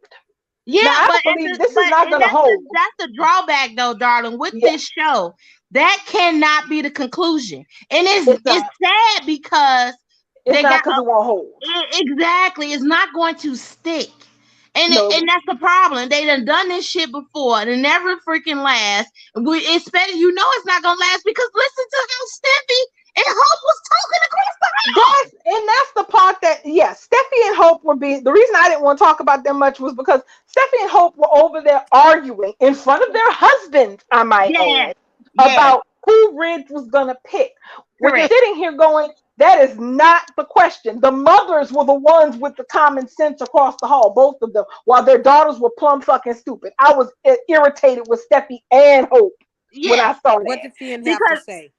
Now, yeah, I but don't believe this is not going to hold. that's the drawback though, darling. With Yeah, this show, that cannot be the conclusion, and it's it's not. sad because It's they not got because it won't hold. exactly. It's not going to stick. No, And that's the problem. They done this shit before and it never freaking lasts. We expect it's not gonna last because listen to how Steffi and Hope was talking across the hall. that's the part that Steffi and Hope were being. The reason I didn't want to talk about them much was because Steffi and Hope were over there arguing in front of their husbands, I might Yes, add, yes, about who Ridge was gonna pick. When you're correct. sitting here going, that is not the question. The mothers were the ones with the common sense across the hall, both of them, while their daughters were plumb fucking stupid. I was irritated with Steffi and Hope when Yes, I saw What that. did Finn have to because say?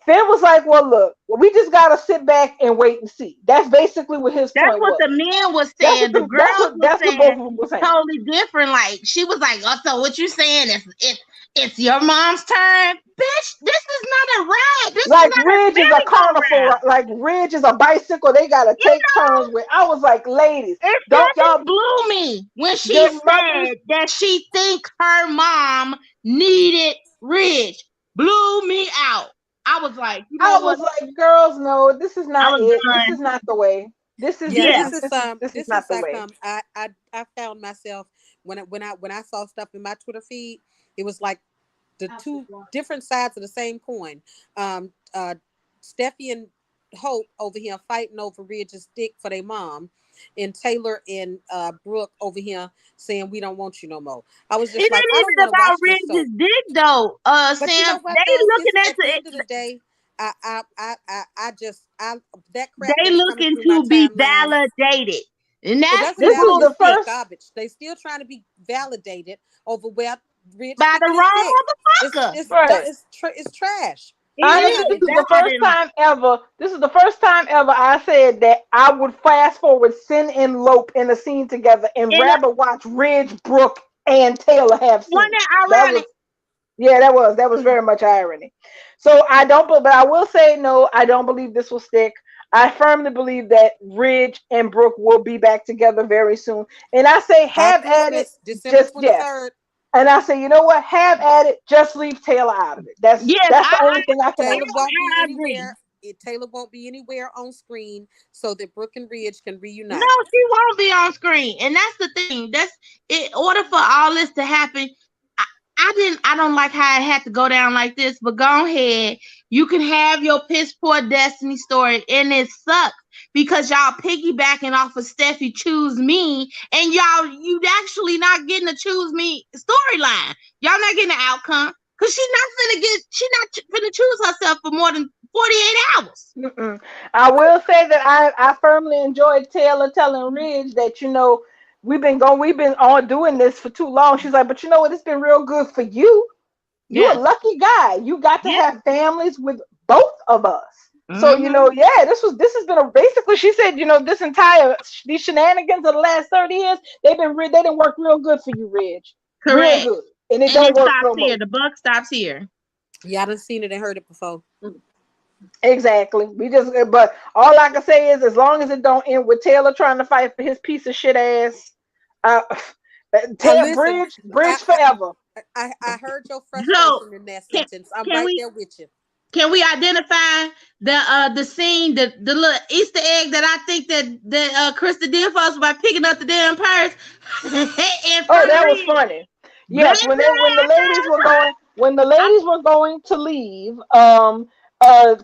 Finn was like, well, look, we just gotta sit back and wait and see. That's basically what his that's point what was. the men was saying. The girls was That's what both saying of them were saying. totally different. Like she was like, "Oh, so what you saying is it's your mom's turn, bitch? This is not a ride. This is Like not a Ridge is a carnival, merry-go-round. like Ridge is a bicycle. They gotta You take know." turns with. I was like, ladies, It don't y'all, fucking blew me when she your mothers. said that she think her mom needed Ridge. Blew me out. I was like, you know I was what? like, girls, no, this is I not was it. This is done. not the way. This is Yeah, this Yeah. is this is this is this not is the like way. I found myself when I saw stuff in my Twitter feed, it was like the two different sides of the same coin. Steffi and Hope over here fighting over Ridge's dick for their mom, and Taylor and Brooke over here saying we don't want you no more. I was It just like, I ain't don't even want to about watch this soap. Ridge's dick though. But you Sam, know what they though? It's looking at at the the, end of the day, I just that crap they that is coming looking through my to be timeline. validated. And It that's doesn't the This matter. is It's the still bullshit. first. garbage. They still trying to be validated over where Rich By the sticking his dick. wrong motherfucker. Right. It's trash. It Honestly, is Everybody this is the agrees. first valid. time ever. This is the first time ever I said that I would fast forward Sin and Lope in a scene together and And rather watch Ridge, Brooke, and Taylor have wasn't scenes. it That was ironic? yeah, that was very much irony. So I don't, but I will say no. I don't believe this will stick. I firmly believe that Ridge and Brooke will be back together very soon. And I say, have at it. Christmas, December Just twenty yes, third. And I say, you know what? Have at it. Just leave Taylor out of it. That's Yes, that's the only thing I can ask. Taylor won't be I agree. anywhere. Taylor won't be anywhere on screen so that Brooke and Ridge can No, reunite. she won't be on screen, and that's the thing. That's in order for all this to happen. I don't like how it had to go down like this, but go ahead. You can have your piss poor destiny story, and it sucks because y'all piggybacking off of Steffi Choose Me, and you actually not getting a Choose Me storyline. Y'all not getting an outcome because she's not gonna choose herself for more than 48 hours. Mm-mm. I will say that I firmly enjoyed Taylor telling Ridge that, we've been on doing this for too long. She's like, but you know what? It's been real good for you. You a Yeah. lucky guy. You got to Yeah. have families with both of us. So, Mm-hmm. yeah, this has been basically, she said, these shenanigans of the last 30 years, they didn't work real good for you, Ridge. Real Correct. good. And it And don't it work stops no here. more. The buck stops here. Yeah, I done seen it and heard it before. Exactly. But all I can say is, as long as it don't end with Taylor trying to fight for his piece of shit ass, uh, Listen, Bridge I, forever. I heard your So frustration in that can sentence. I'm can right we there with you. identify the scene, the little Easter egg that I think that Krista did for us by picking up the damn purse in Oh, front of that was Reed? funny. Yes, Baby, when the I, ladies were going to leave,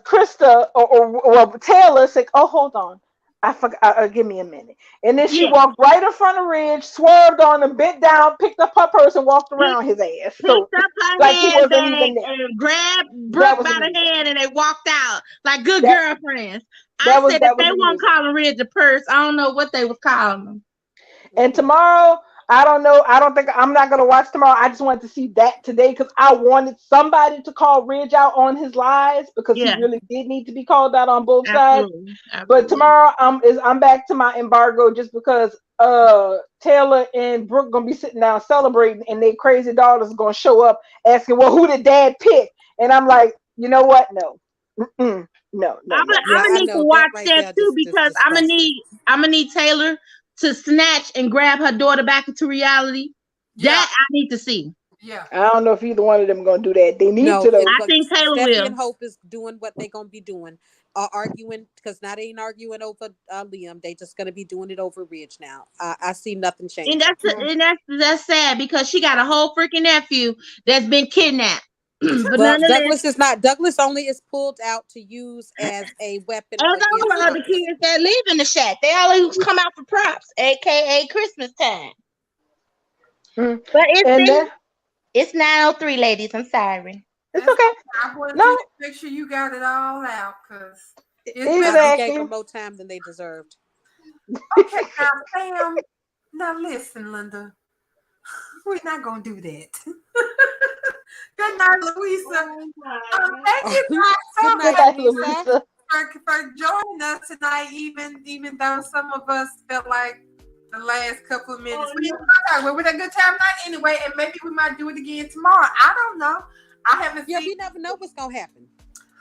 Krista or Taylor said, "Oh, hold on, I forgot. Give me a minute." And then she yeah, walked right in front of Ridge, swerved on him, bent down, picked up her purse, and walked pick, around his ass. So picked up her like he wasn't handbag even there. and grabbed That Brooke was by the amusing. hand and they walked out like good That girlfriends. I said if that they was weren't amusing. calling Ridge a purse, I don't know what they was calling them. And tomorrow, I don't know. I don't think I'm not gonna watch tomorrow. I just wanted to see that today because I wanted somebody to call Ridge out on his lies because he Yeah, really did need to be called out on both sides. absolutely, But absolutely. tomorrow, I'm back to my embargo just because Taylor and Brooke gonna be sitting down celebrating, and their crazy daughters gonna show up asking, "Well, who did Dad pick?" And I'm like, you know what? No, mm-mm. No, no, I'm no, gonna, no. Yeah, I'm gonna I need to know that watch right that there. too Just because disgusting. I'm gonna need Taylor to snatch and grab her daughter back into reality. Yeah, That I need to see. yeah. I don't know if either one of them gonna do that. They need No, to though. I but think Taylor Steffi will, and Hope is doing what they gonna be doing, arguing because now they ain't arguing over Liam. They just gonna be doing it over Ridge now. I see nothing and changing. that's sad because she got a whole freaking nephew that's been kidnapped. But Well, nonetheless, Douglas is not. Douglas only is pulled out to use as a weapon as all against the other others. kids that live in the shack, they always come out for props, aka Christmas time. Mm. But And then it's 9:03, ladies. I'm sorry. it's That's okay. okay. I wanted you No, to make sure you got it all out because it's been We gave exactly. them more time than they deserved. okay. Now, Sam, now listen, Linda, we're not gonna do that. Good night, Louisa. Thank you Good guys so Good night, much night, Louisa. Louisa. for joining us tonight. Even though some of us felt like the last couple of minutes, we had a good time night anyway, and maybe we might do it again tomorrow. I don't know. I haven't Yeah, seen. we never know what's gonna happen.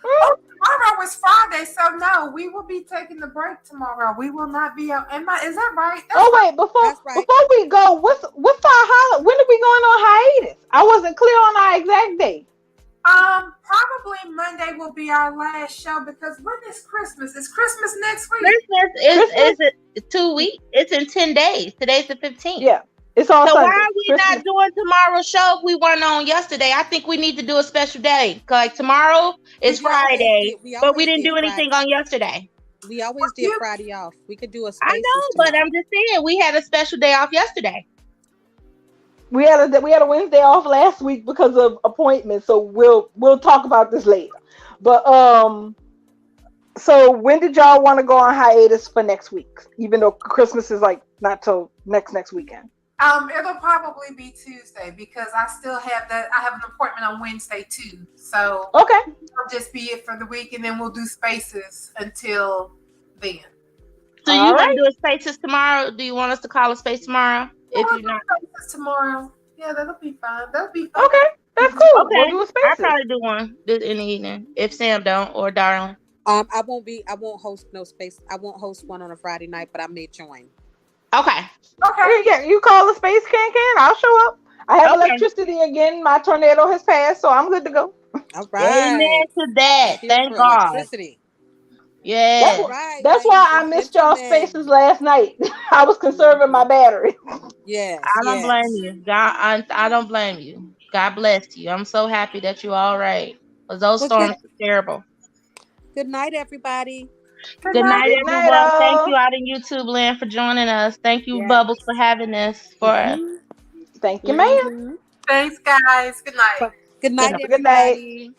Oh, tomorrow is Friday, so no, we will be taking the break tomorrow. We will not be out. Is that right? That's Oh wait, That's right. before we go, what's our holiday? When are we going on hiatus? I wasn't clear on our exact date. probably Monday will be our last show because when is Christmas? Is Christmas next week? Christmas Christmas? is 2 weeks. It's in 10 days. Today's the 15th. Yeah, it's on So why Sunday. are we not Christmas. doing tomorrow's show if we weren't on yesterday? I think we need to do a special day. Like tomorrow is We always Friday, did. We but we always didn't did do Friday. anything on yesterday. We always did You Friday off. We could do a I spaces know, but tomorrow. I'm just saying we had a special day off yesterday. We had a Wednesday off last week because of appointments, so we'll talk about this later. But so when did y'all want to go on hiatus for next week? Even though Christmas is like not till next weekend. it'll probably be Tuesday because I still have that. I have an appointment on Wednesday too, so Okay. it'll just be it for the week, and then we'll do spaces until then. So All you want to right. do a spaces tomorrow? Do you want us to call a space tomorrow? If We'll you're do not spaces tomorrow. Yeah, that'll be fine. That'll be fine. Okay. That's cool. We'll okay, do a I'll spaces. probably do one in the evening if Sam don't or Darling. I won't host no space. I won't host one on a Friday night, but I may join. Okay. Okay. Yeah, you call a space can. I'll show up. I have Okay. electricity again. My tornado has passed, so I'm good to go. All Amen right. to I'm that. here Thank for God. electricity. That's All what. Yes. right, That's why ladies I and missed y'all's faces gentlemen. last night. I was conserving my Mhm. battery. Yes, I don't blame yes. you. God, I don't blame you. God bless you. I'm so happy that you're all right. Because those Well, good storms are terrible. good night, everybody. Good Good night. night, Good night, everyone. Thank all. you out in YouTube land for joining us. Thank you, Bubbles, Yes. for having us. For Mm-hmm. Thank you, ma'am. Mm-hmm. Thanks, guys. Good night. Good good night, night. Have a good night. everybody.